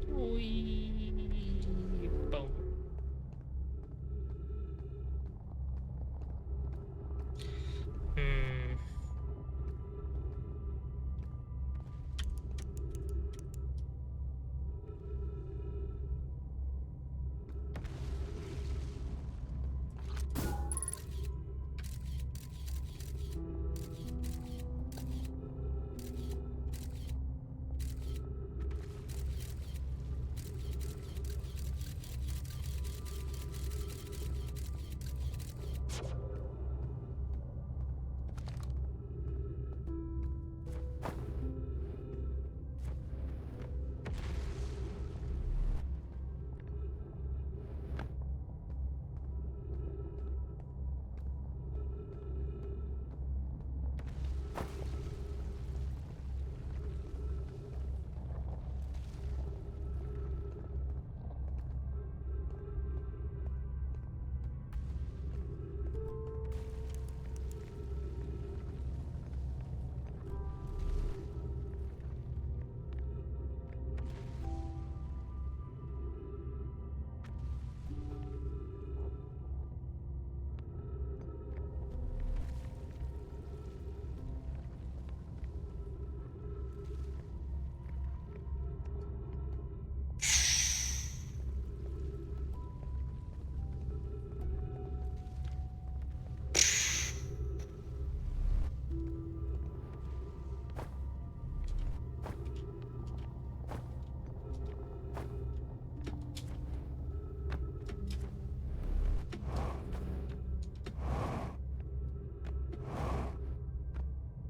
S1: Whee! Boom. Hmm.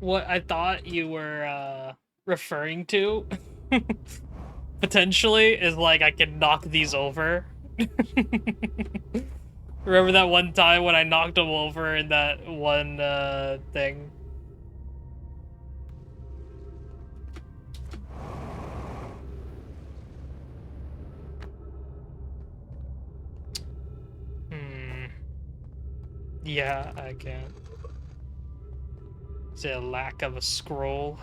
S1: what I thought you were referring to potentially is like I can knock these over. Remember that one time when I knocked them over in that one thing? Hmm. Yeah, I can. Is it a lack of a scroll?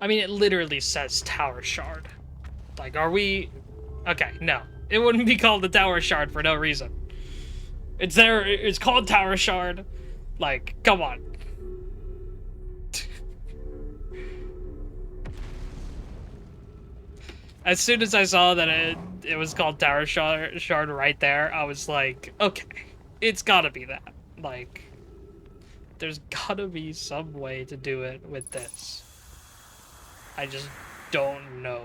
S1: I mean, it literally says Tower Shard. Like, are we... Okay, no. It wouldn't be called the Tower Shard for no reason. It's there, it's called Tower Shard. Like, come on. As soon as I saw that it was called Tower Shard right there, I was like, okay, it's gotta be that. Like, there's gotta be some way to do it with this. I just don't know.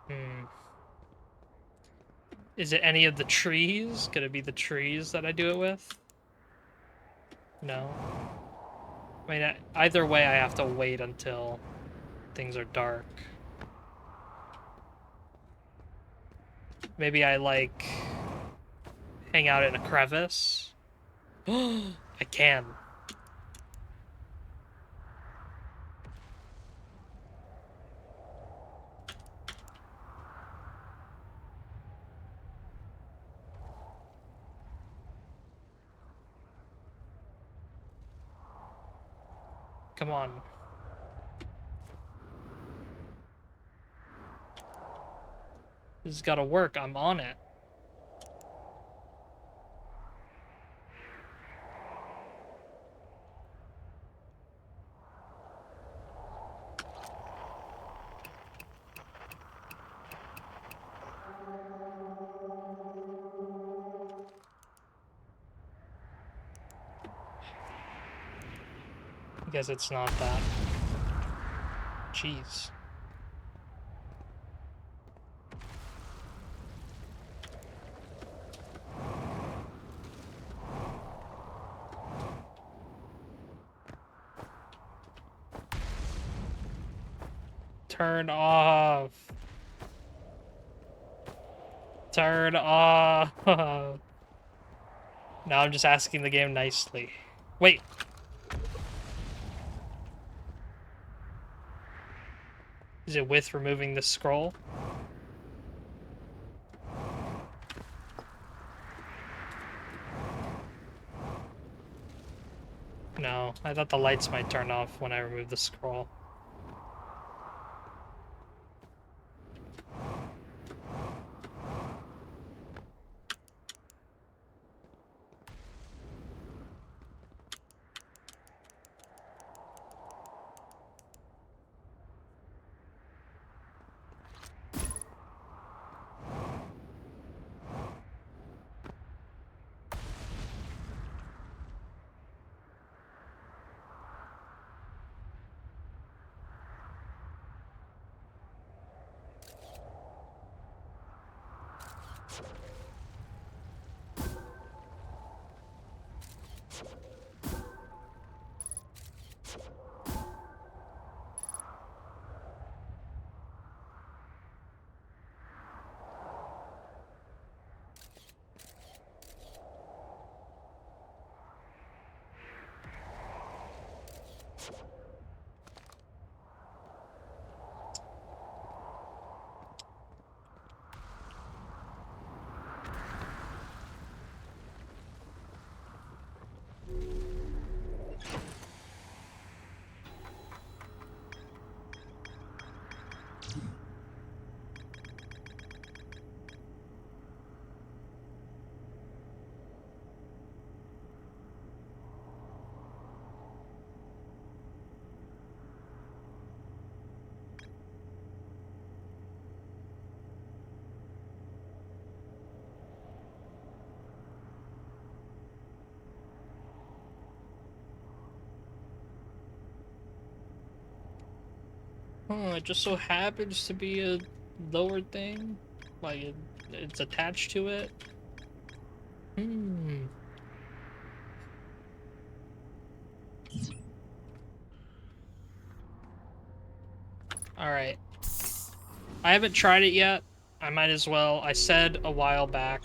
S1: Hmm. Is it any of the trees? Could it be the trees that I do it with? No. I mean, either way, I have to wait until things are dark. Maybe I, like, hang out in a crevice? I can. Come on. This has gotta work. I'm on it. I guess it's not that. Jeez. Turn off. Turn off. Now I'm just asking the game nicely. Wait. Is it with removing the scroll? No, I thought the lights might turn off when I remove the scroll. Oh, it just so happens to be a lower thing? Like, it's attached to it? Hmm. Alright. I haven't tried it yet. I might as well. I said a while back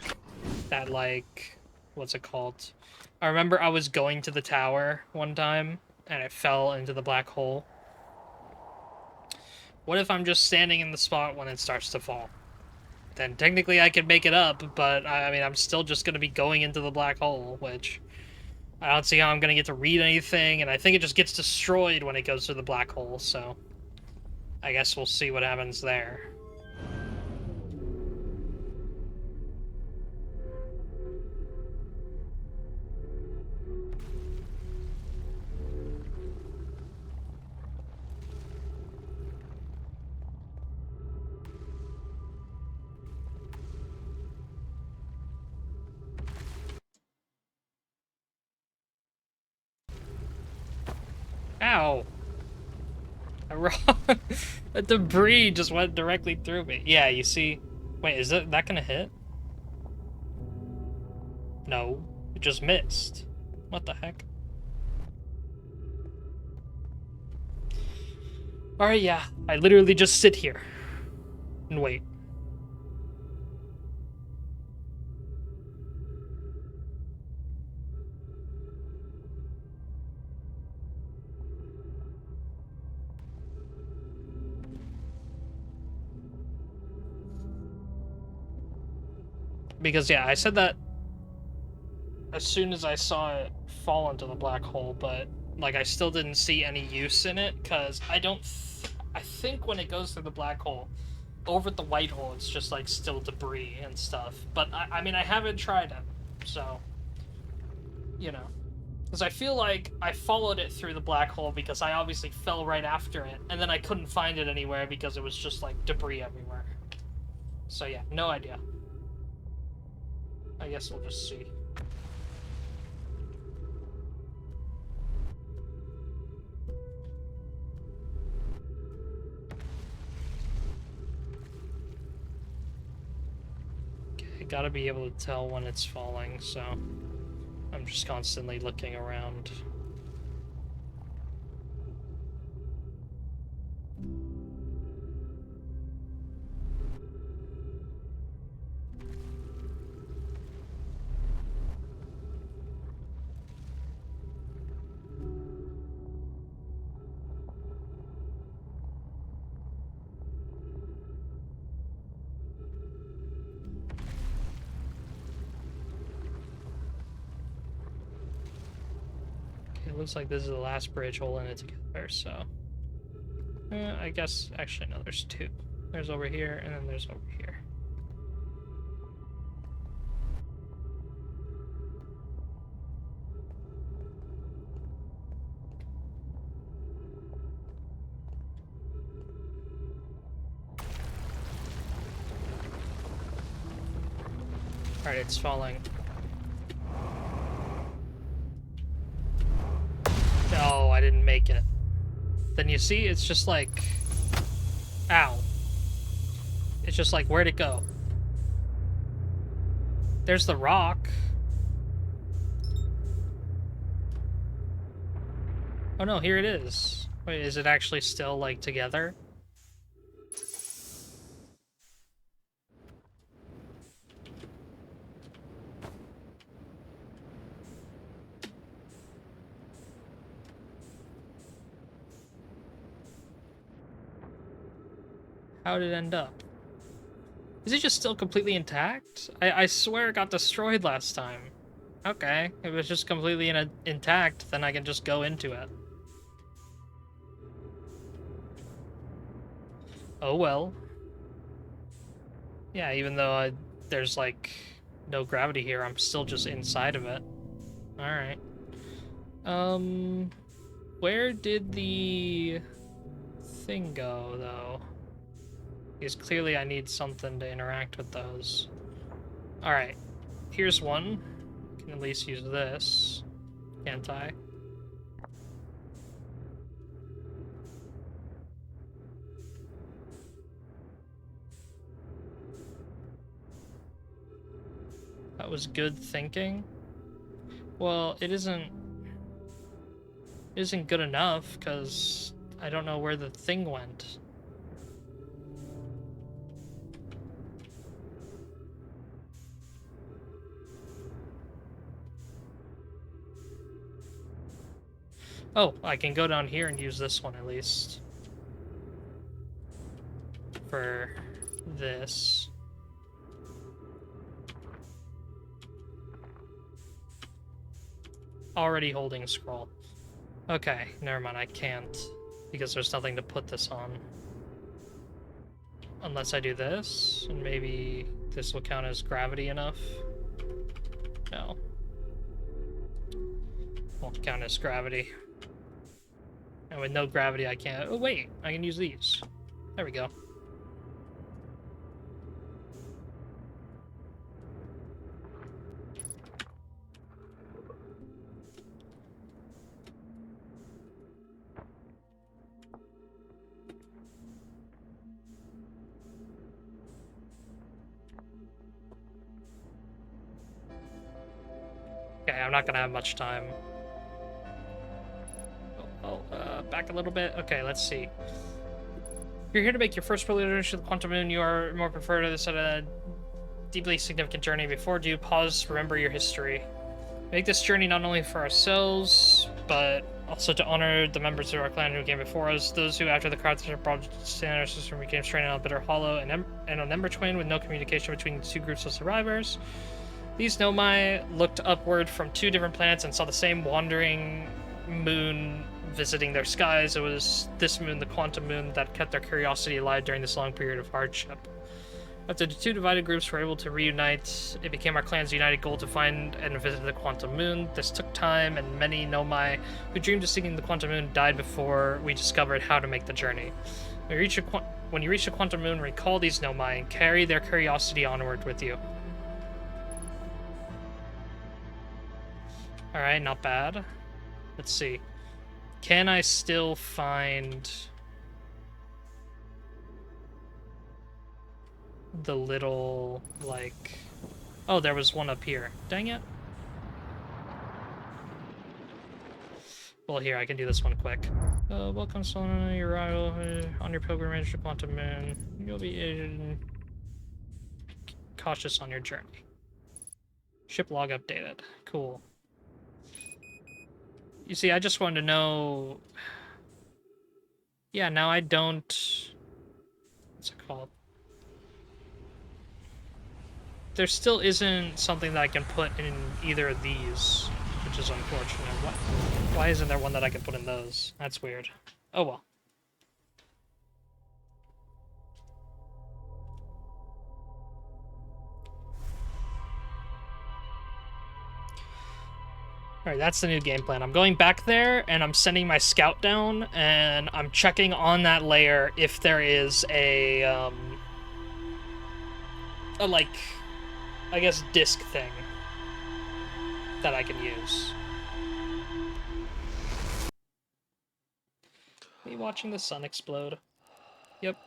S1: that, like, what's it called? I remember I was going to the tower one time, and I fell into the black hole. What if I'm just standing in the spot when it starts to fall? Then technically I could make it up, but I mean, I'm still just going to be going into the black hole, which I don't see how I'm going to get to read anything, and I think it just gets destroyed when it goes through the black hole, so I guess we'll see what happens there. Ow! A debris just went directly through me. Yeah, you see? Wait, is that gonna hit? No, it just missed. What the heck? Alright, yeah. I literally just sit here and wait. Because, yeah, I said that as soon as I saw it fall into the black hole, but, like, I still didn't see any use in it, because I think when it goes through the black hole, over at the white hole, it's just, like, still debris and stuff. But, I mean, I haven't tried it, so, you know. Because I feel like I followed it through the black hole because I obviously fell right after it, and then I couldn't find it anywhere because it was just, like, debris everywhere. So, yeah, no idea. I guess we'll just see. Okay, gotta be able to tell when it's falling, so I'm just constantly looking around. It looks like this is the last bridge holding it together, so... I guess, actually, no, there's two. There's over here, and then there's over here. Alright, it's falling. No, I didn't make it. Then you see, it's just like... Ow. It's just like, where'd it go? There's the rock. Oh no, here it is. Wait, is it actually still, like, together? How did it end up? Is it just still completely intact? I swear it got destroyed last time. Okay, if it's just completely intact, then I can just go into it. Oh well. Yeah, even though there's, like, no gravity here, I'm still just inside of it. Alright. Where did the thing go, though? Because clearly I need something to interact with those. Alright. Here's one. I can at least use this. Can't I? That was good thinking. Well, it isn't good enough, because I don't know where the thing went. Oh, I can go down here and use this one at least. For this. Already holding scroll. Okay, never mind, I can't. Because there's nothing to put this on. Unless I do this, and maybe this will count as gravity enough. No. Won't count as gravity. And with no gravity, I can't. Oh, wait, I can use these. There we go. Okay, I'm not gonna have much time. Back a little bit. Okay, let's see. You're here to make your first pilgrimage to the Quantum Moon. You are more preferred to this at a deeply significant journey. Before do pause, remember your history. Make this journey not only for ourselves, but also to honor the members of our clan who came before us, those who, after the cards are brought to our system, became stranded on a bitter hollow and on Ember Twain with no communication between the two groups of survivors. These Nomai looked upward from two different planets and saw the same wandering moon visiting their skies. It was this moon, the Quantum Moon, that kept their curiosity alive during this long period of hardship. After the two divided groups were able to reunite, it became our clan's united goal to find and visit the Quantum Moon. This took time, and many Nomai who dreamed of seeing the Quantum Moon died before we discovered how to make the journey. When you reach the Quantum Moon, recall these Nomai and carry their curiosity onward with you. Alright, not bad. Let's see. Can I still find the little, like... Oh, there was one up here. Dang it. Well, here, I can do this one quick. Welcome, Solana, your arrival on your pilgrimage to Quantum Moon. You'll be cautious on your journey. Ship log updated. Cool. You see, I just wanted to know... Yeah, now I don't... What's it called? There still isn't something that I can put in either of these, which is unfortunate. Why isn't there one that I can put in those? That's weird. Oh well. Alright, that's the new game plan. I'm going back there, and I'm sending my scout down, and I'm checking on that layer if there is a like, I guess, disc thing that I can use. Me watching the sun explode. Yep.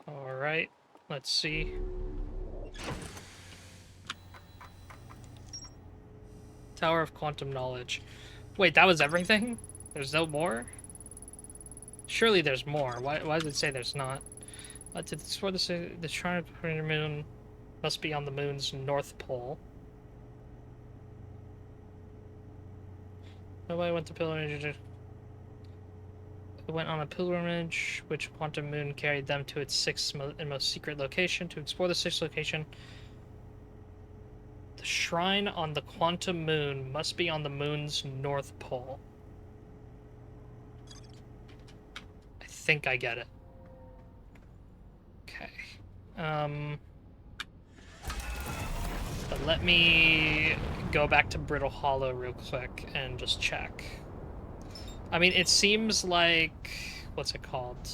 S1: Alright, let's see. Tower of Quantum Knowledge. Wait, that was everything? There's no more? Surely there's more. Why does it say there's not? To explore the shrine of the moon must be on the moon's north pole. Nobody went to pilgrimage. Went on a pilgrimage, which Quantum Moon carried them to its sixth and most secret location. To explore the sixth location, the shrine on the Quantum Moon must be on the moon's north pole. I think I get it. Okay. But let me go back to Brittle Hollow real quick and just check. I mean, it seems like... What's it called?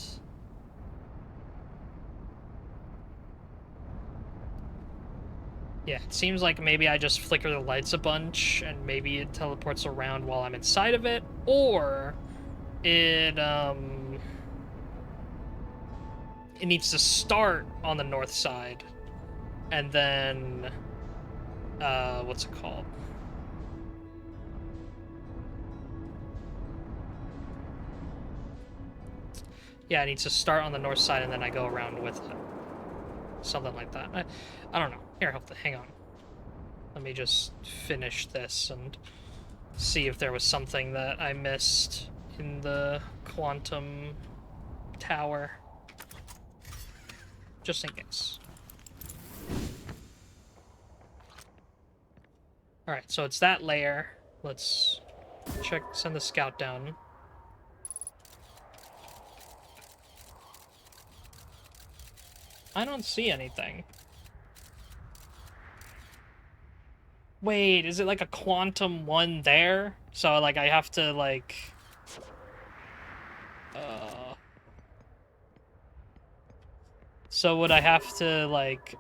S1: Yeah, it seems like maybe I just flicker the lights a bunch and maybe it teleports around while I'm inside of it, or it needs to start on the north side and then what's it called? Yeah, it needs to start on the north side and then I go around with it. Something like that. I don't know. Here, hang on. Let me just finish this and see if there was something that I missed in the quantum tower. Just in case. Alright, so it's that layer. Let's send the scout down. I don't see anything. Wait, is it like a quantum one there? So, like, I have to, like... So would I have to, like...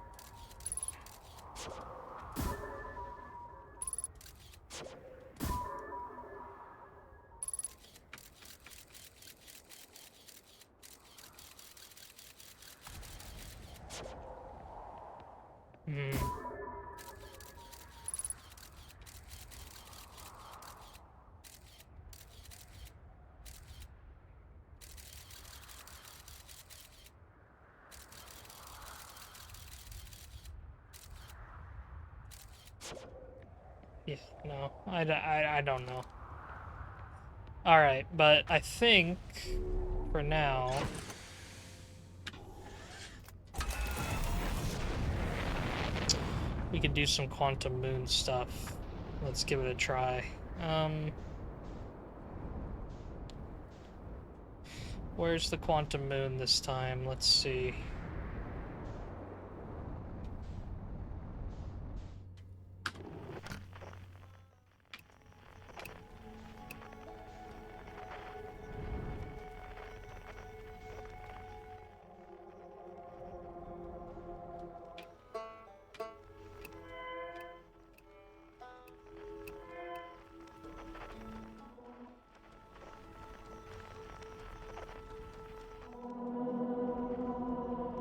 S1: Yeah, no, I don't know. Alright, but I think, for now... we can do some quantum moon stuff. Let's give it a try. Where's the quantum moon this time? Let's see.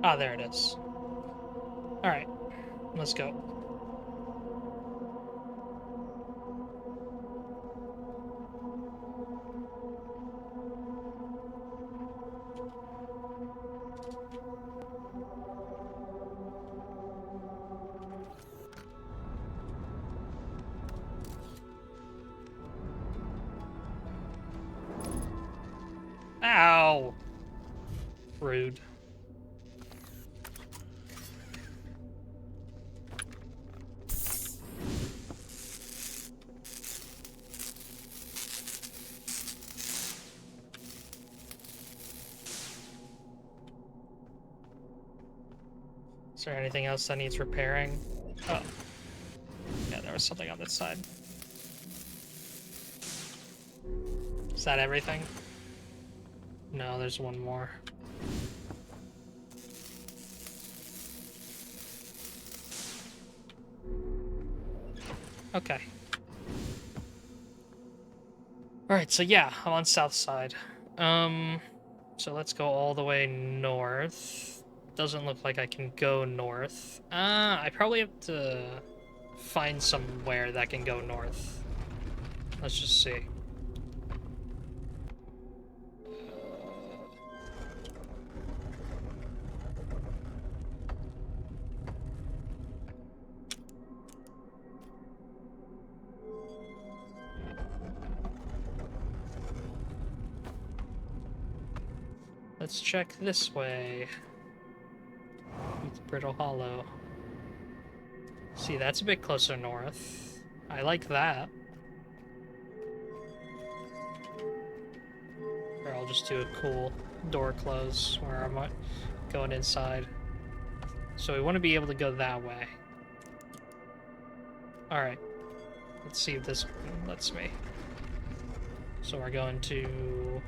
S1: Ah, there it is. Alright, let's go. Ow! Rude. Is there anything else that needs repairing? Oh. Yeah, there was something on this side. Is that everything? No, there's one more. Okay. Alright, so yeah, I'm on south side. So let's go all the way north. Doesn't look like I can go north. I probably have to find somewhere that can go north. Let's just see. Let's check this way. With Brittle Hollow. See, that's a bit closer north. I like that. Or I'll just do a cool door close where I'm going inside. So we want to be able to go that way. Alright. Let's see if this lets me. So we're going to...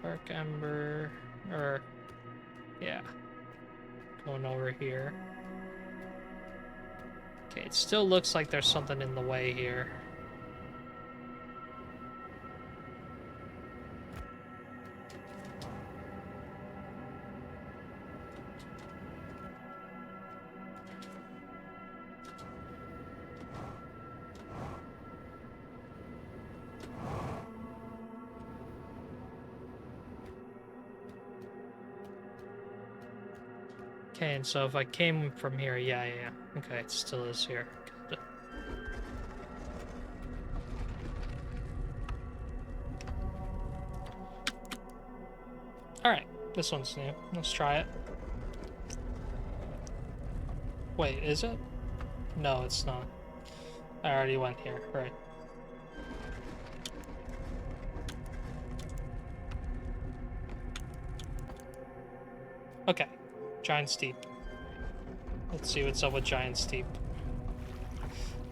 S1: Dark Ember... or... yeah. Going over here. Okay, it still looks like there's something in the way here. Okay, and so if I came from here, yeah. Okay, it still is here. Alright, this one's new. Let's try it. Wait, is it? No, it's not. I already went here, right. Okay, Giant Steep. Let's see what's up with Giant Steep.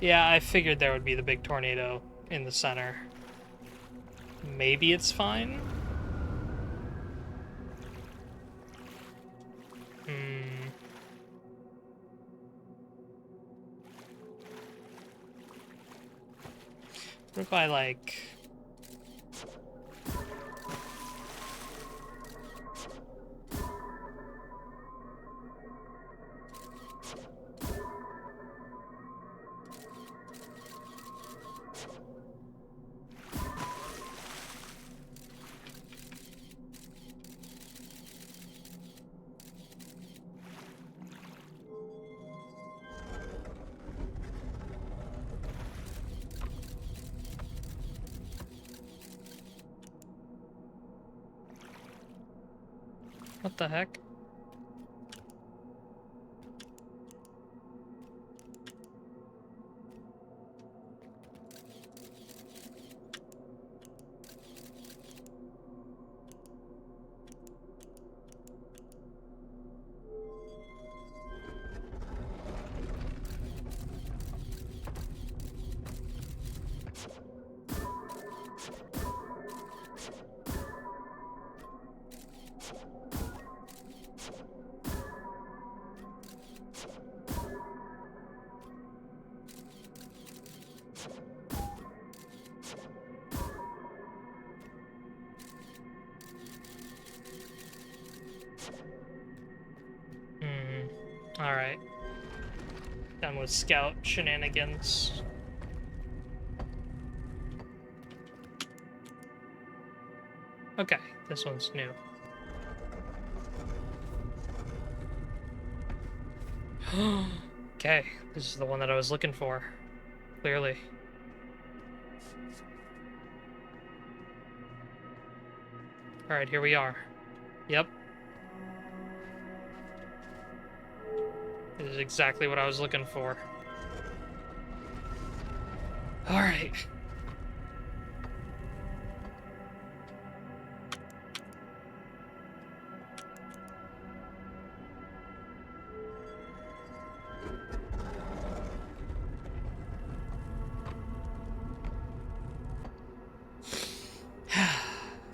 S1: Yeah, I figured there would be the big tornado in the center. Maybe it's fine? What if I, like... What the heck? Alright. Done with scout shenanigans. Okay, this one's new. Okay, this is the one that I was looking for. Clearly. Alright, here we are. Yep. This is exactly what I was looking for. Alright.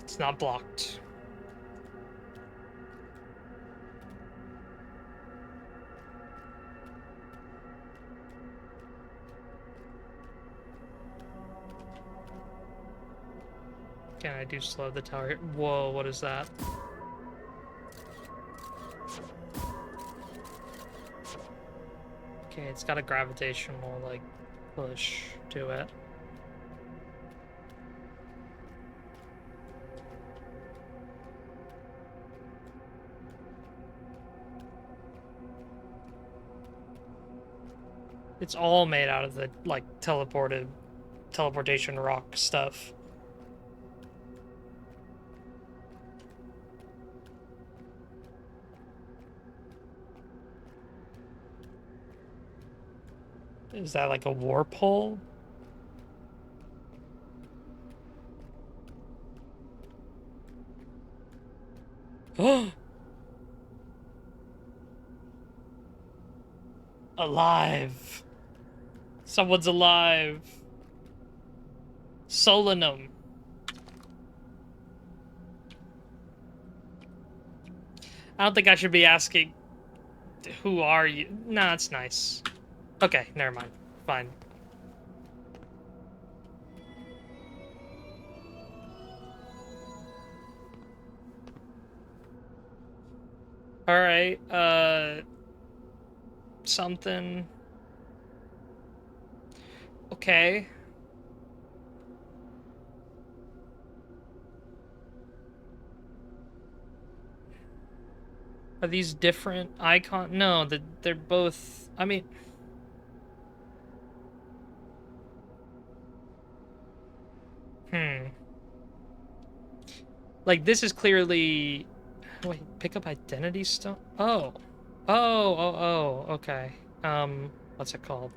S1: It's not blocked. Can I do slow the tower? Whoa, what is that? Okay, it's got a gravitational, like, push to it. It's all made out of the, like, teleportation rock stuff. Is that like a warp hole? Oh! Alive! Someone's alive! Solanum. I don't think I should be asking Who are you? Nah, it's nice. Okay, never mind. Fine. Alright, something. Okay. Are these different icon? No, they're both. I mean, like this is clearly. Wait, pick up identity stone. Oh. Okay. What's it called?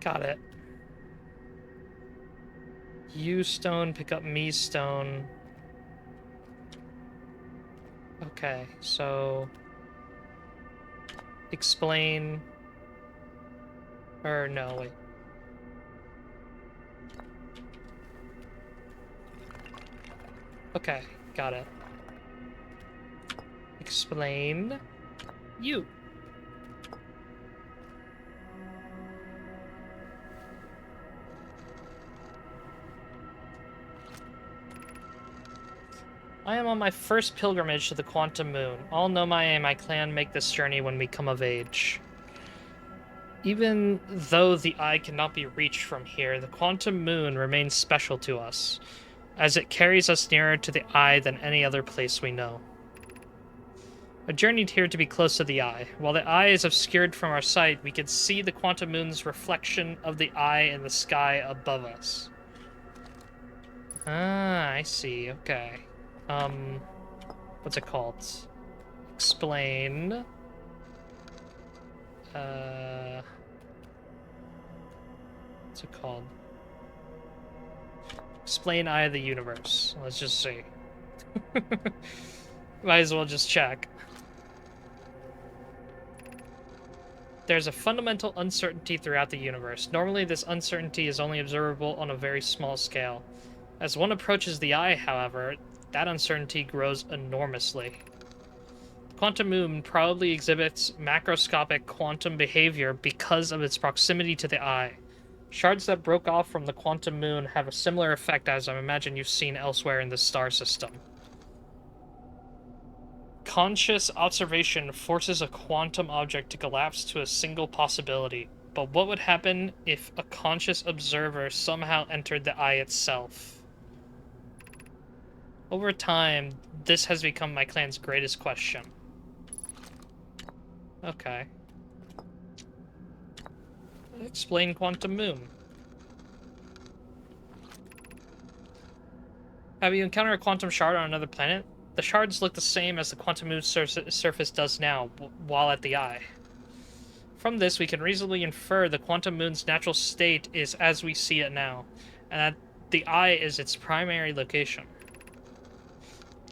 S1: Got it. You stone, pick up me stone. Okay, so explain. Or no, wait. Okay, got it. Explain you. I am on my first pilgrimage to the Quantum Moon. All Nomai and my clan make this journey when we come of age. Even though the eye cannot be reached from here, the Quantum Moon remains special to us, as it carries us nearer to the eye than any other place we know. I journeyed here to be close to the eye. While the eye is obscured from our sight, we can see the Quantum Moon's reflection of the eye in the sky above us. Ah, I see. Okay. What's it called? Explain. What's it called? Explain Eye of the Universe. Let's just see. Might as well just check. There's a fundamental uncertainty throughout the universe. Normally, this uncertainty is only observable on a very small scale. As one approaches the eye, however, that uncertainty grows enormously. The Quantum Moon probably exhibits macroscopic quantum behavior because of its proximity to the eye. Shards that broke off from the Quantum Moon have a similar effect as I imagine you've seen elsewhere in the star system. Conscious observation forces a quantum object to collapse to a single possibility. But what would happen if a conscious observer somehow entered the eye itself? Over time, this has become my clan's greatest question. Okay. Explain Quantum Moon. Have you encountered a quantum shard on another planet? The shards look the same as the Quantum Moon's surface does now, while at the eye. From this, we can reasonably infer the Quantum Moon's natural state is as we see it now, and that the eye is its primary location.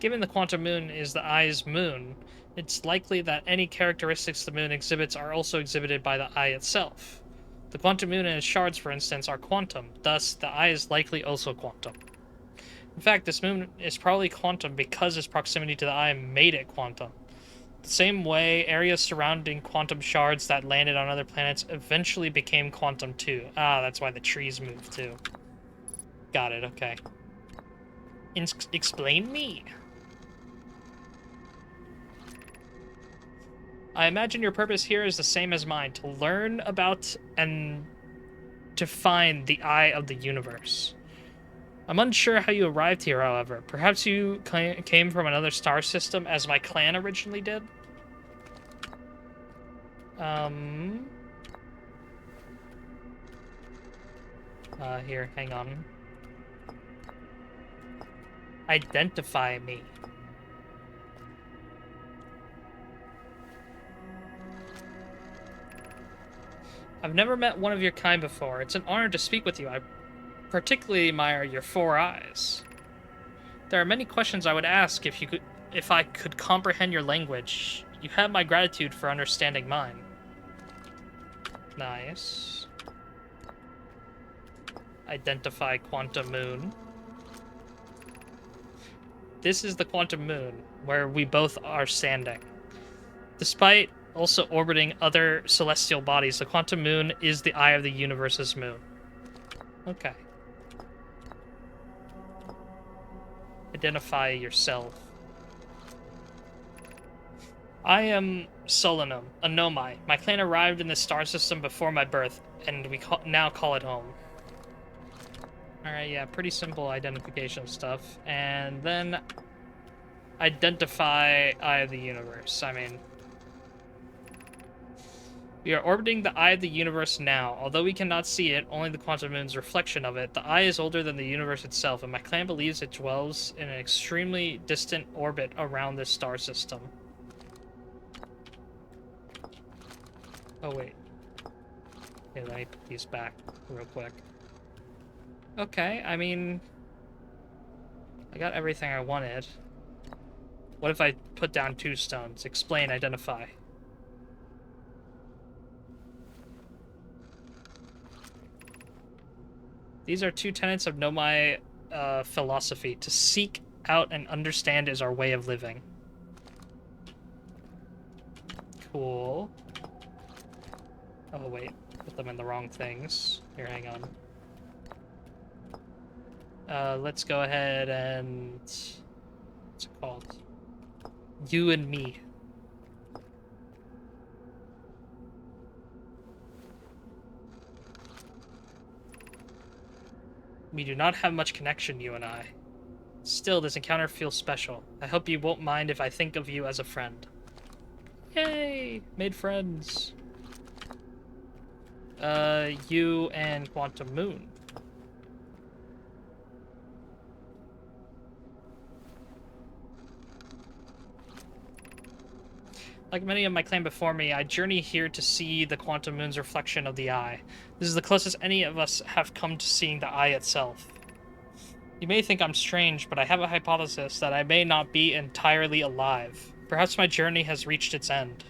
S1: Given the Quantum Moon is the eye's moon, it's likely that any characteristics the moon exhibits are also exhibited by the eye itself. The Quantum Moon and its shards, for instance, are quantum, thus the eye is likely also quantum. In fact, this moon is probably quantum because its proximity to the eye made it quantum. The same way, areas surrounding quantum shards that landed on other planets eventually became quantum too. Ah, that's why the trees moved too. Got it, okay. Explain me. I imagine your purpose here is the same as mine, to learn about and to find the eye of the universe. I'm unsure how you arrived here, however. Perhaps you came from another star system, as my clan originally did? Here, hang on. Identify me. I've never met one of your kind before. It's an honor to speak with you. I particularly admire your 4 eyes. There are many questions I would ask if I could comprehend your language. You have my gratitude for understanding mine. Nice. Identify Quantum Moon. This is the quantum moon, where we both are standing. Despite also orbiting other celestial bodies, the quantum moon is the eye of the universe's moon. Okay. Identify yourself. I am Solanum, a Nomai. My clan arrived in the star system before my birth, and we now call it home. Alright, yeah, pretty simple identification stuff. And then identify Eye of the Universe. I mean, we are orbiting the Eye of the Universe now. Although we cannot see it, only the quantum moon's reflection of it. The Eye is older than the universe itself, and my clan believes it dwells in an extremely distant orbit around this star system. Oh, wait. Okay, let me put these back real quick. Okay, I mean, I got everything I wanted. What if I put down 2 stones? Explain, identify. These are 2 tenets of Nomai philosophy. To seek out and understand is our way of living. Cool. Oh, wait. Put them in the wrong things. Here, hang on. Let's go ahead and... What's it called? You and me. We do not have much connection, you and I. Still, this encounter feels special. I hope you won't mind if I think of you as a friend. Yay! Made friends. You and Quantum Moon. Like many of my clan before me, I journey here to see the Quantum Moon's reflection of the eye. This is the closest any of us have come to seeing the eye itself. You may think I'm strange, but I have a hypothesis that I may not be entirely alive. Perhaps my journey has reached its end.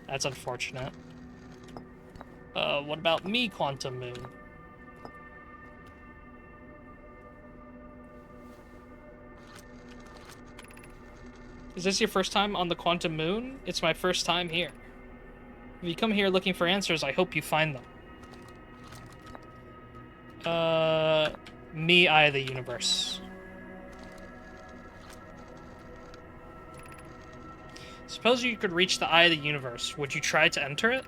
S1: That's unfortunate. What about me, Quantum Moon? Is this your first time on the Quantum Moon? It's my first time here. If you come here looking for answers, I hope you find them. Me, Eye of the Universe. Suppose you could reach the Eye of the Universe. Would you try to enter it?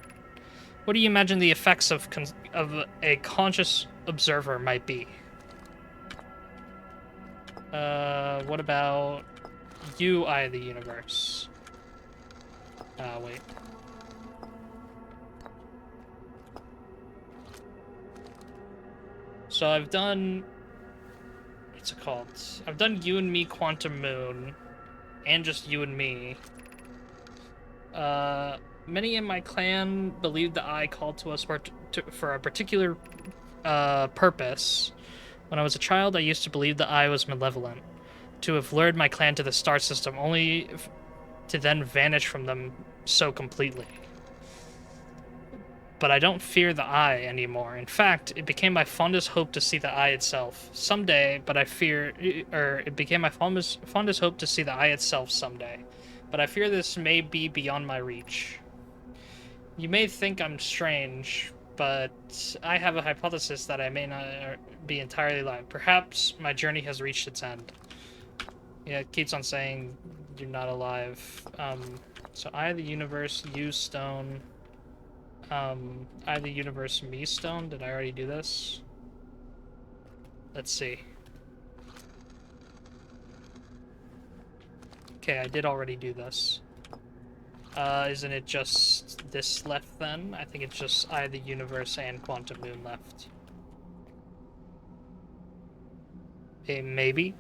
S1: What do you imagine the effects of a conscious observer might be? What about you, Eye of the Universe? Wait. So I've done... What's it called? I've done you and me, Quantum Moon, and just you and me. Many in my clan believe the eye called to us for a particular purpose. When I was a child, I used to believe the eye was malevolent, to have lured my clan to the star system, only to then vanish from them so completely. But I don't fear the eye anymore. In fact, it became my fondest hope to see the eye itself someday, but it became my fondest hope to see the eye itself someday. But I fear this may be beyond my reach. You may think I'm strange, but I have a hypothesis that I may not be entirely alive. Perhaps my journey has reached its end. Yeah, it keeps on saying you're not alive. So Eye of the Universe, you stone. Eye of the Universe, me stone. Did I already do this? Let's see. Okay, I did already do this. Isn't it just this left then? I think it's just Eye of the Universe and Quantum Moon left. Okay, maybe.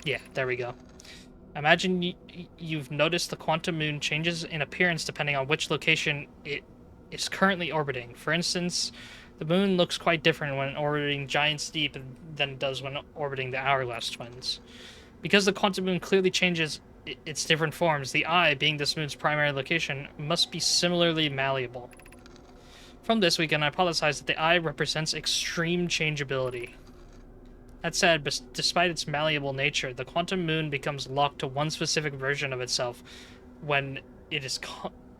S1: Yeah, there we go. Imagine you've noticed the Quantum Moon changes in appearance depending on which location it is currently orbiting. For instance, the moon looks quite different when orbiting Giant's Deep than it does when orbiting the Hourglass Twins. Because the Quantum Moon clearly changes its different forms, the eye, being this moon's primary location, must be similarly malleable. From this, we can hypothesize that the eye represents extreme changeability. That said, despite its malleable nature, the quantum moon becomes locked to one specific version of itself when it is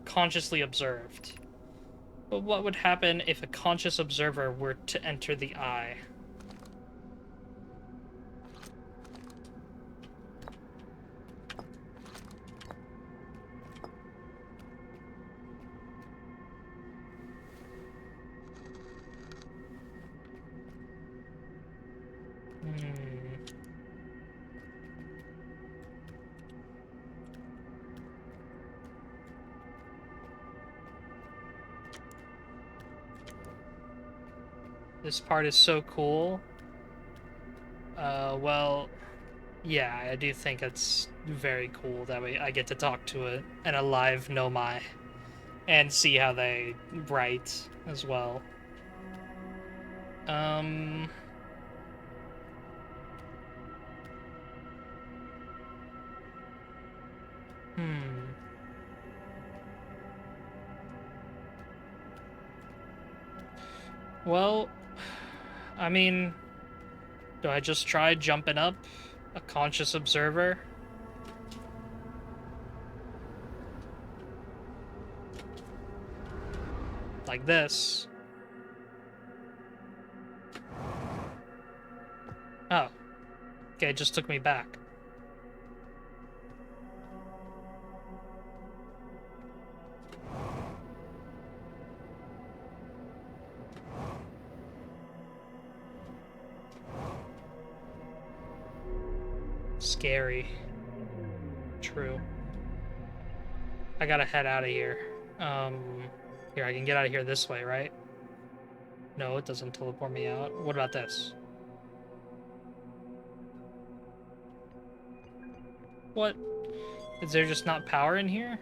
S1: consciously observed. But what would happen if a conscious observer were to enter the eye? This part is so cool. Well, yeah, I do think it's very cool that I get to talk to an alive Nomai and see how they write as well. Well, I mean, do I just try jumping up a conscious observer? Like this. Oh. Okay, it just took me back. Scary. True. I gotta head out of here. Here, I can get out of here this way, right? No, it doesn't teleport me out. What about this? What? Is there just not power in here?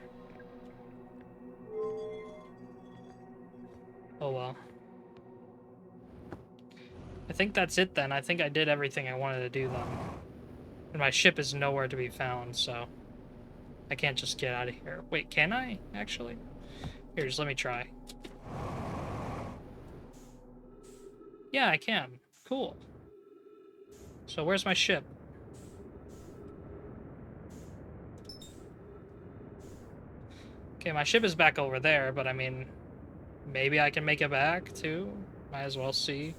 S1: Oh well. I think that's it then. I think I did everything I wanted to do then. And my ship is nowhere to be found, so I can't just get out of here. Wait, can I, actually? Here, just let me try. Yeah, I can. Cool. So where's my ship? Okay, my ship is back over there, but I mean, maybe I can make it back, too? Might as well see.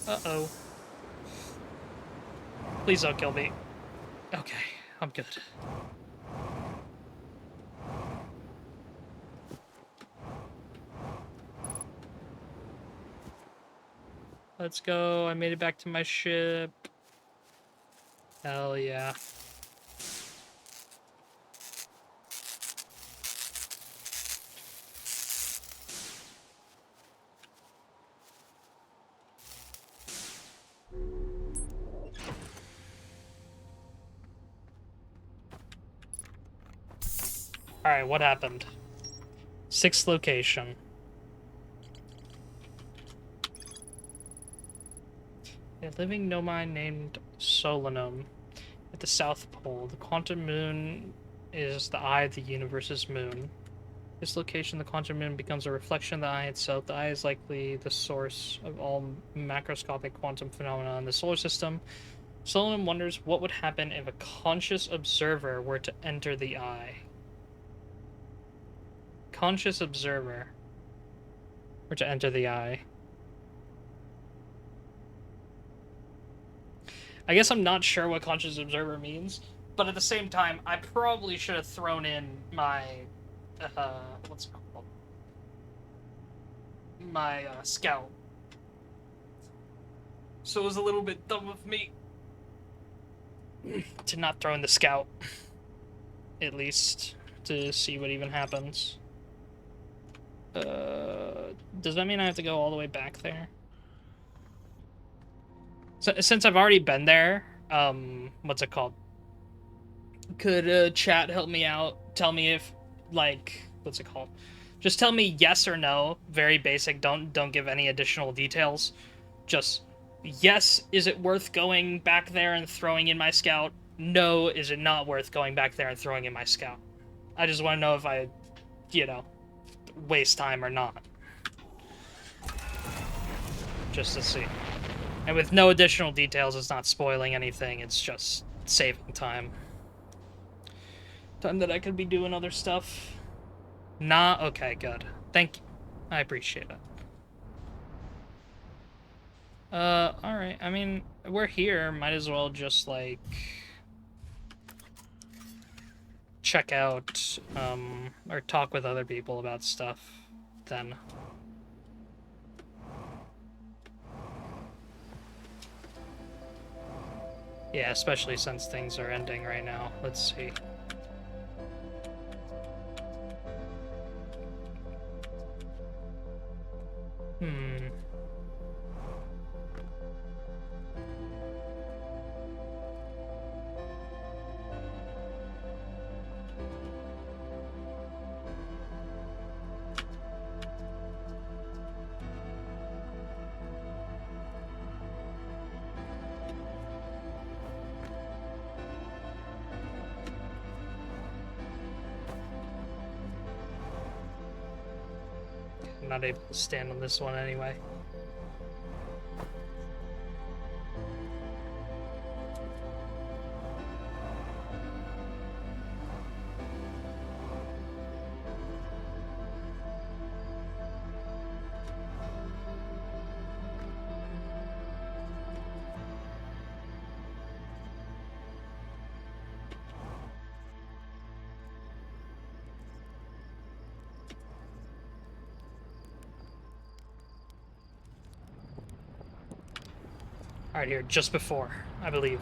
S1: Uh-oh. Please don't kill me. Okay, I'm good. Let's go. I made it back to my ship. Hell yeah. Alright, what happened? 6th location. A living Nomai named Solanum at the South Pole. The quantum moon is the eye of the universe's moon. This location, the quantum moon becomes a reflection of the eye itself. The eye is likely the source of all macroscopic quantum phenomena in the solar system. Solanum wonders what would happen if a conscious observer were to enter the eye. Conscious observer were to enter the eye. I guess I'm not sure what conscious observer means, but at the same time, I probably should have thrown in my, what's it called? My, scout. So it was a little bit dumb of me to not throw in the scout, at least, to see what even happens. Does that mean I have to go all the way back there? So, since I've already been there, what's it called? Could chat help me out? Tell me if, like, what's it called? Just tell me yes or no. Very basic. Don't give any additional details. Just Yes, is it worth going back there and throwing in my scout? No, is it not worth going back there and throwing in my scout? I just want to know if I, you know, waste time or not. Just to see. And with no additional details, it's not spoiling anything, it's just saving time. Time that I could be doing other stuff. Nah, okay, good. Thank you. I appreciate it. Alright, I mean, we're here, might as well just, like, check out, or talk with other people about stuff, then. Yeah, especially since things are ending right now. Let's see. Hmm. I'm not able to stand on this one anyway. Alright, here, just before, I believe.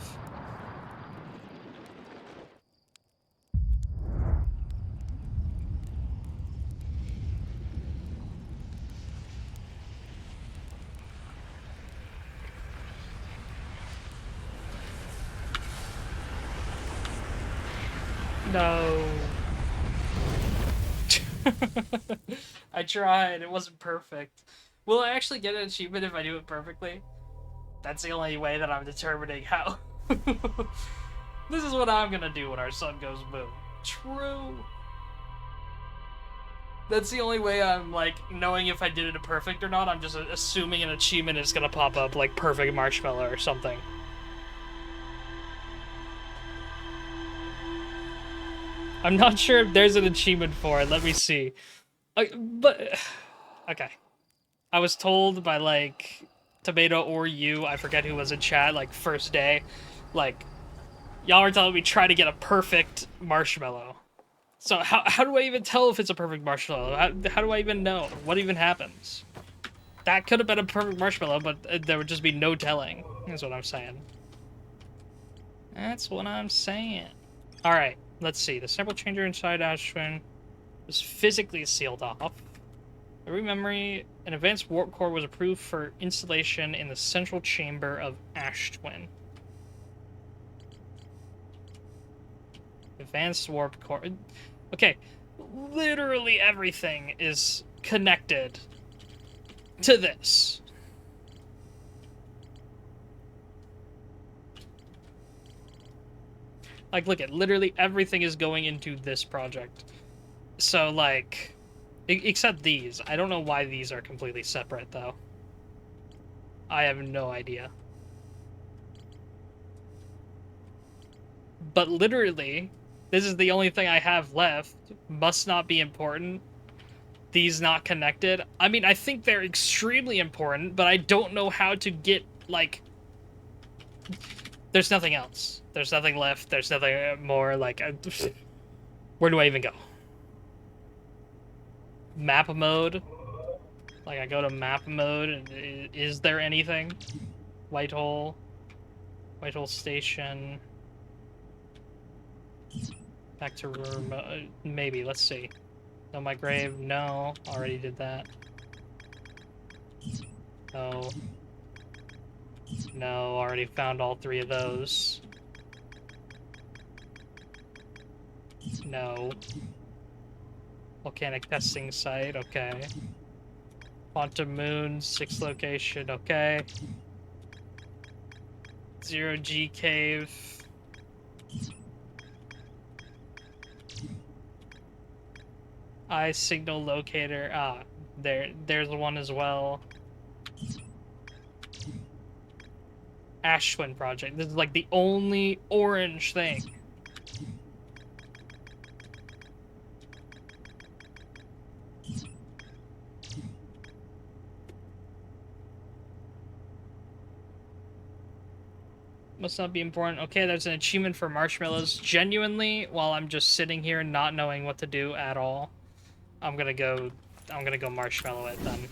S1: No. I tried, it wasn't perfect. Will I actually get an achievement if I do it perfectly? That's the only way that I'm determining how. This is what I'm gonna do when our sun goes boom. True. That's the only way I'm, like, knowing if I did it perfect or not. I'm just assuming an achievement is gonna pop up, like, perfect marshmallow or something. I'm not sure if there's an achievement for it. Let me see. But, okay. I was told by, like, Tomato or you, I forget who was in chat, like, first day, like, y'all were telling me try to get a perfect marshmallow. So how do I even tell if it's a perfect marshmallow? How do I even know? What even happens? That could have been a perfect marshmallow, but there would just be no telling, is what I'm saying. That's what I'm saying. Alright, let's see. The sample changer inside Ashwin was physically sealed off. Every memory, an advanced warp core was approved for installation in the central chamber of Ashtwin. Advanced warp core. Okay, literally everything is connected to this. Like, look at literally everything is going into this project. So, like, except these. I don't know why these are completely separate, though. I have no idea. But literally, this is the only thing I have left. Must not be important. These not connected. I mean, I think they're extremely important, but I don't know how to get, like... There's nothing else. There's nothing left. There's nothing more, like... Where do I even go? Map mode? Like, I go to map mode, and is there anything? Whitehole. Whitehole Station. Back to room. Maybe, let's see. No, my grave. No. Already did that. No. No, already found all three of those. No. Volcanic testing site, okay. Quantum moon, 6th location, okay. Zero G cave. I signal locator. Ah, there's one as well. Ash Twin Project. This is like the only orange thing. Must not be important. Okay, there's an achievement for marshmallows. Genuinely, while I'm just sitting here not knowing what to do at all, I'm gonna go marshmallow it then.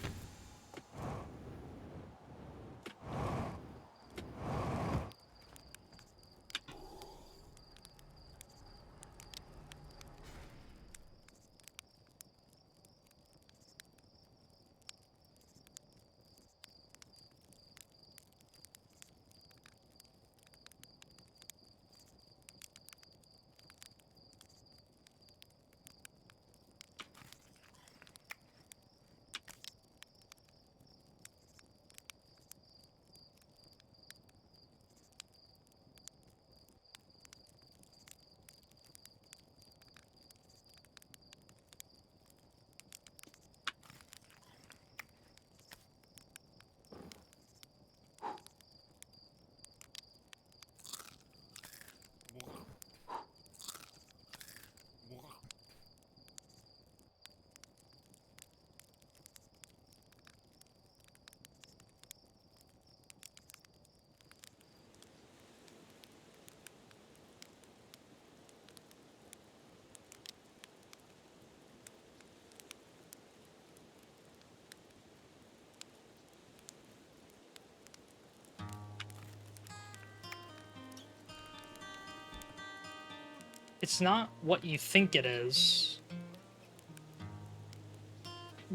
S1: It's not what you think it is.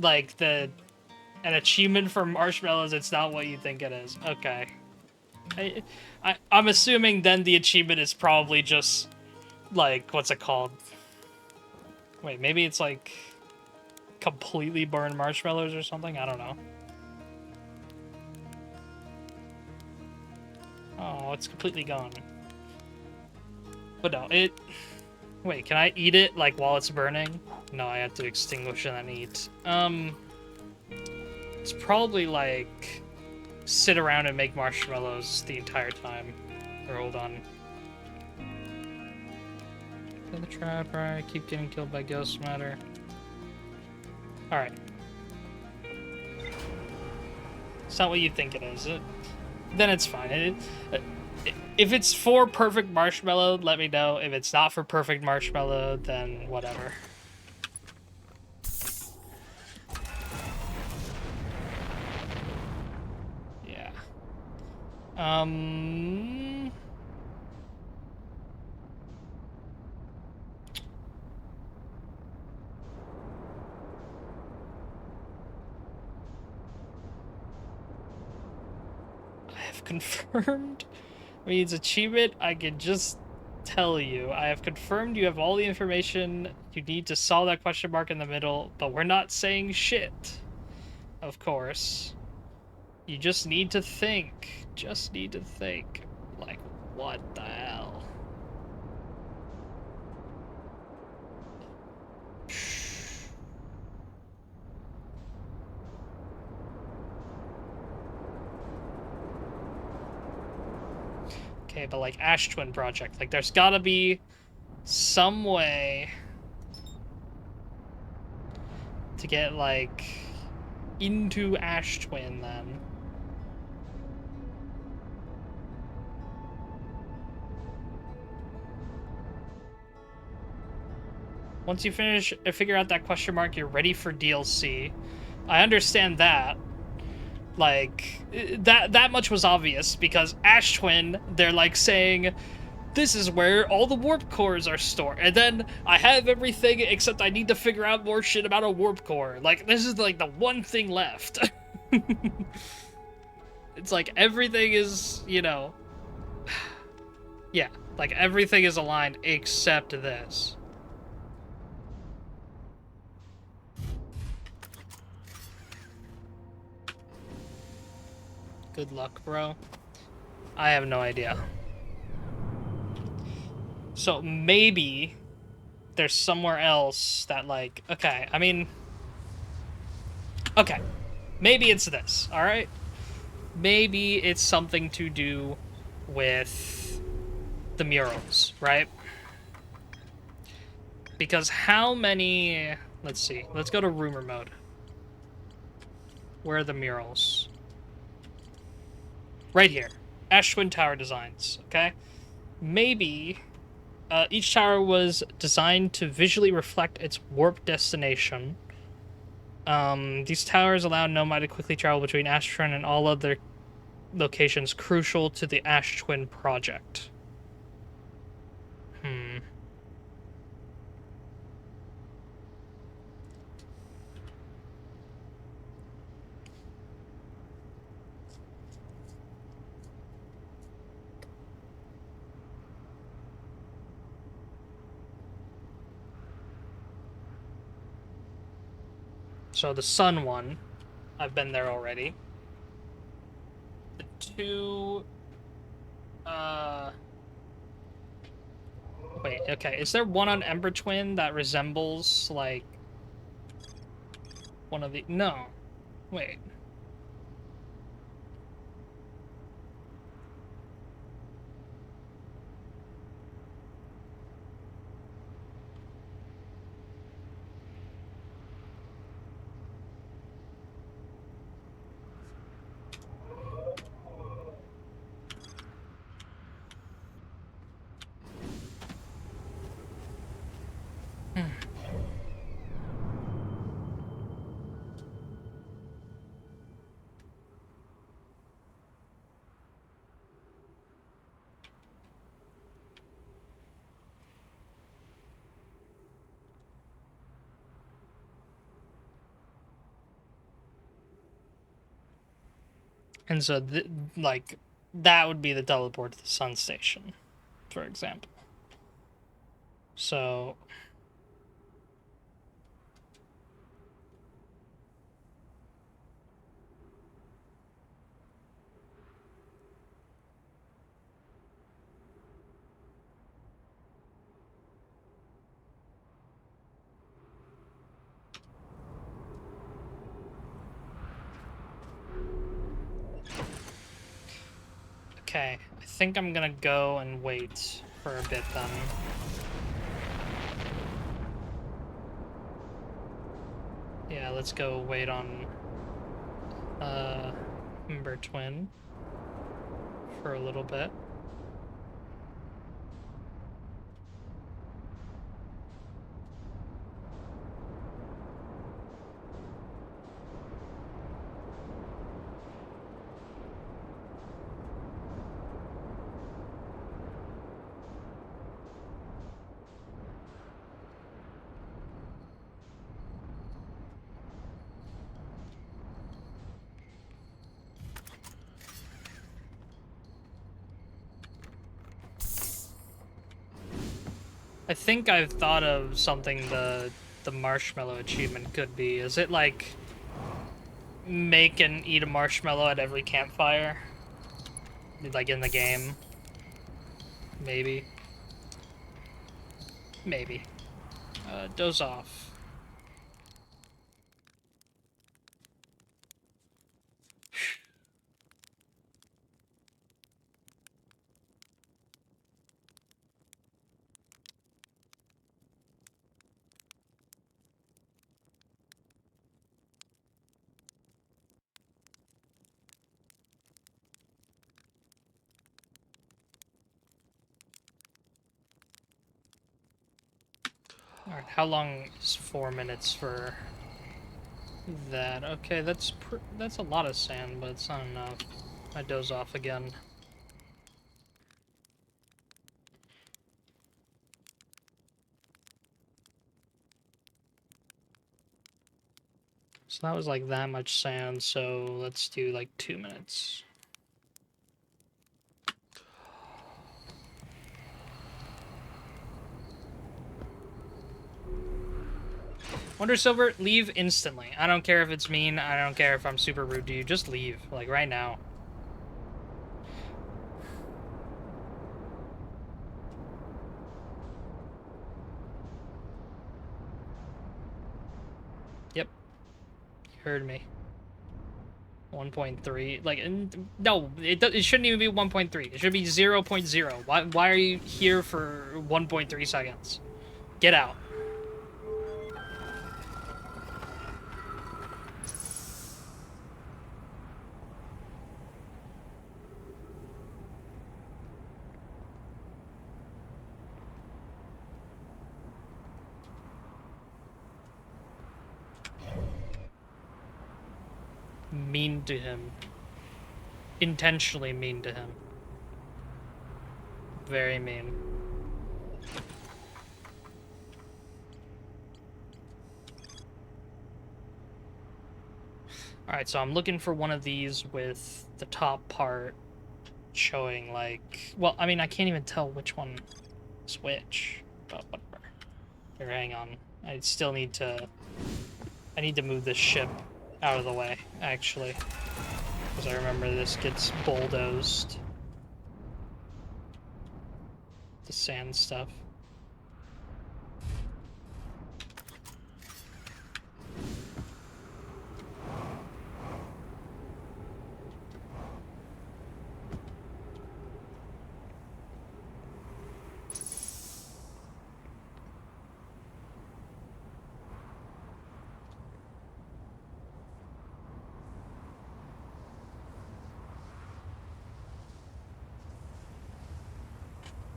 S1: Like, an achievement for marshmallows, it's not what you think it is. Okay. I'm assuming then the achievement is probably just, like, what's it called? Wait, maybe it's, like, completely burned marshmallows or something? I don't know. Oh, it's completely gone. But no, Wait, can I eat it, like, while it's burning? No, I have to extinguish it and eat. It's probably, like, sit around and make marshmallows the entire time. Or, hold on. In the trap, right? Keep getting killed by ghost matter. Alright. It's not what you think it is. Then it's fine. If it's for perfect marshmallow, let me know. If it's not for perfect marshmallow, then whatever. Yeah. I have confirmed means achievement. I can just tell you. I have confirmed you have all the information you need to solve that question mark in the middle, but we're not saying shit. Of course. You just need to think. Just need to think. Like, what the hell? Okay, but like Ash Twin Project, like there's gotta be some way to get like into Ash Twin then. Once you figure out that question mark, you're ready for DLC. I understand that. Like, that much was obvious, because Ash Twin, they're like saying, this is where all the warp cores are stored. And then I have everything except I need to figure out more shit about a warp core. Like, this is like the one thing left. It's like everything is, you know, yeah, like everything is aligned except this. Good luck, bro. I have no idea. So maybe there's somewhere else that, like, okay, I mean, okay, maybe it's this, all right? Maybe it's something to do with the murals, right? Because how many, let's see, let's go to rumor mode. Where are the murals? Right here. Ash Twin Tower designs, okay? Maybe each tower was designed to visually reflect its warp destination. These towers allow Nomai to quickly travel between Ash Twin and all other locations crucial to the Ash Twin project. So the sun one, I've been there already. The two, wait, okay, is there one on Ember Twin that resembles, like, one of the, no, wait. And so, like, that would be the teleport to the sun station, for example. So, okay, I think I'm gonna go and wait for a bit then. Yeah, let's go wait on Ember Twin for a little bit. I think I've thought of something the marshmallow achievement could be. Is it like make and eat a marshmallow at every campfire? Like in the game? Maybe. Maybe. Doze off. Alright, how long is 4 minutes for that? Okay, that's a lot of sand, but it's not enough. I doze off again. So that was like that much sand, so let's do like 2 minutes. Wonder Silver, leave instantly. I don't care if it's mean, I don't care if I'm super rude to you, just leave, like right now. heard me. 1.3, like, no, it shouldn't even be 1.3. It should be 0.0. Why are you here for 1.3 seconds? Get out. Mean to him. Intentionally mean to him. Very mean. Alright, so I'm looking for one of these with the top part showing, like... Well, I mean, I can't even tell which one is which, but whatever. Here, hang on. I still need to... I need to move this ship out of the way, actually. Because I remember this gets bulldozed. The sand stuff.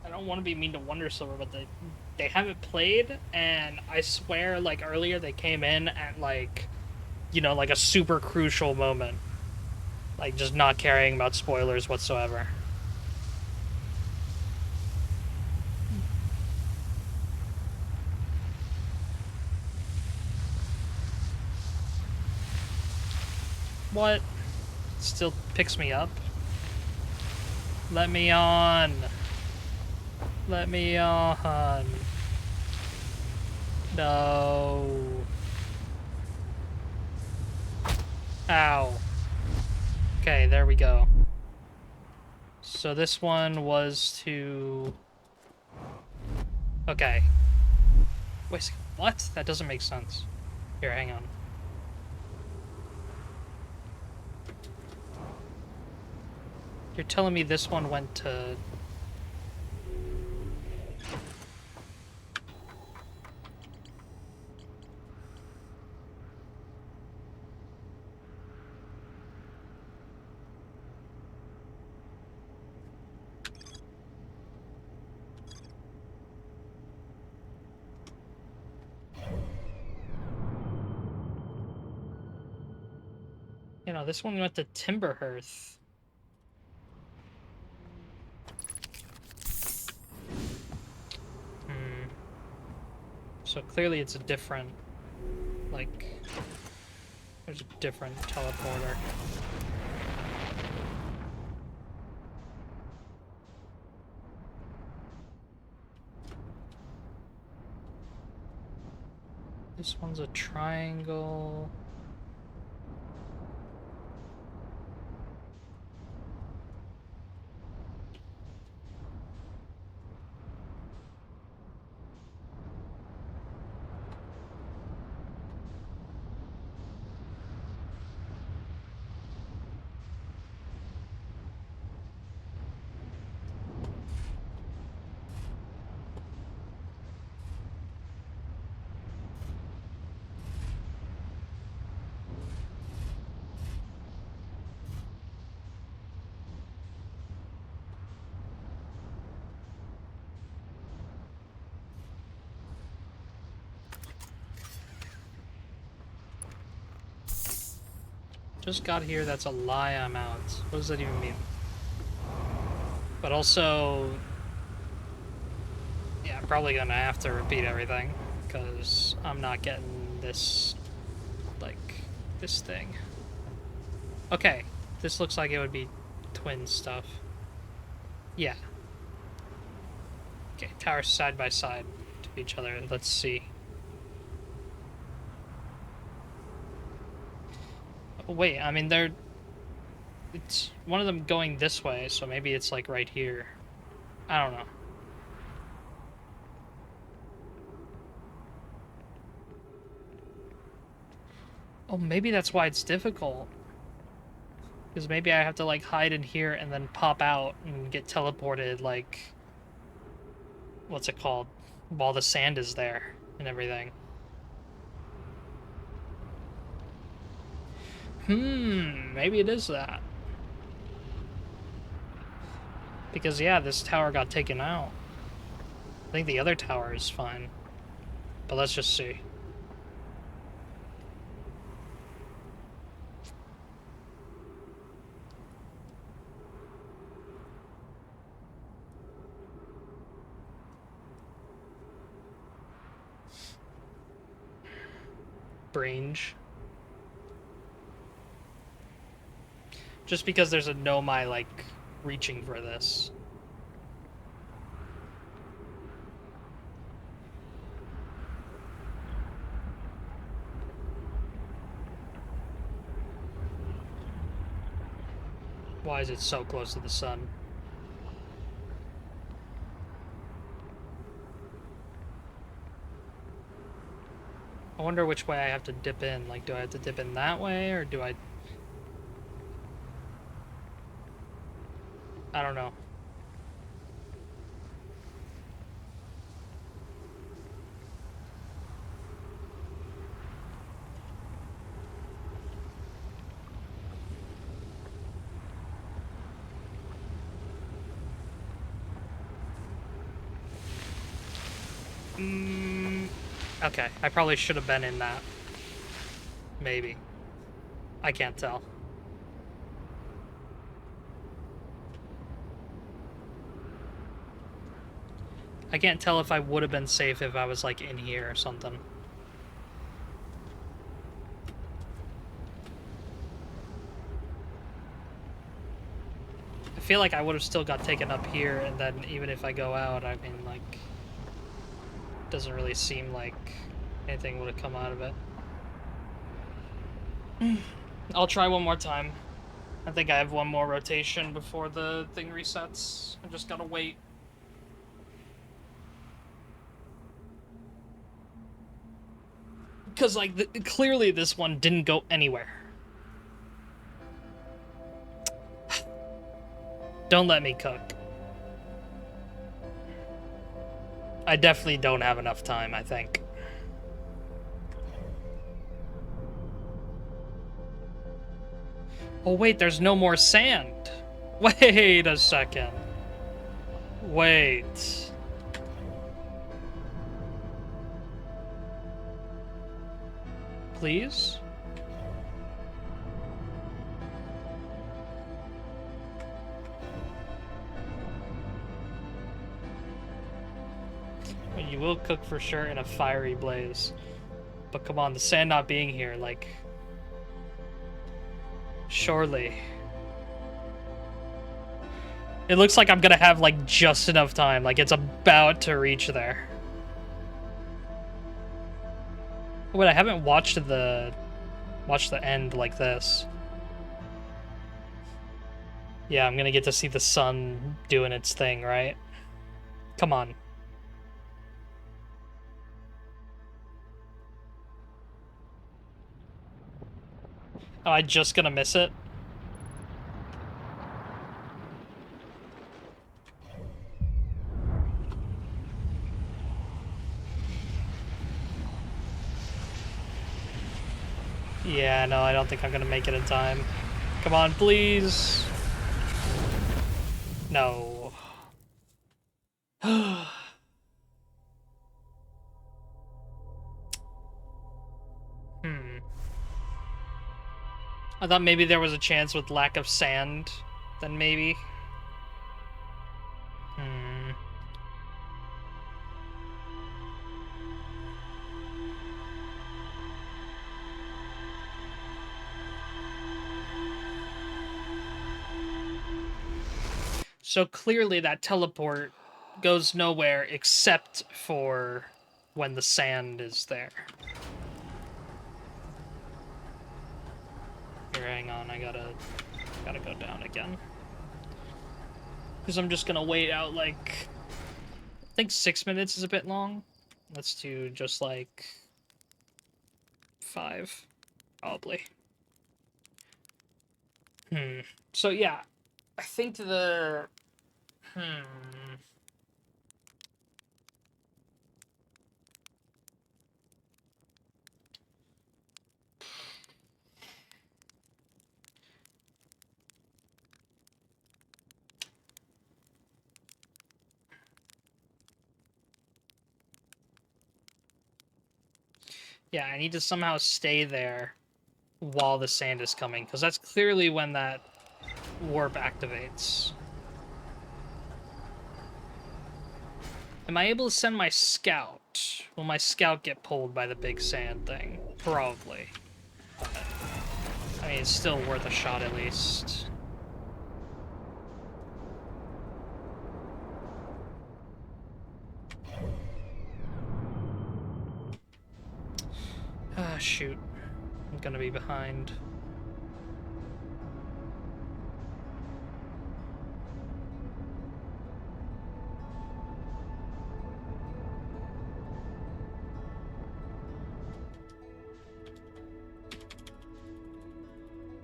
S1: I don't want to be mean to Wonder Silver, but they haven't played, and I swear, like, earlier they came in at, like, you know, like a super crucial moment. Like, just not caring about spoilers whatsoever. What? Still picks me up? Let me on! Let me on! No. Ow. Okay, there we go. So this one was to... Okay. Wait, what? That doesn't make sense. Here, hang on. You're telling me this one went to... You know, this one went to Timberhearth. So clearly it's a different, like, there's a different teleporter. This one's a triangle. Just got here, that's a lie, I'm out. What does that even mean? But also... Yeah, I'm probably gonna have to repeat everything, because I'm not getting this, like, this thing. Okay, this looks like it would be twin stuff. Yeah. Okay, towers side by side to each other, let's see. Wait, I mean, it's one of them going this way, so maybe it's like right here. I don't know. Oh, maybe that's why it's difficult. Because maybe I have to, like, hide in here and then pop out and get teleported, like... What's it called? While the sand is there and everything. Maybe it is that. Because, yeah, this tower got taken out. I think the other tower is fine. But let's just see. Range. Just because there's a Nomai, like, reaching for this. Why is it so close to the sun? I wonder which way I have to dip in. Like, do I have to dip in that way, or do I don't know. Okay, I probably should have been in that. Maybe. I can't tell. I can't tell if I would have been safe if I was, like, in here or something. I feel like I would have still got taken up here, and then even if I go out, I mean, like... Doesn't really seem like anything would have come out of it. I'll try one more time. I think I have one more rotation before the thing resets. I just gotta wait. Because, like, clearly this one didn't go anywhere. Don't let me cook. I definitely don't have enough time, I think. Oh, wait, there's no more sand. Wait a second. Wait. Please? You will cook for sure in a fiery blaze. But come on, the sand not being here, like... Surely. It looks like I'm gonna have, like, just enough time. Like, it's about to reach there. Wait, I haven't watched the end like this. Yeah, I'm gonna get to see the sun doing its thing, right? Come on. Am I just gonna miss it? Yeah, no, I don't think I'm gonna make it in time. Come on, please. No. I thought maybe there was a chance with lack of sand, then maybe. So clearly that teleport goes nowhere except for when the sand is there. Here, hang on, I gotta go down again. Because I'm just gonna wait out, like... I think 6 minutes is a bit long. Let's do just, like... 5. Probably. So yeah, I think the... Yeah, I need to somehow stay there while the sand is coming, because that's clearly when that warp activates. Am I able to send my scout? Will my scout get pulled by the big sand thing? Probably. But, I mean, it's still worth a shot at least. Ah, shoot. I'm gonna be behind.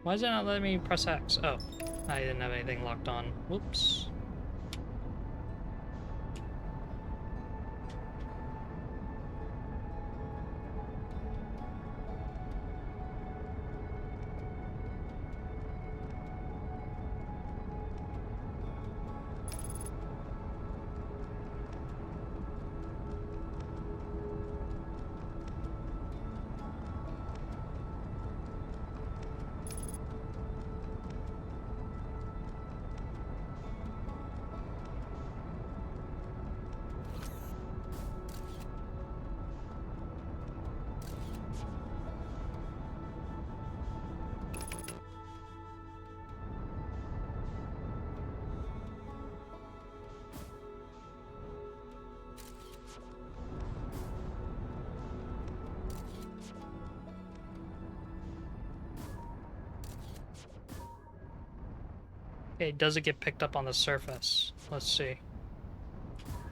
S1: Why is it not letting me press X? Oh, I didn't have anything locked on. Whoops. Okay, does it get picked up on the surface? Let's see.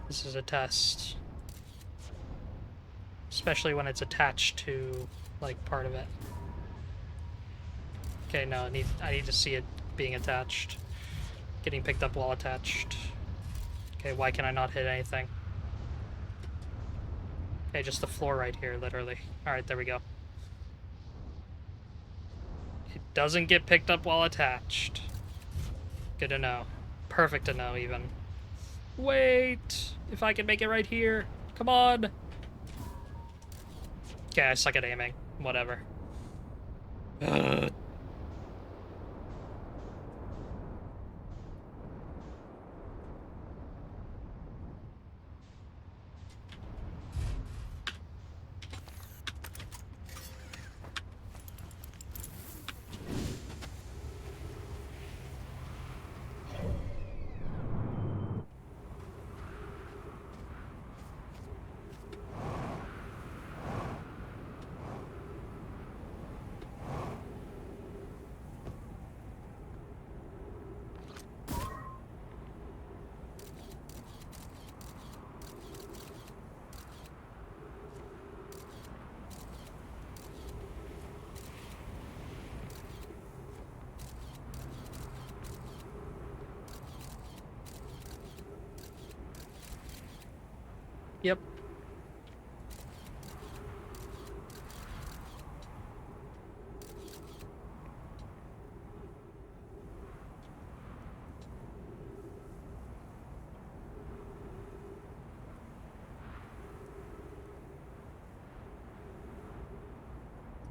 S1: This is a test. Especially when it's attached to, like, part of it. Okay, no, I need to see it being attached. Getting picked up while attached. Okay, why can I not hit anything? Okay, just the floor right here, literally. Alright, there we go. It doesn't get picked up while attached. Good to know. Perfect to know, even. Wait! If I can make it right here. Come on! Okay, I suck at aiming. Whatever. Yep.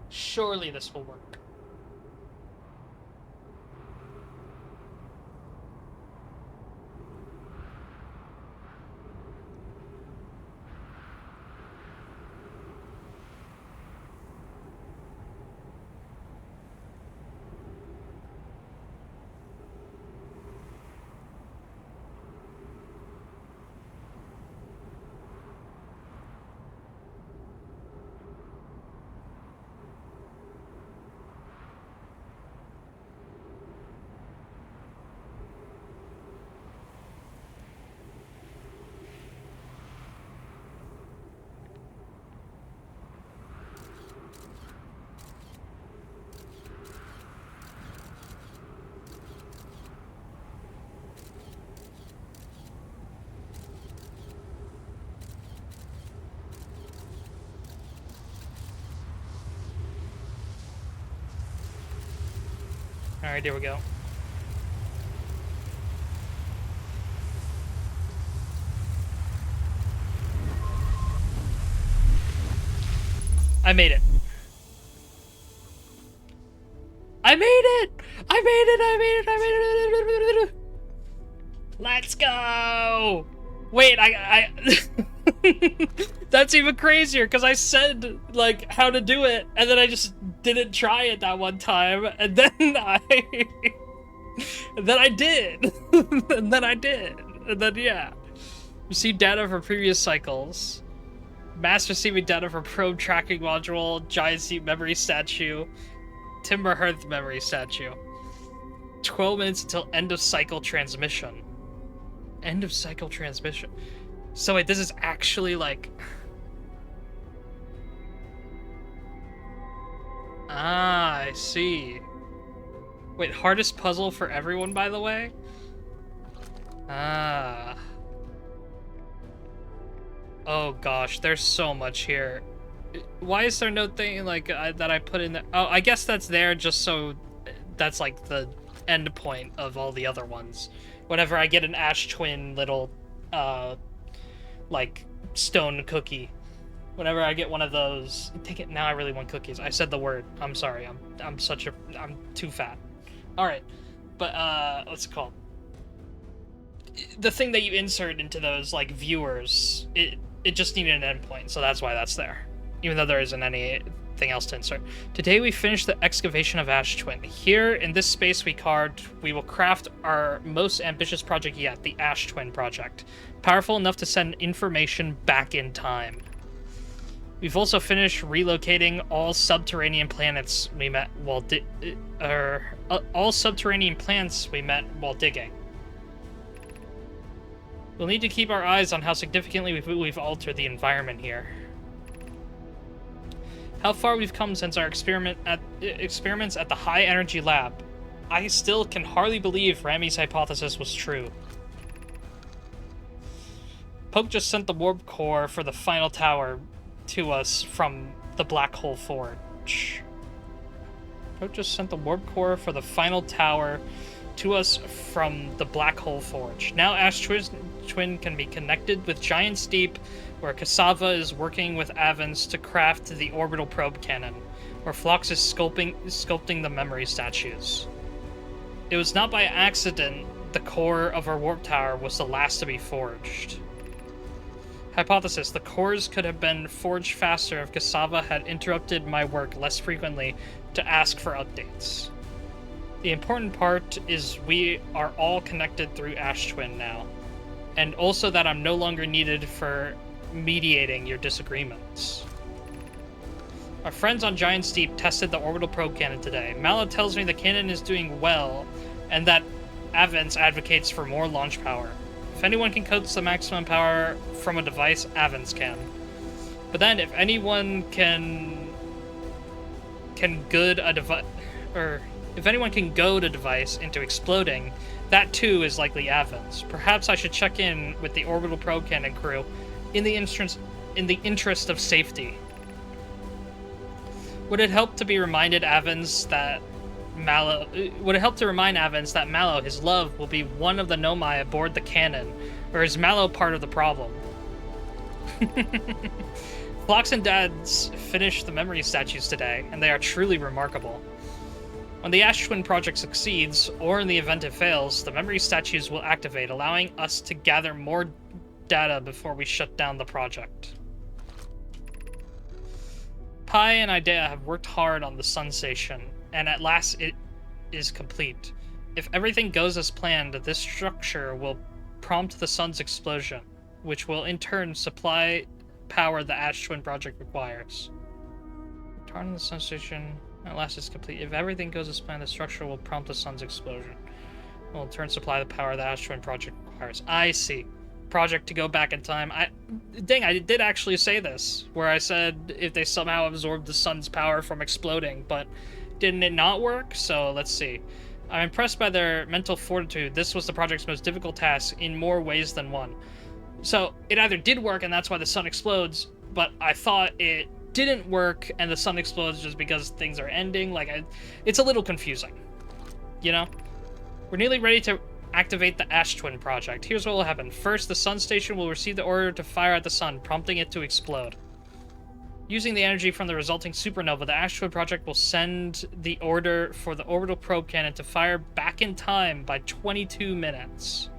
S1: Surely this will work. Alright, here we go. I made it. I made it! I made it! I made it! I made it! Let's go! Wait, I That's even crazier, because I said, like, how to do it, and then I just didn't try it that one time, and then and then I did! And then I did! And then, yeah. Receive data from previous cycles. Mass receiving data from probe tracking module, giant seat memory statue, timber hearth memory statue. 12 minutes until end of cycle transmission. End of cycle transmission. So wait, this is actually like... Ah, I see. Wait, hardest puzzle for everyone, by the way? Ah. Oh gosh, there's so much here. Why is there no thing like that I put in there? Oh, I guess that's there just so that's like the end point of all the other ones. Whenever I get an Ash Twin little like stone cookie. Whenever I get one of those, take it now. I really want cookies. I said the word. I'm sorry. I'm too fat. All right, but what's it called? The thing that you insert into those like viewers, it just needed an endpoint, so that's why that's there. Even though there isn't anything else to insert. Today we finished the excavation of Ash Twin. Here in this space we carved, we will craft our most ambitious project yet, the Ash Twin project. Powerful enough to send information back in time. We've also finished relocating all subterranean planets we met while all subterranean plants we met while digging. We'll need to keep our eyes on how significantly we've altered the environment here. How far we've come since our experiments at the high energy lab. I still can hardly believe Rami's hypothesis was true. Poke just sent the warp core for the final tower to us from the Black Hole Forge. Poke just sent the warp core for the final tower to us from the Black Hole Forge. Now Ash Twin can be connected with Giant's Deep, where Cassava is working with Avens to craft the orbital probe cannon, where Phlox is sculpting the memory statues. It was not by accident the core of our warp tower was the last to be forged. Hypothesis: the cores could have been forged faster if Cassava had interrupted my work less frequently to ask for updates. The important part is we are all connected through Ash Twin now, and also that I'm no longer needed for mediating your disagreements. Our friends on Giant's Deep tested the orbital probe cannon today. Mallow tells me the cannon is doing well, and that Avens advocates for more launch power. If anyone can coax the maximum power from a device, Avens can. But then, if anyone can goad a device, or if anyone can goad a device into exploding, that too is likely Avens. Perhaps I should check in with the orbital probe cannon crew in the interest of safety. Would it help to remind Avens that Mallow, his love, will be one of the Nomai aboard the cannon, or is Mallow part of the problem? Phlox and Dads finished the memory statues today, and they are truly remarkable. When the Ash Twin project succeeds, or in the event it fails, the memory statues will activate, allowing us to gather more data before we shut down the project. Pi and Idea have worked hard on the Sun Station, and at last it is complete. If everything goes as planned, this structure will prompt the sun's explosion, which will in turn supply power the Ash Twin project requires. Return to the Sun Station, at last it's complete. If everything goes as planned, the structure will prompt the sun's explosion. It will in turn supply the power the Ash Twin project requires. I see. Project to go back in time. I did actually say this, where I said if they somehow absorb the sun's power from exploding, but didn't it not work? So let's see. I'm impressed by their mental fortitude. This was the project's most difficult task in more ways than one. So it either did work and that's why the sun explodes, but I thought it didn't work and the sun explodes just because things are ending. Like, it's a little confusing. you know? We're nearly ready to activate the Ash Twin project. Here's what will happen. First, the sun station will receive the order to fire at the sun, prompting it to explode. Using the energy from the resulting supernova, the Ash Twin project will send the order for the orbital probe cannon to fire back in time by 22 minutes.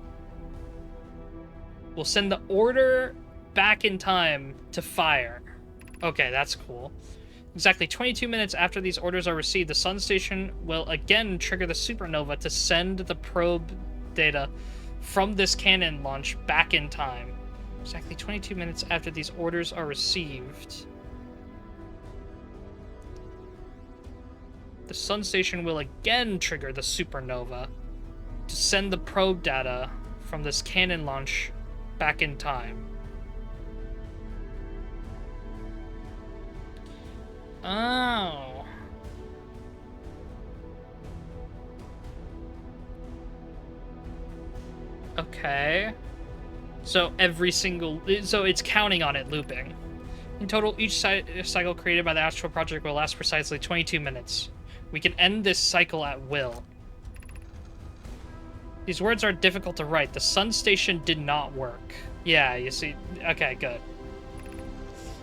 S1: We'll send the order back in time to fire. Okay, that's cool. Exactly 22 minutes after these orders are received, the sun station will again trigger the supernova to send the probe data from this cannon launch back in time. Exactly 22 minutes after these orders are received, the sun station will again trigger the supernova to send the probe data from this cannon launch back in time. Oh. Okay. So it's counting on it looping. In total, each cycle created by the Astral Project will last precisely 22 minutes. We can end this cycle at will. These words are difficult to write. The sun station did not work. Yeah, you see. Okay, good.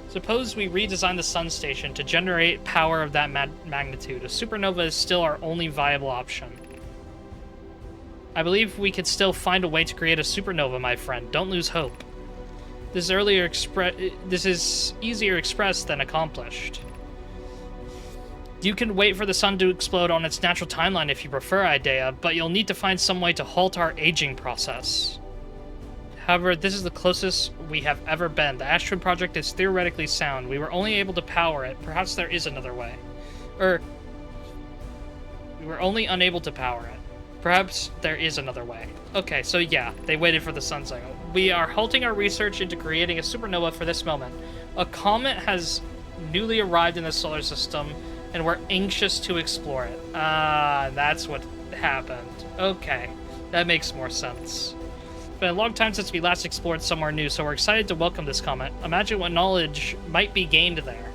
S1: Suppose we redesign the sun station to generate power of that magnitude. A supernova is still our only viable option. I believe we could still find a way to create a supernova, my friend. Don't lose hope. This is easier expressed than accomplished. You can wait for the sun to explode on its natural timeline if you prefer, Idea, but you'll need to find some way to halt our aging process. However, this is the closest we have ever been. The Ash Twin project is theoretically sound. We were only able to power it. Perhaps there is another way. We were only unable to power it. Perhaps there is another way. Okay, so yeah, they waited for the sun cycle. We are halting our research into creating a supernova for this moment. A comet has newly arrived in the solar system, and we're anxious to explore it. Ah, that's what happened. Okay, that makes more sense. It's been a long time since we last explored somewhere new, so we're excited to welcome this comet. Imagine what knowledge might be gained there.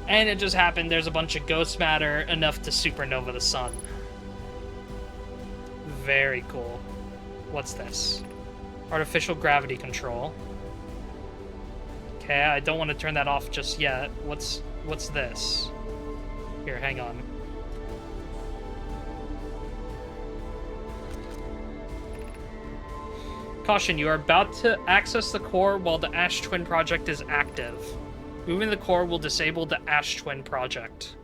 S1: And it just happened there's a bunch of ghost matter enough to supernova the sun. Very cool. What's this? Artificial gravity control. Okay, I don't want to turn that off just yet. What's this? Here, hang on. Caution, you are about to access the core while the Ash Twin project is active. Moving the core will disable the Ash Twin project.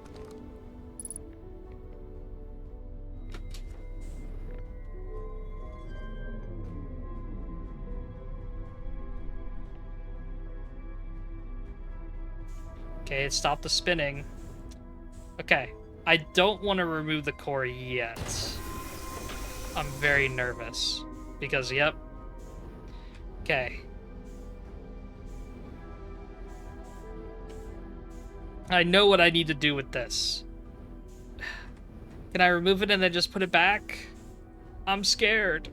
S1: Okay, it stopped the spinning. Okay, I don't want to remove the core yet. I'm very nervous. Because, yep. Okay. I know what I need to do with this. Can I remove it and then just put it back? I'm scared.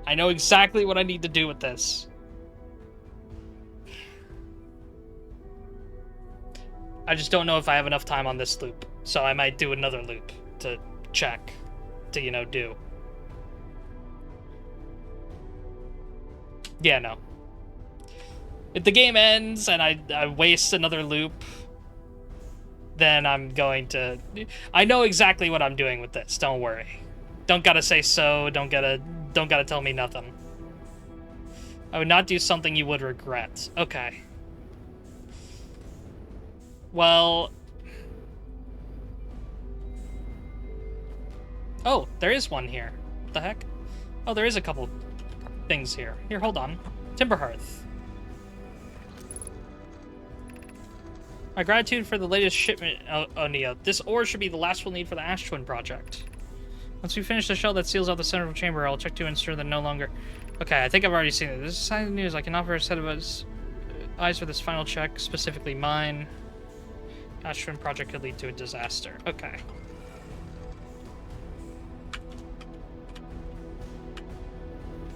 S1: I know exactly what I need to do with this. I just don't know if I have enough time on this loop. So I might do another loop to check, to, you know, do. Yeah, no. If the game ends and I waste another loop, then I'm going to... I know exactly what I'm doing with this, don't worry. Don't gotta say so, don't gotta tell me nothing. I would not do something you would regret. Okay. Well... Oh, there is one here. What the heck? Oh, there is a couple things here. Here, hold on. Timber Hearth. My gratitude for the latest shipment, O'Neill. This ore should be the last we'll need for the Ash Twin project. Once we finish the shell that seals out the central chamber, I'll check to ensure that no longer... Okay, I think I've already seen it. This is exciting news. I can offer a set of eyes for this final check, specifically mine. Ash Twin project could lead to a disaster. Okay.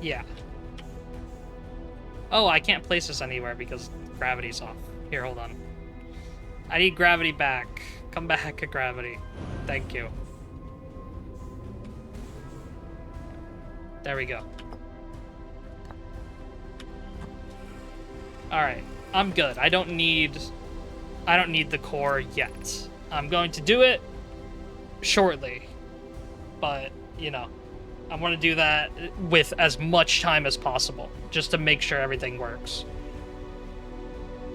S1: Yeah. Oh, I can't place this anywhere because gravity's off. Here, hold on. I need gravity back. Come back, gravity. Thank you. There we go. Alright, I'm good. I don't need the core yet. I'm going to do it shortly. But, you know, I want to do that with as much time as possible, just to make sure everything works.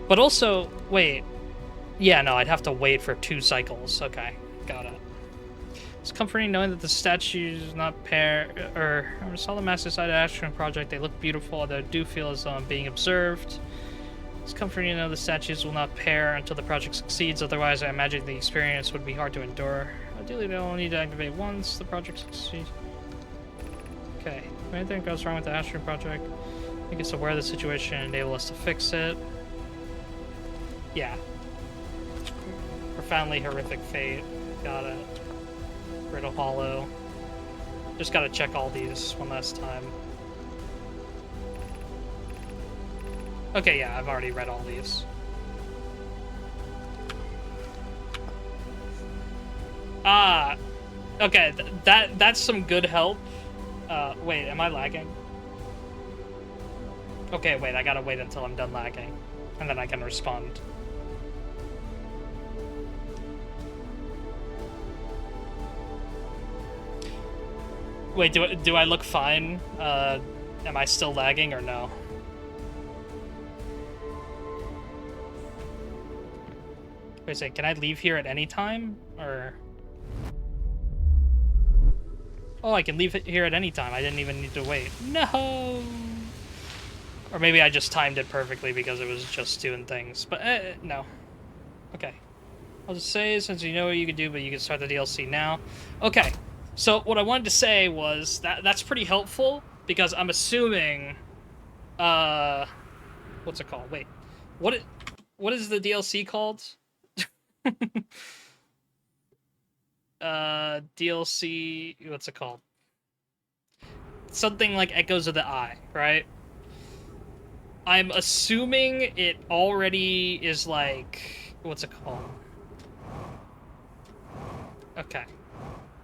S1: But also, wait. Yeah, no, I'd have to wait for 2 cycles. Okay, got it. It's comforting knowing that the statues not pair, I saw the master side of Astron project. They look beautiful, although I do feel as though I'm being observed. It's comforting to know the statues will not pair until the project succeeds. Otherwise, I imagine the experience would be hard to endure. Ideally, they'll only need to activate once the project succeeds. Okay, if anything goes wrong with the Astron project, make us aware of the situation and enable us to fix it. Yeah. Profoundly horrific fate. Got it. Brittle Hollow. Just gotta check all these one last time. Okay, yeah, I've already read all these. Ah, okay, that's some good help. Wait, am I lagging? Okay, wait, I gotta wait until I'm done lagging, and then I can respond. Wait, do I look fine? Am I still lagging or no? Wait a second, can I leave here at any time? Or... Oh, I can leave it here at any time. I didn't even need to wait. No! Or maybe I just timed it perfectly because it was just doing things. But, no. Okay. I'll just say, since you know what you can do, but you can start the DLC now. Okay. So, what I wanted to say was that's pretty helpful, because I'm assuming... What's it called? Wait. What is the DLC called? DLC, what's it called? Something like Echoes of the Eye, right? I'm assuming it already is like, what's it called? Okay.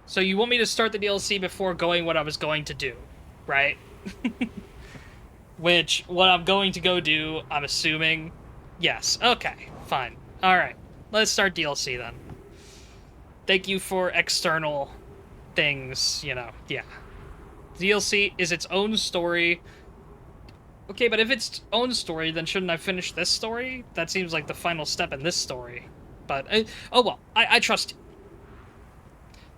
S1: So you want me to start the DLC before going what I was going to do, right? Which, what I'm going to go do, I'm assuming, yes. Okay, fine. Alright, let's start DLC then. Thank you for external things, you know, yeah. DLC is its own story. Okay, but if it's its own story, then shouldn't I finish this story? That seems like the final step in this story. But, oh well, I trust you.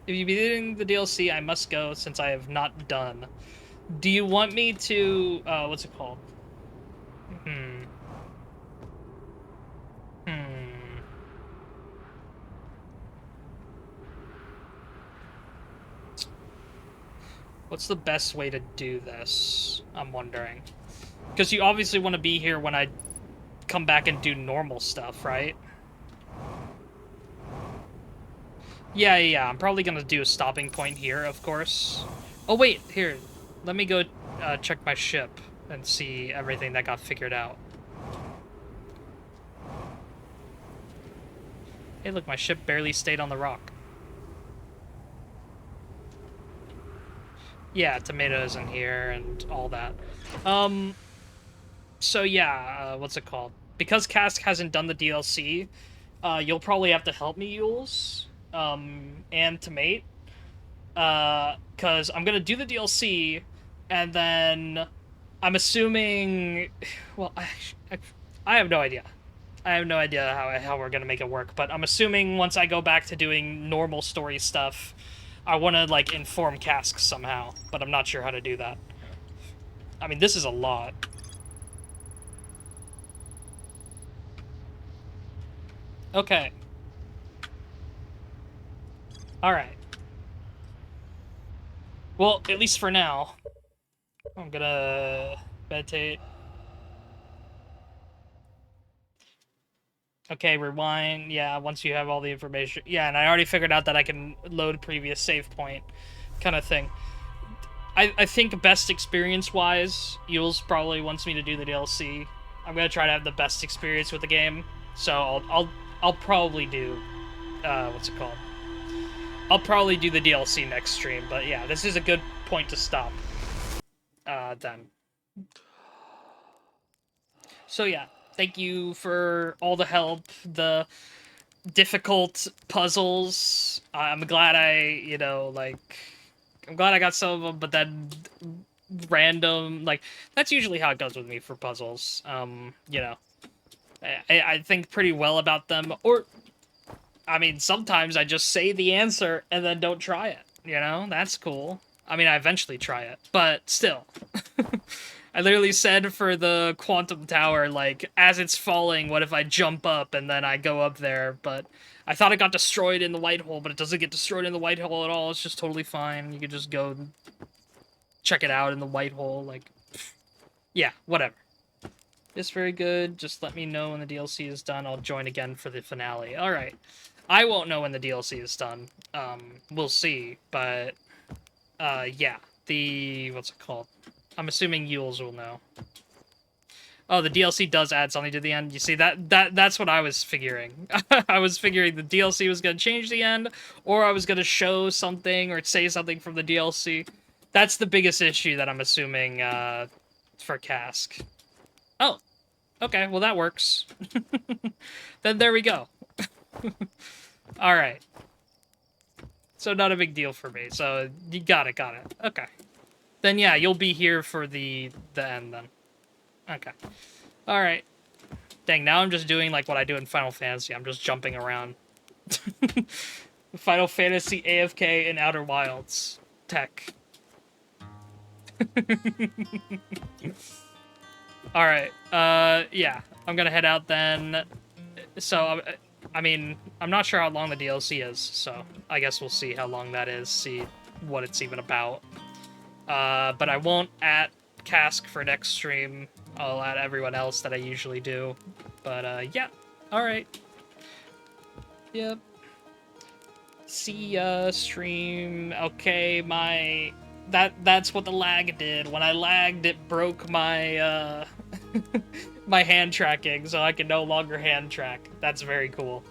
S1: If you be doing the DLC, I must go, since I have not done. Do you want me to, what's it called? What's the best way to do this? I'm wondering. Because you obviously want to be here when I come back and do normal stuff, right? Yeah, I'm probably gonna do a stopping point here, of course. Oh, wait, here. Let me go check my ship and see everything that got figured out. Hey, look, my ship barely stayed on the rock. Yeah, tomatoes in here and all that. So yeah, what's it called? Because Cask hasn't done the DLC, you'll probably have to help me, Yules, and Tomate. Because I'm gonna do the DLC, and then I'm assuming... Well, I have no idea. I have no idea how we're gonna make it work, but I'm assuming once I go back to doing normal story stuff, I want to, like, inform Cask somehow, but I'm not sure how to do that. I mean, this is a lot. Okay. Alright. Well, at least for now. I'm gonna meditate. Okay, rewind. Yeah, once you have all the information. Yeah, and I already figured out that I can load previous save point kind of thing. I think best experience-wise, Yules probably wants me to do the DLC. I'm gonna try to have the best experience with the game. So I'll probably do what's it called? I'll probably do the DLC next stream. But yeah, this is a good point to stop. Then. So yeah, thank you for all the help, the difficult puzzles. I'm glad I'm glad I got some of them, but then random, like, that's usually how it goes with me for puzzles. I think pretty well about them, or, I mean, sometimes I just say the answer and then don't try it, That's cool. I mean, I eventually try it, but still. I literally said for the Quantum Tower, like, as it's falling, what if I jump up and then I go up there, but I thought it got destroyed in the white hole, but it doesn't get destroyed in the white hole at all. It's just totally fine. You could just go check it out in the white hole, like, yeah, whatever. It's very good. Just let me know when the DLC is done. I'll join again for the finale. Alright. I won't know when the DLC is done. We'll see, but, yeah. What's it called? I'm assuming Yules will know. Oh, the DLC does add something to the end. You see, that's what I was figuring. I was figuring the DLC was going to change the end, or I was going to show something or say something from the DLC. That's the biggest issue that I'm assuming, for Cask. Oh, okay, well that works. Then there we go. Alright. So not a big deal for me, so you got it. Okay. Then yeah, you'll be here for the end then. Okay. Alright. Dang, now I'm just doing like what I do in Final Fantasy. I'm just jumping around. Final Fantasy AFK in Outer Wilds. Tech. Alright, yeah. I'm gonna head out then. So, I mean, I'm not sure how long the DLC is, so I guess we'll see how long that is, see what it's even about. But I won't at Cask for next stream. I'll add everyone else that I usually do. But, yeah. Alright. Yep. See ya, stream. Okay, that's what the lag did. When I lagged, it broke my, my hand tracking, so I can no longer hand track. That's very cool.